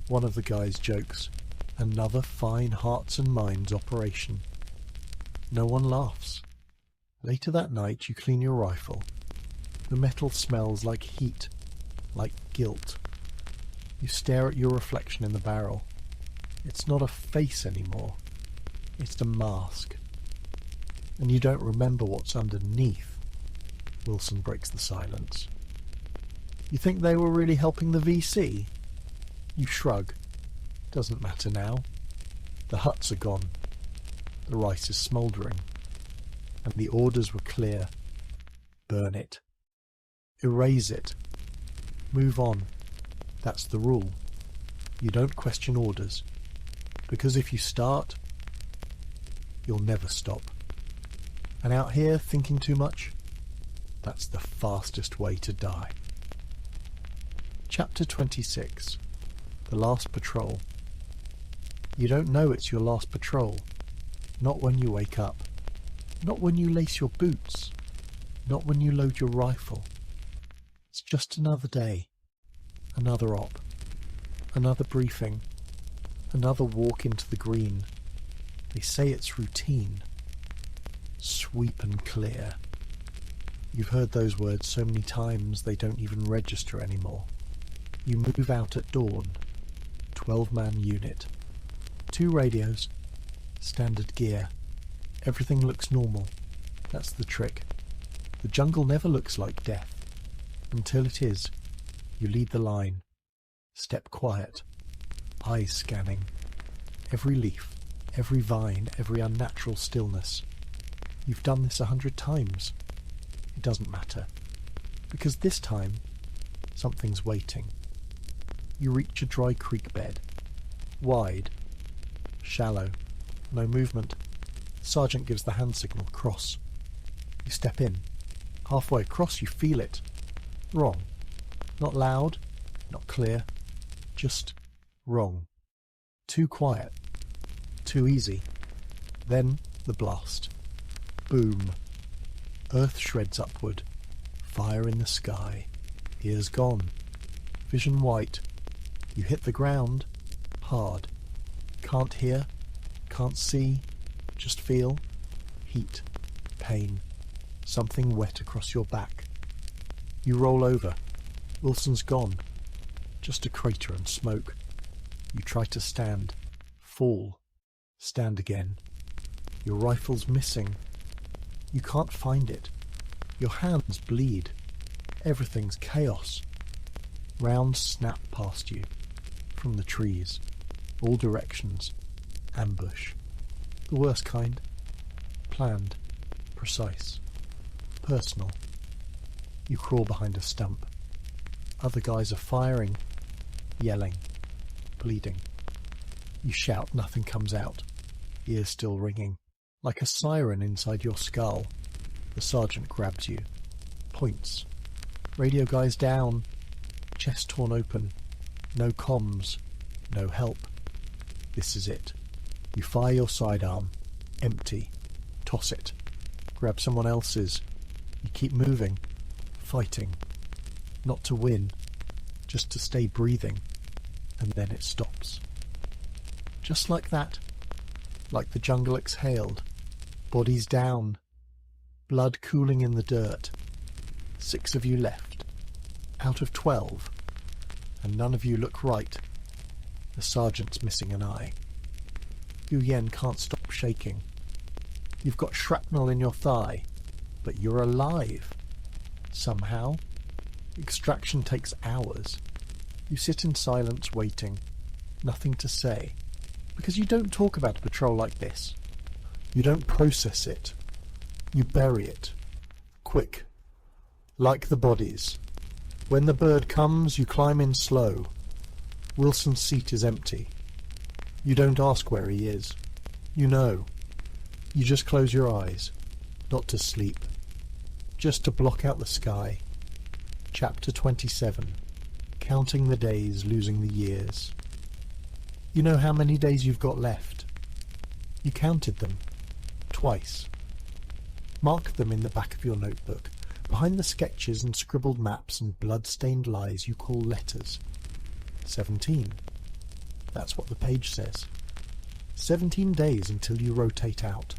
S1: One of the guys jokes, "Another fine hearts and minds operation." No one laughs. Later that night you clean your rifle. The metal smells like heat, like guilt. You stare at your reflection in the barrel. It's not a face anymore. It's a mask. And you don't remember what's underneath. Wilson breaks the silence. You think they were really helping the VC? You shrug. Doesn't matter now. The huts are gone. The rice is smouldering, and the orders were clear. Burn it. Erase it. Move on. That's the rule. You don't question orders, because if you start, you'll never stop. And out here, thinking too much, that's the fastest way to die. Chapter 26. The Last Patrol. You don't know it's your last patrol. Not when you wake up. Not when you lace your boots. Not when you load your rifle. It's just another day. Another op. Another briefing. Another walk into the green. They say it's routine. Sweep and clear. You've heard those words so many times they don't even register anymore. You move out at dawn. 12-man unit. 2 radios. Standard gear. Everything looks normal. That's the trick. The jungle never looks like death. Until it is. You lead the line. Step quiet. Eyes scanning. Every leaf, every vine, every unnatural stillness. You've done this 100 times. It doesn't matter. Because this time, something's waiting. You reach a dry creek bed. Wide. Shallow. No movement. The sergeant gives the hand signal, cross. You step in. Halfway across you feel it. Wrong. Not loud, not clear. Just wrong. Too quiet. Too easy. Then the blast. Boom. Earth shreds upward. Fire in the sky. Ears gone. Vision white. You hit the ground. Hard. Can't hear. Can't see. Just feel. Heat. Pain. Something wet across your back. You roll over. Wilson's gone. Just a crater and smoke. You try to stand. Fall. Stand again. Your rifle's missing. You can't find it. Your hands bleed. Everything's chaos. Rounds snap past you. From the trees. All directions. Ambush. The worst kind. Planned. Precise. Personal. You crawl behind a stump. Other guys are firing. Yelling. Bleeding. You shout, nothing comes out. Ears still ringing. Like a siren inside your skull. The sergeant grabs you. Points. Radio guy's down. Chest torn open. No comms. No help. This is it. You fire your sidearm. Empty. Toss it. Grab someone else's. You keep moving. Fighting. Not to win. Just to stay breathing. And then it stops. Just like that. Like the jungle exhaled. Bodies down. Blood cooling in the dirt. 6 of you left. Out of 12. And none of you look right. The sergeant's missing an eye. Yu Yen can't stop shaking. You've got shrapnel in your thigh. But you're alive. Somehow. Extraction takes hours. You sit in silence waiting. Nothing to say. Because you don't talk about a patrol like this. You don't process it. You bury it. Quick. Like the bodies. When the bird comes, you climb in slow. Wilson's seat is empty. You don't ask where he is. You know. You just close your eyes. Not to sleep. Just to block out the sky. Chapter 27. Counting the days, losing the years. You know how many days you've got left. You counted them. Twice. Mark them in the back of your notebook, behind the sketches and scribbled maps and blood-stained lies you call letters. 17. That's what the page says. 17 days until you rotate out.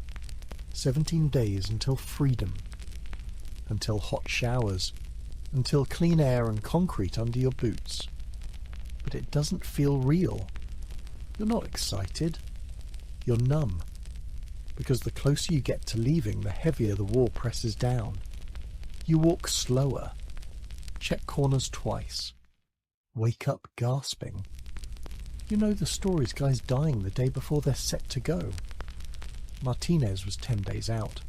S1: 17 days until freedom. Until hot showers. Until clean air and concrete under your boots. But it doesn't feel real. You're not excited. You're numb. Because the closer you get to leaving, the heavier the war presses down. You walk slower. Check corners twice. Wake up gasping. You know the stories, guys dying the day before they're set to go. Martinez was 10 days out.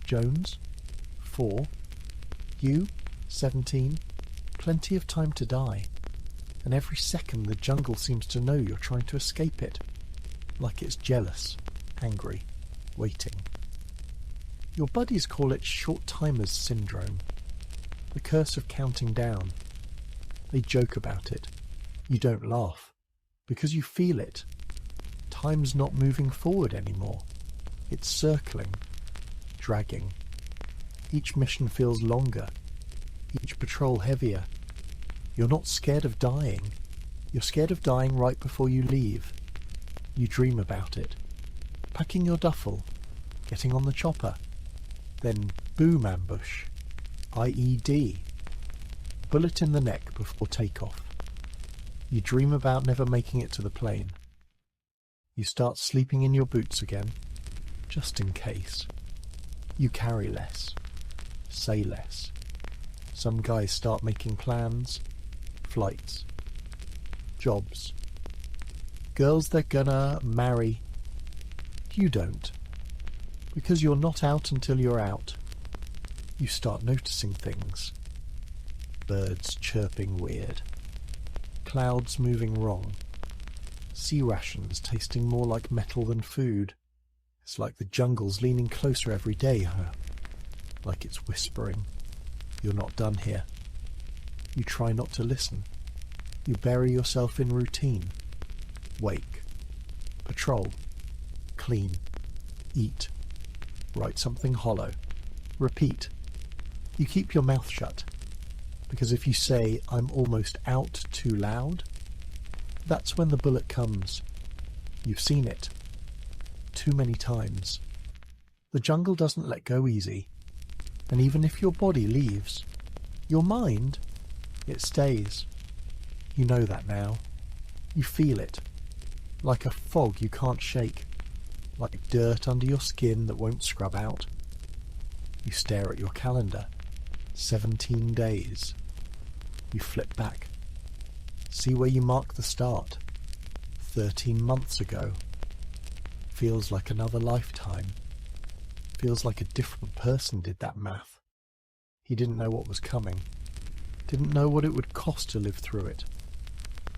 S1: Jones, 4. You, 17. Plenty of time to die. And every second the jungle seems to know you're trying to escape it. Like it's jealous, angry, waiting. Your buddies call it short-timers syndrome. The curse of counting down. They joke about it. You don't laugh. Because you feel it. Time's not moving forward anymore. It's circling, dragging. Each mission feels longer, each patrol heavier. You're not scared of dying. You're scared of dying right before you leave. You dream about it. Packing your duffel, getting on the chopper. Then boom ambush. IED. Bullet in the neck before takeoff. You dream about never making it to the plane. You start sleeping in your boots again, just in case. You carry less, say less. Some guys start making plans, flights, jobs. Girls they're gonna marry. You don't. Because you're not out until you're out. You start noticing things. Birds chirping weird. Clouds moving wrong. Sea rations tasting more like metal than food. It's like the jungle's leaning closer every day, huh? Like it's whispering. You're not done here. You try not to listen. You bury yourself in routine. Wake. Patrol. Clean. Eat. Write something hollow. Repeat. You keep your mouth shut. Because if you say, I'm almost out too loud, that's when the bullet comes. You've seen it. Too many times. The jungle doesn't let go easy. And even if your body leaves, your mind, it stays. You know that now. You feel it. Like a fog you can't shake. Like dirt under your skin that won't scrub out. You stare at your calendar. 17 days. You flip back. See where you mark the start. 13 months ago. Feels like another lifetime. Feels like a different person did that math. He didn't know what was coming. Didn't know what it would cost to live through it.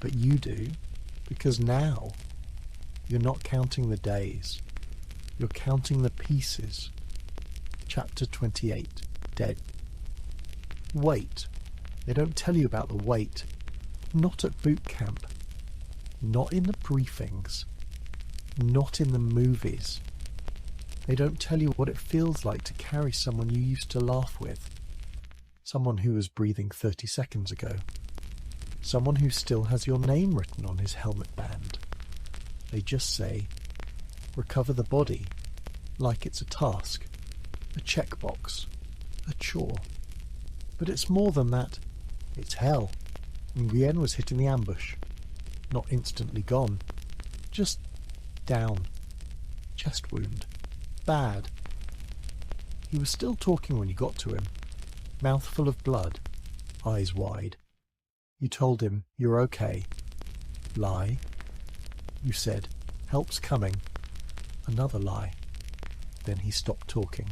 S1: But you do, because now you're not counting the days. You're counting the pieces. Chapter 28. Dead. Wait. They don't tell you about the wait. Not at boot camp. Not in the briefings. Not in the movies. They don't tell you what it feels like to carry someone you used to laugh with. Someone who was breathing 30 seconds ago. Someone who still has your name written on his helmet band. They just say, recover the body, like it's a task, a checkbox, a chore. But it's more than that. It's hell. Nguyen was hit in the ambush. Not instantly gone. Just down. Chest wound. Bad. He was still talking when you got to him. Mouth full of blood. Eyes wide. You told him you're okay. Lie. You said, help's coming. Another lie. Then he stopped talking.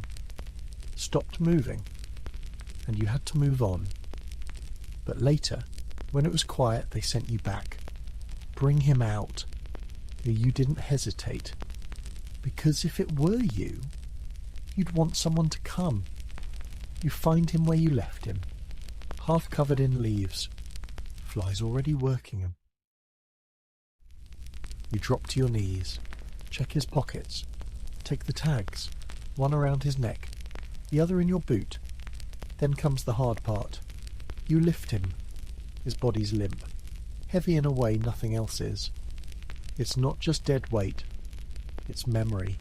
S1: Stopped moving. And you had to move on. But later, when it was quiet, they sent you back. Bring him out. You didn't hesitate. Because if it were you, you'd want someone to come. You find him where you left him, half covered in leaves. Flies already working him. You drop to your knees, check his pockets, take the tags, one around his neck, the other in your boot. Then comes the hard part. You lift him. His body's limp, heavy in a way nothing else is. It's not just dead weight. It's memory.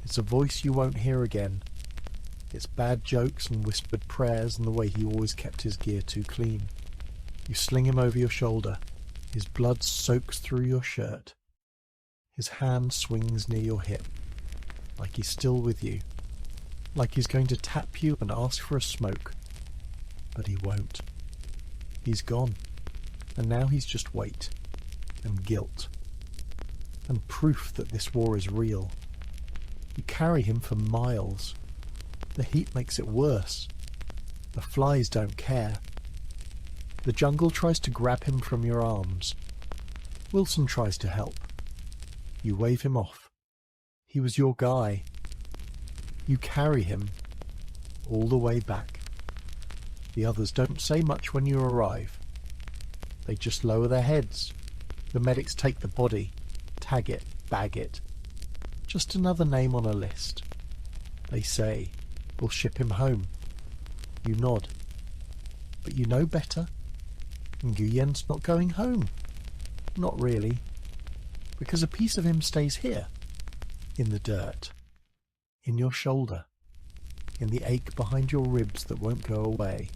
S1: It's a voice you won't hear again. It's bad jokes and whispered prayers and the way he always kept his gear too clean. You sling him over your shoulder. His blood soaks through your shirt. His hand swings near your hip, like he's still with you, like he's going to tap you and ask for a smoke. But he won't. He's gone, and now he's just weight, and guilt, and proof that this war is real. You carry him for miles. The heat makes it worse. The flies don't care. The jungle tries to grab him from your arms. Wilson tries to help. You wave him off. He was your guy. You carry him all the way back. The others don't say much when you arrive. They just lower their heads. The medics take the body, tag it, bag it. Just another name on a list. They say, we'll ship him home. You nod. But you know better. Nguyen's not going home. Not really. Because a piece of him stays here. In the dirt. In your shoulder. In the ache behind your ribs that won't go away.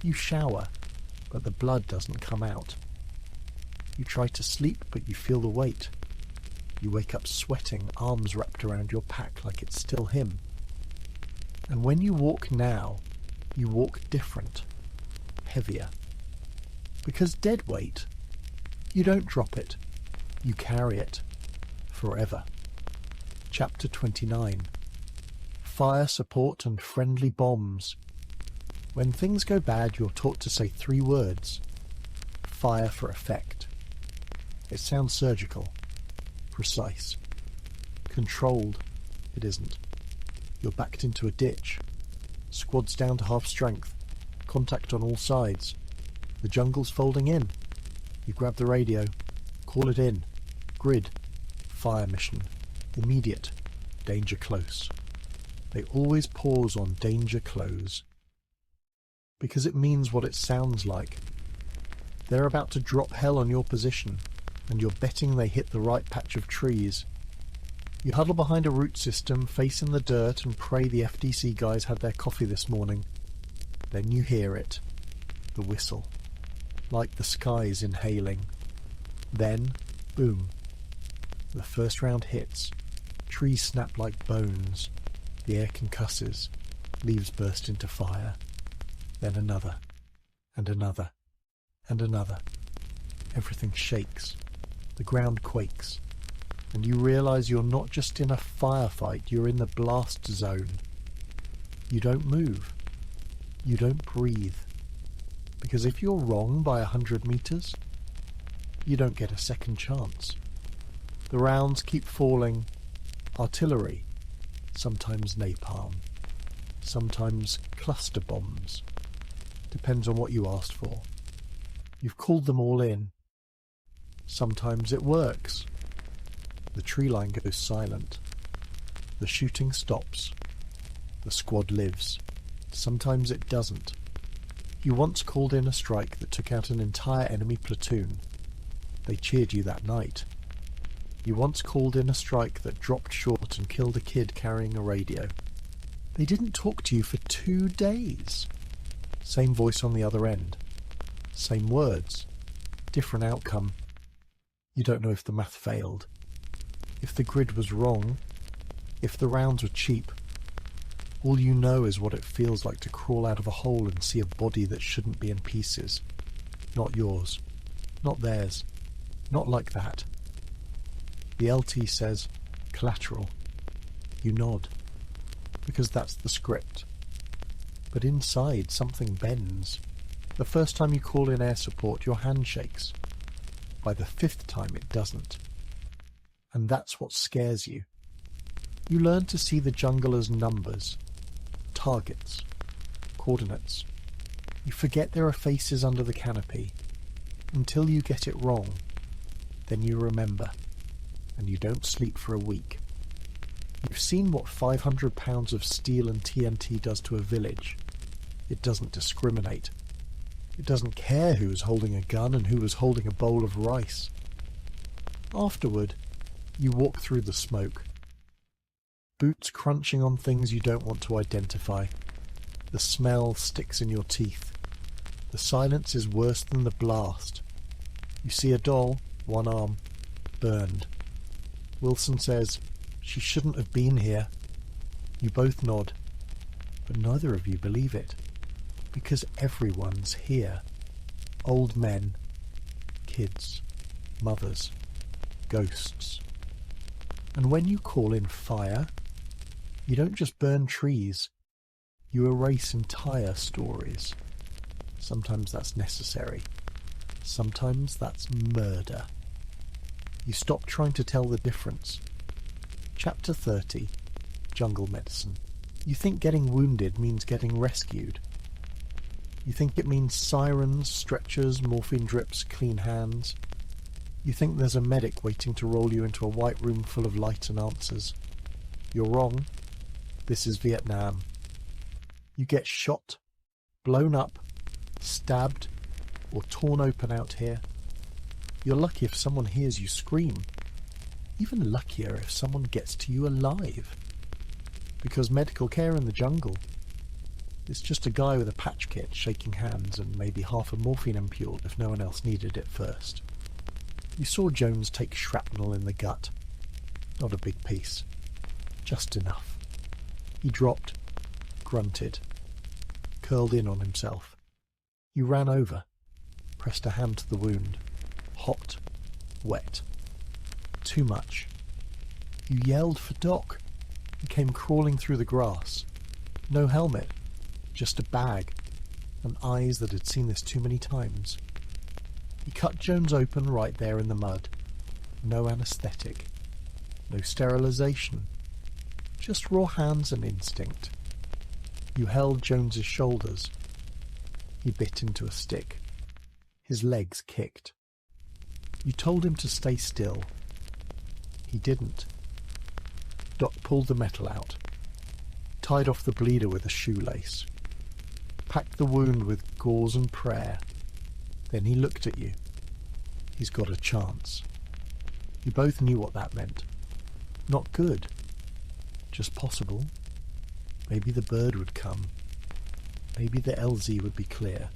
S1: You shower, but the blood doesn't come out. You try to sleep, but you feel the weight. You wake up sweating, arms wrapped around your pack like it's still him. And when you walk now, you walk different, heavier. Because dead weight, you don't drop it, you carry it, forever. Chapter 29. Fire support and friendly bombs. When things go bad, you're taught to say 3 words. Fire for effect. It sounds surgical, precise. Controlled, it isn't. You're backed into a ditch. Squad's down to half strength. Contact on all sides. The jungle's folding in. You grab the radio. Call it in. Grid. Fire mission. Immediate. Danger close. They always pause on danger close. Because it means what it sounds like. They're about to drop hell on your position, and you're betting they hit the right patch of trees. You huddle behind a root system, face in the dirt, and pray the FDC guys had their coffee this morning. Then you hear it. The whistle. Like the skies inhaling. Then, boom. The first round hits. Trees snap like bones. The air concusses. Leaves burst into fire. Then another. And another. And another. Everything shakes. The ground quakes. And you realise you're not just in a firefight, you're in the blast zone. You don't move. You don't breathe. Because if you're wrong by 100 metres, you don't get a second chance. The rounds keep falling. Artillery. Sometimes napalm. Sometimes cluster bombs. Depends on what you asked for. You've called them all in. Sometimes it works. The tree line goes silent. The shooting stops. The squad lives. Sometimes it doesn't. You once called in a strike that took out an entire enemy platoon. They cheered you that night. You once called in a strike that dropped short and killed a kid carrying a radio. They didn't talk to you for 2 days. Same voice on the other end. Same words. Different outcome. You don't know if the math failed. If the grid was wrong. If the rounds were cheap. All you know is what it feels like to crawl out of a hole and see a body that shouldn't be in pieces. Not yours. Not theirs. Not like that. The LT says, collateral. You nod. Because that's the script. But inside, something bends. The first time you call in air support, your hand shakes. By the 5th time, it doesn't. And that's what scares you. You learn to see the jungle as numbers, targets, coordinates. You forget there are faces under the canopy. Until you get it wrong. Then you remember. And you don't sleep for a week. You've seen what 500 pounds of steel and TNT does to a village. It doesn't discriminate. It doesn't care who was holding a gun and who was holding a bowl of rice. Afterward, you walk through the smoke. Boots crunching on things you don't want to identify. The smell sticks in your teeth. The silence is worse than the blast. You see a doll, one arm, burned. Wilson says, "She shouldn't have been here." You both nod, but neither of you believe it. Because everyone's here. Old men, kids, mothers, ghosts. And when you call in fire, you don't just burn trees, you erase entire stories. Sometimes that's necessary. Sometimes that's murder. You stop trying to tell the difference. Chapter 30, Jungle Medicine. You think getting wounded means getting rescued. You think it means sirens, stretchers, morphine drips, clean hands. You think there's a medic waiting to roll you into a white room full of light and answers. You're wrong. This is Vietnam. You get shot, blown up, stabbed, or torn open out here. You're lucky if someone hears you scream. Even luckier if someone gets to you alive. Because medical care in the jungle, it's just a guy with a patch kit shaking hands and maybe half a morphine ampule if no one else needed it first. You saw Jones take shrapnel in the gut. Not a big piece. Just enough. He dropped, grunted, curled in on himself. You ran over, pressed a hand to the wound. Hot, wet. Too much. You yelled for Doc. He came crawling through the grass. No helmet, just a bag, and eyes that had seen this too many times. He cut Jones open right there in the mud. No anaesthetic. No sterilisation. Just raw hands and instinct. You held Jones's shoulders. He bit into a stick. His legs kicked. You told him to stay still. He didn't. Doc pulled the metal out. Tied off the bleeder with a shoelace. Packed the wound with gauze and prayer. Then he looked at you. He's got a chance. You both knew what that meant. Not good. Just possible. Maybe the bird would come. Maybe the LZ would be clear.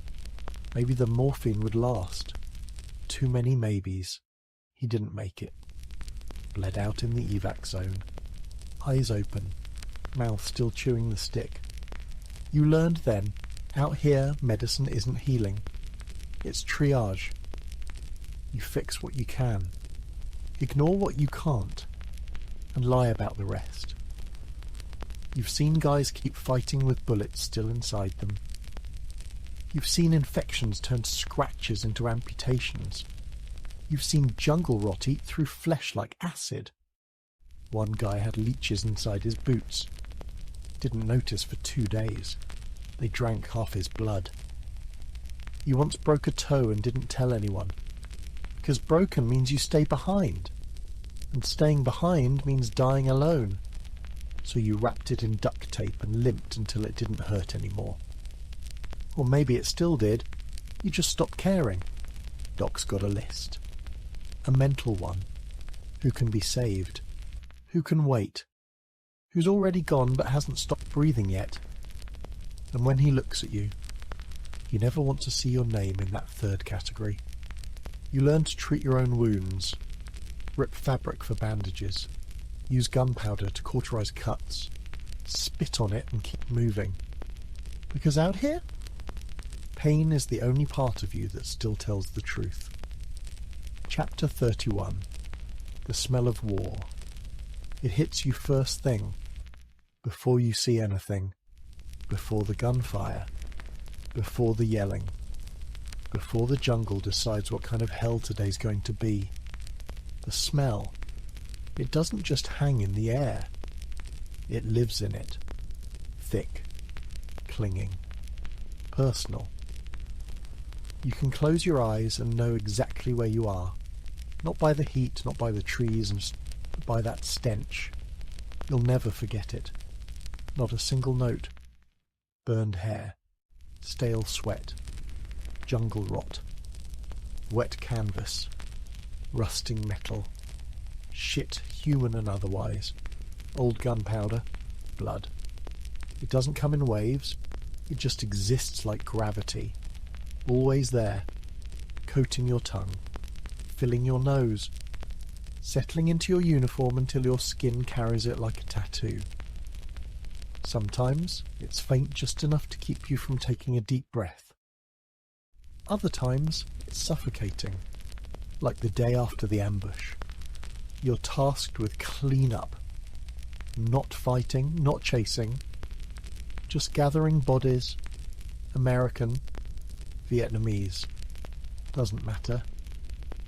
S1: Maybe the morphine would last. Too many maybes. He didn't make it. Bled out in the evac zone. Eyes open. Mouth still chewing the stick. You learned then, out here medicine isn't healing. It's triage. You fix what you can. Ignore what you can't. And lie about the rest. You've seen guys keep fighting with bullets still inside them. You've seen infections turn scratches into amputations. You've seen jungle rot eat through flesh like acid. One guy had leeches inside his boots. Didn't notice for 2 days. They drank half his blood. You once broke a toe and didn't tell anyone. Because broken means you stay behind. And staying behind means dying alone. So you wrapped it in duct tape and limped until it didn't hurt anymore. Or maybe it still did. You just stopped caring. Doc's got a list. A mental one. Who can be saved? Who can wait? Who's already gone but hasn't stopped breathing yet? And when he looks at you, you never want to see your name in that third category. You learn to treat your own wounds. Rip fabric for bandages. Use gunpowder to cauterize cuts. Spit on it and keep moving. Because out here, pain is the only part of you that still tells the truth. Chapter 31. The smell of war. It hits you first thing, before you see anything, before the gunfire, before the yelling, before the jungle decides what kind of hell today's going to be. The smell. It doesn't just hang in the air. It lives in it. Thick, clinging, personal. You can close your eyes and know exactly where you are. Not by the heat, not by the trees, but by that stench. You'll never forget it. Not a single note. Burned hair. Stale sweat. Jungle rot. Wet canvas. Rusting metal. Shit, human and otherwise. Old gunpowder. Blood. It doesn't come in waves. It just exists like gravity. Always there. Coating your tongue. Filling your nose. Settling into your uniform until your skin carries it like a tattoo. Sometimes it's faint just enough to keep you from taking a deep breath. Other times it's suffocating, like the day after the ambush. You're tasked with clean-up. Not fighting, not chasing. Just gathering bodies. American, Vietnamese. Doesn't matter.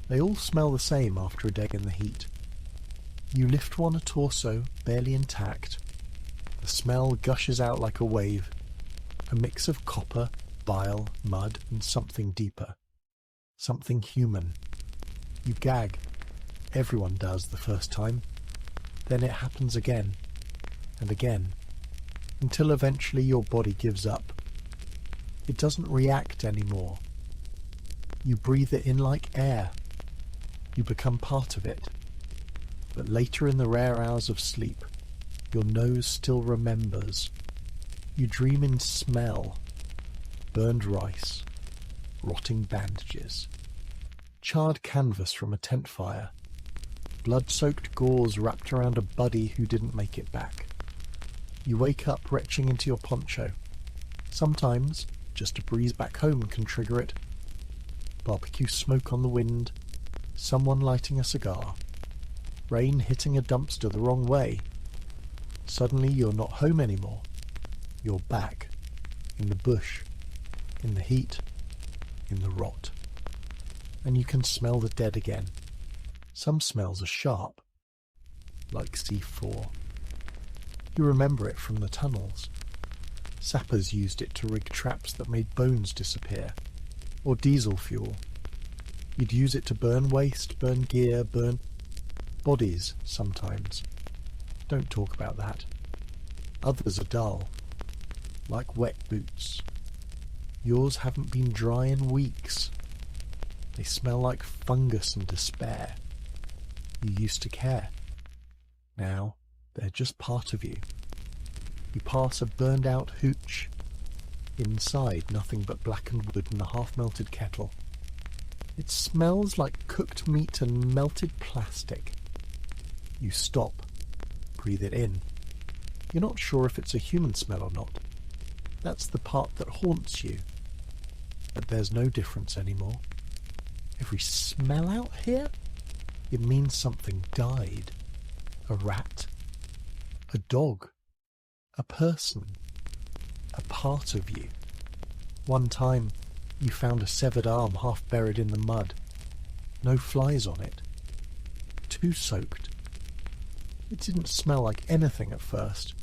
S1: They all smell the same after a day in the heat. You lift one a torso, barely intact. The smell gushes out like a wave. A mix of copper, bile, mud, and something deeper. Something human. You gag. Everyone does the first time. Then it happens again, and again, until eventually your body gives up. It doesn't react anymore. You breathe it in like air. You become part of it. But later in the rare hours of sleep, your nose still remembers. You dream in smell. Burned rice. Rotting bandages. Charred canvas from a tent fire. Blood-soaked gauze wrapped around a buddy who didn't make it back. You wake up retching into your poncho. Sometimes, just a breeze back home can trigger it. Barbecue smoke on the wind. Someone lighting a cigar. Rain hitting a dumpster the wrong way. Suddenly you're not home anymore. You're back. In the bush. In the heat. In the rot. And you can smell the dead again. Some smells are sharp, like C4. You remember it from the tunnels. Sappers used it to rig traps that made bones disappear, or diesel fuel. You'd use it to burn waste, burn gear, burn bodies sometimes. Don't talk about that. Others are dull, like wet boots. Yours haven't been dry in weeks. They smell like fungus and despair. You used to care. Now, they're just part of you. You pass a burned-out hooch. Inside, nothing but blackened wood and a half-melted kettle. It smells like cooked meat and melted plastic. You stop. Breathe it in. You're not sure if it's a human smell or not. That's the part that haunts you. But there's no difference anymore. Every smell out here? It means something died. A rat. A dog. A person. A part of you. One time, you found a severed arm half buried in the mud. No flies on it. Too soaked. It didn't smell like anything at first,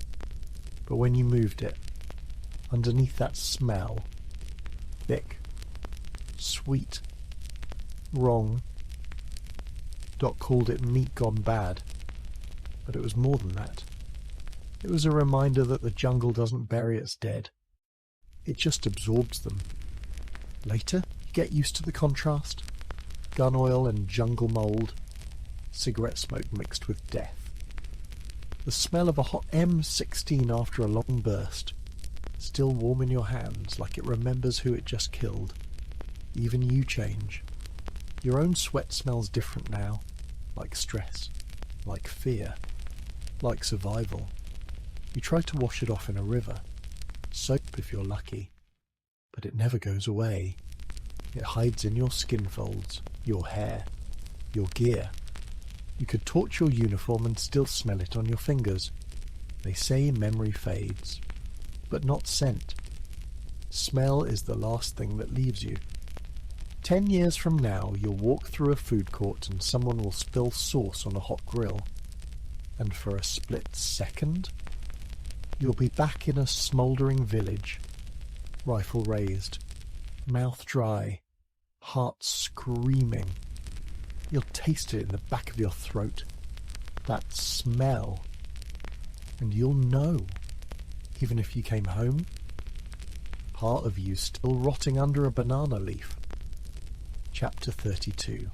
S1: but when you moved it, underneath that smell, thick, sweet, wrong. Doc called it meat gone bad, but it was more than that. It was a reminder that the jungle doesn't bury its dead. It just absorbs them. Later, you get used to the contrast. Gun oil and jungle mould. Cigarette smoke mixed with death. The smell of a hot M16 after a long burst. Still warm in your hands, like it remembers who it just killed. Even you change. Your own sweat smells different now, like stress, like fear, like survival. You try to wash it off in a river, soap if you're lucky, but it never goes away. It hides in your skin folds, your hair, your gear. You could torch your uniform and still smell it on your fingers. They say memory fades, but not scent. Smell is the last thing that leaves you. 10 years from now, you'll walk through a food court and someone will spill sauce on a hot grill. And for a split second, you'll be back in a smouldering village, rifle raised, mouth dry, heart screaming. You'll taste it in the back of your throat, that smell. And you'll know, even if you came home, part of you still rotting under a banana leaf. Chapter 32.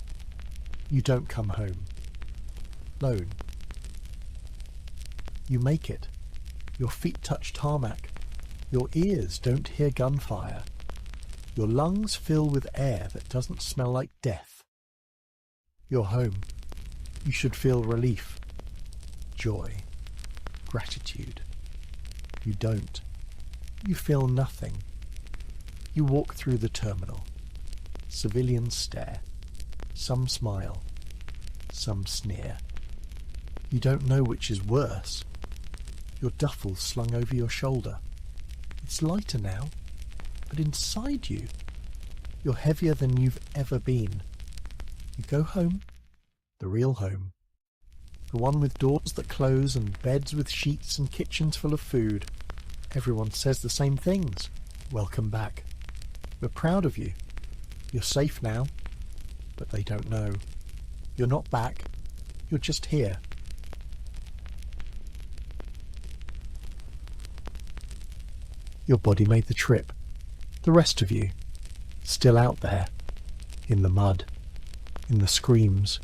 S1: You don't come home. Lone. You make it. Your feet touch tarmac. Your ears don't hear gunfire. Your lungs fill with air that doesn't smell like death. You're home. You should feel relief, joy, gratitude. You don't. You feel nothing. You walk through the terminal. Civilians stare. Some smile. Some sneer. You don't know which is worse. Your duffel's slung over your shoulder. It's lighter now, but inside you, you're heavier than you've ever been. You go home, the real home. The one with doors that close and beds with sheets and kitchens full of food. Everyone says the same things. Welcome back. We're proud of you. You're safe now, but they don't know. You're not back. You're just here. Your body made the trip. The rest of you, still out there, in the mud, in the screams,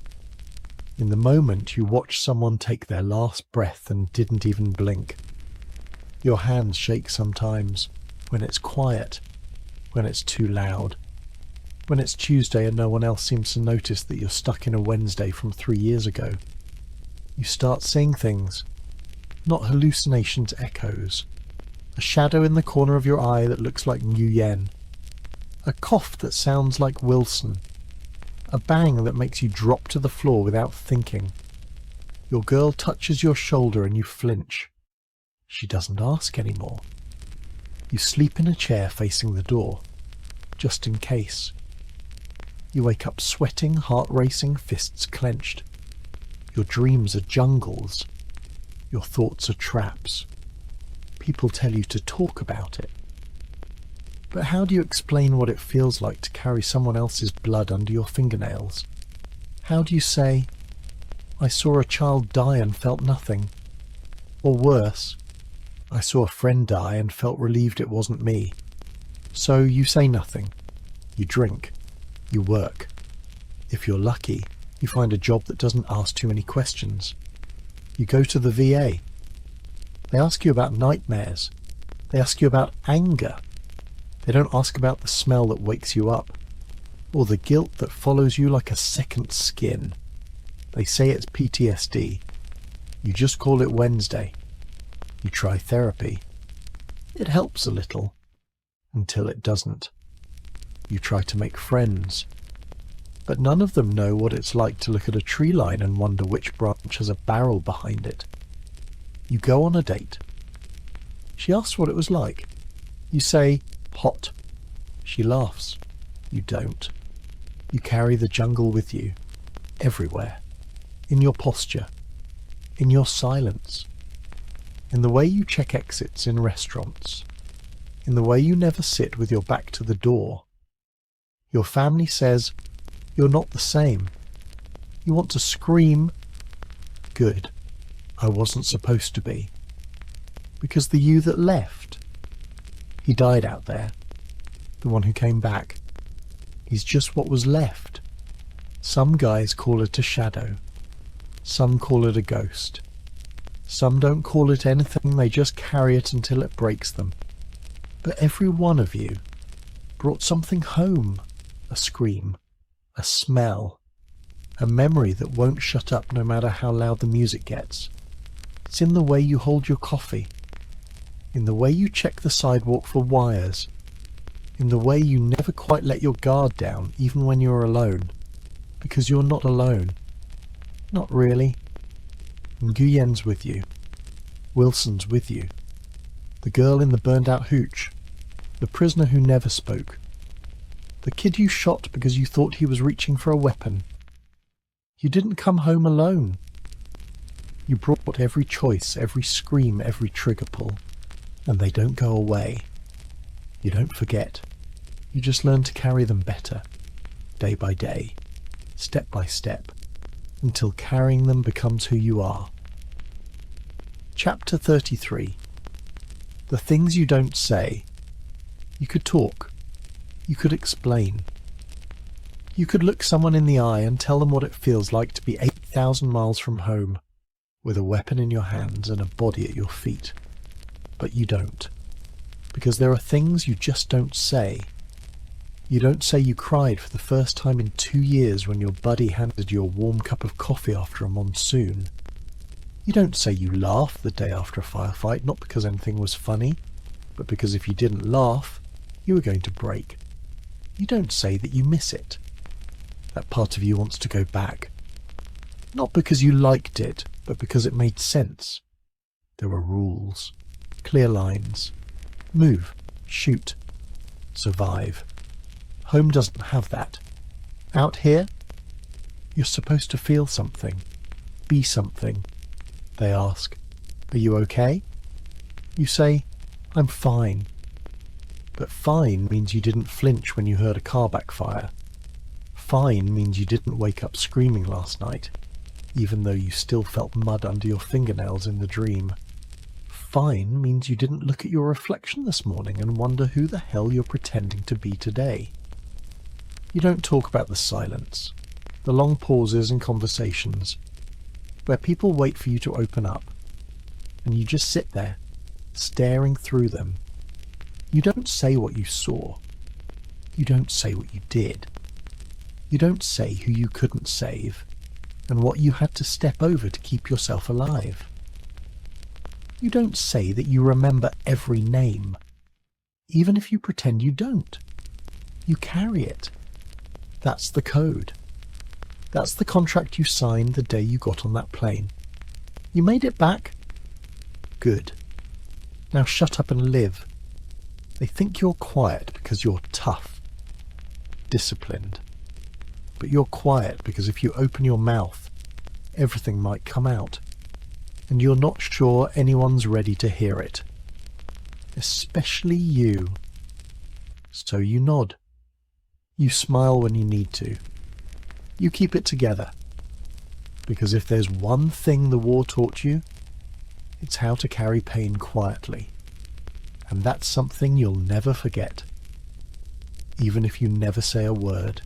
S1: in the moment you watched someone take their last breath and didn't even blink. Your hands shake sometimes, when it's quiet, when it's too loud, when it's Tuesday and no one else seems to notice that you're stuck in a Wednesday from 3 years ago. You start seeing things, not hallucinations, echoes. A shadow in the corner of your eye that looks like Nguyen. A cough that sounds like Wilson. A bang that makes you drop to the floor without thinking. Your girl touches your shoulder and you flinch. She doesn't ask anymore. You sleep in a chair facing the door, just in case. You wake up sweating, heart racing, fists clenched. Your dreams are jungles. Your thoughts are traps. People tell you to talk about it. But how do you explain what it feels like to carry someone else's blood under your fingernails? How do you say, I saw a child die and felt nothing? Or worse, I saw a friend die and felt relieved it wasn't me. So you say nothing. You drink. You work. If you're lucky, you find a job that doesn't ask too many questions. You go to the VA. They ask you about nightmares. They ask you about anger. They don't ask about the smell that wakes you up, or the guilt that follows you like a second skin. They say it's PTSD. You just call it Wednesday. You try therapy. It helps a little, until it doesn't. You try to make friends, but none of them know what it's like to look at a tree line and wonder which branch has a barrel behind it. You go on a date. She asks what it was like. You say, hot. She laughs. You don't. You carry the jungle with you, everywhere, in your posture, in your silence, in the way you check exits in restaurants, in the way you never sit with your back to the door. Your family says, you're not the same. You want to scream, good. I wasn't supposed to be. Because the you that left, he died out there. The one who came back. He's just what was left. Some guys call it a shadow. Some call it a ghost. Some don't call it anything, they just carry it until it breaks them. But every one of you brought something home. A scream. A smell. A memory that won't shut up no matter how loud the music gets. It's in the way you hold your coffee, in the way you check the sidewalk for wires, in the way you never quite let your guard down even when you're alone, because you're not alone. Not really. Nguyen's with you. Wilson's with you. The girl in the burned-out hooch. The prisoner who never spoke. The kid you shot because you thought he was reaching for a weapon. You didn't come home alone. You brought every choice, every scream, every trigger pull, and they don't go away. You don't forget. You just learn to carry them better, day by day, step by step, until carrying them becomes who you are. Chapter 33. The things you don't say. You could talk. You could explain. You could look someone in the eye and tell them what it feels like to be 8,000 miles from home, with a weapon in your hands and a body at your feet. But you don't. Because there are things you just don't say. You don't say you cried for the first time in 2 years when your buddy handed you a warm cup of coffee after a monsoon. You don't say you laughed the day after a firefight, not because anything was funny, but because if you didn't laugh, you were going to break. You don't say that you miss it. That part of you wants to go back. Not because you liked it, but because it made sense. There were rules, clear lines. Move, shoot, survive. Home doesn't have that. Out here, you're supposed to feel something, be something. They ask, "Are you okay?" You say, "I'm fine." But fine means you didn't flinch when you heard a car backfire. Fine means you didn't wake up screaming last night, even though you still felt mud under your fingernails in the dream. Fine means you didn't look at your reflection this morning and wonder who the hell you're pretending to be today. You don't talk about the silence, the long pauses in conversations, where people wait for you to open up, and you just sit there, staring through them. You don't say what you saw. You don't say what you did. You don't say who you couldn't save, and what you had to step over to keep yourself alive. You don't say that you remember every name, even if you pretend you don't. You carry it. That's the code. That's the contract you signed the day you got on that plane. You made it back? Good. Now shut up and live. They think you're quiet because you're tough, disciplined. But you're quiet because if you open your mouth, everything might come out. And you're not sure anyone's ready to hear it. Especially you. So you nod. You smile when you need to. You keep it together. Because if there's one thing the war taught you, it's how to carry pain quietly. And that's something you'll never forget. Even if you never say a word.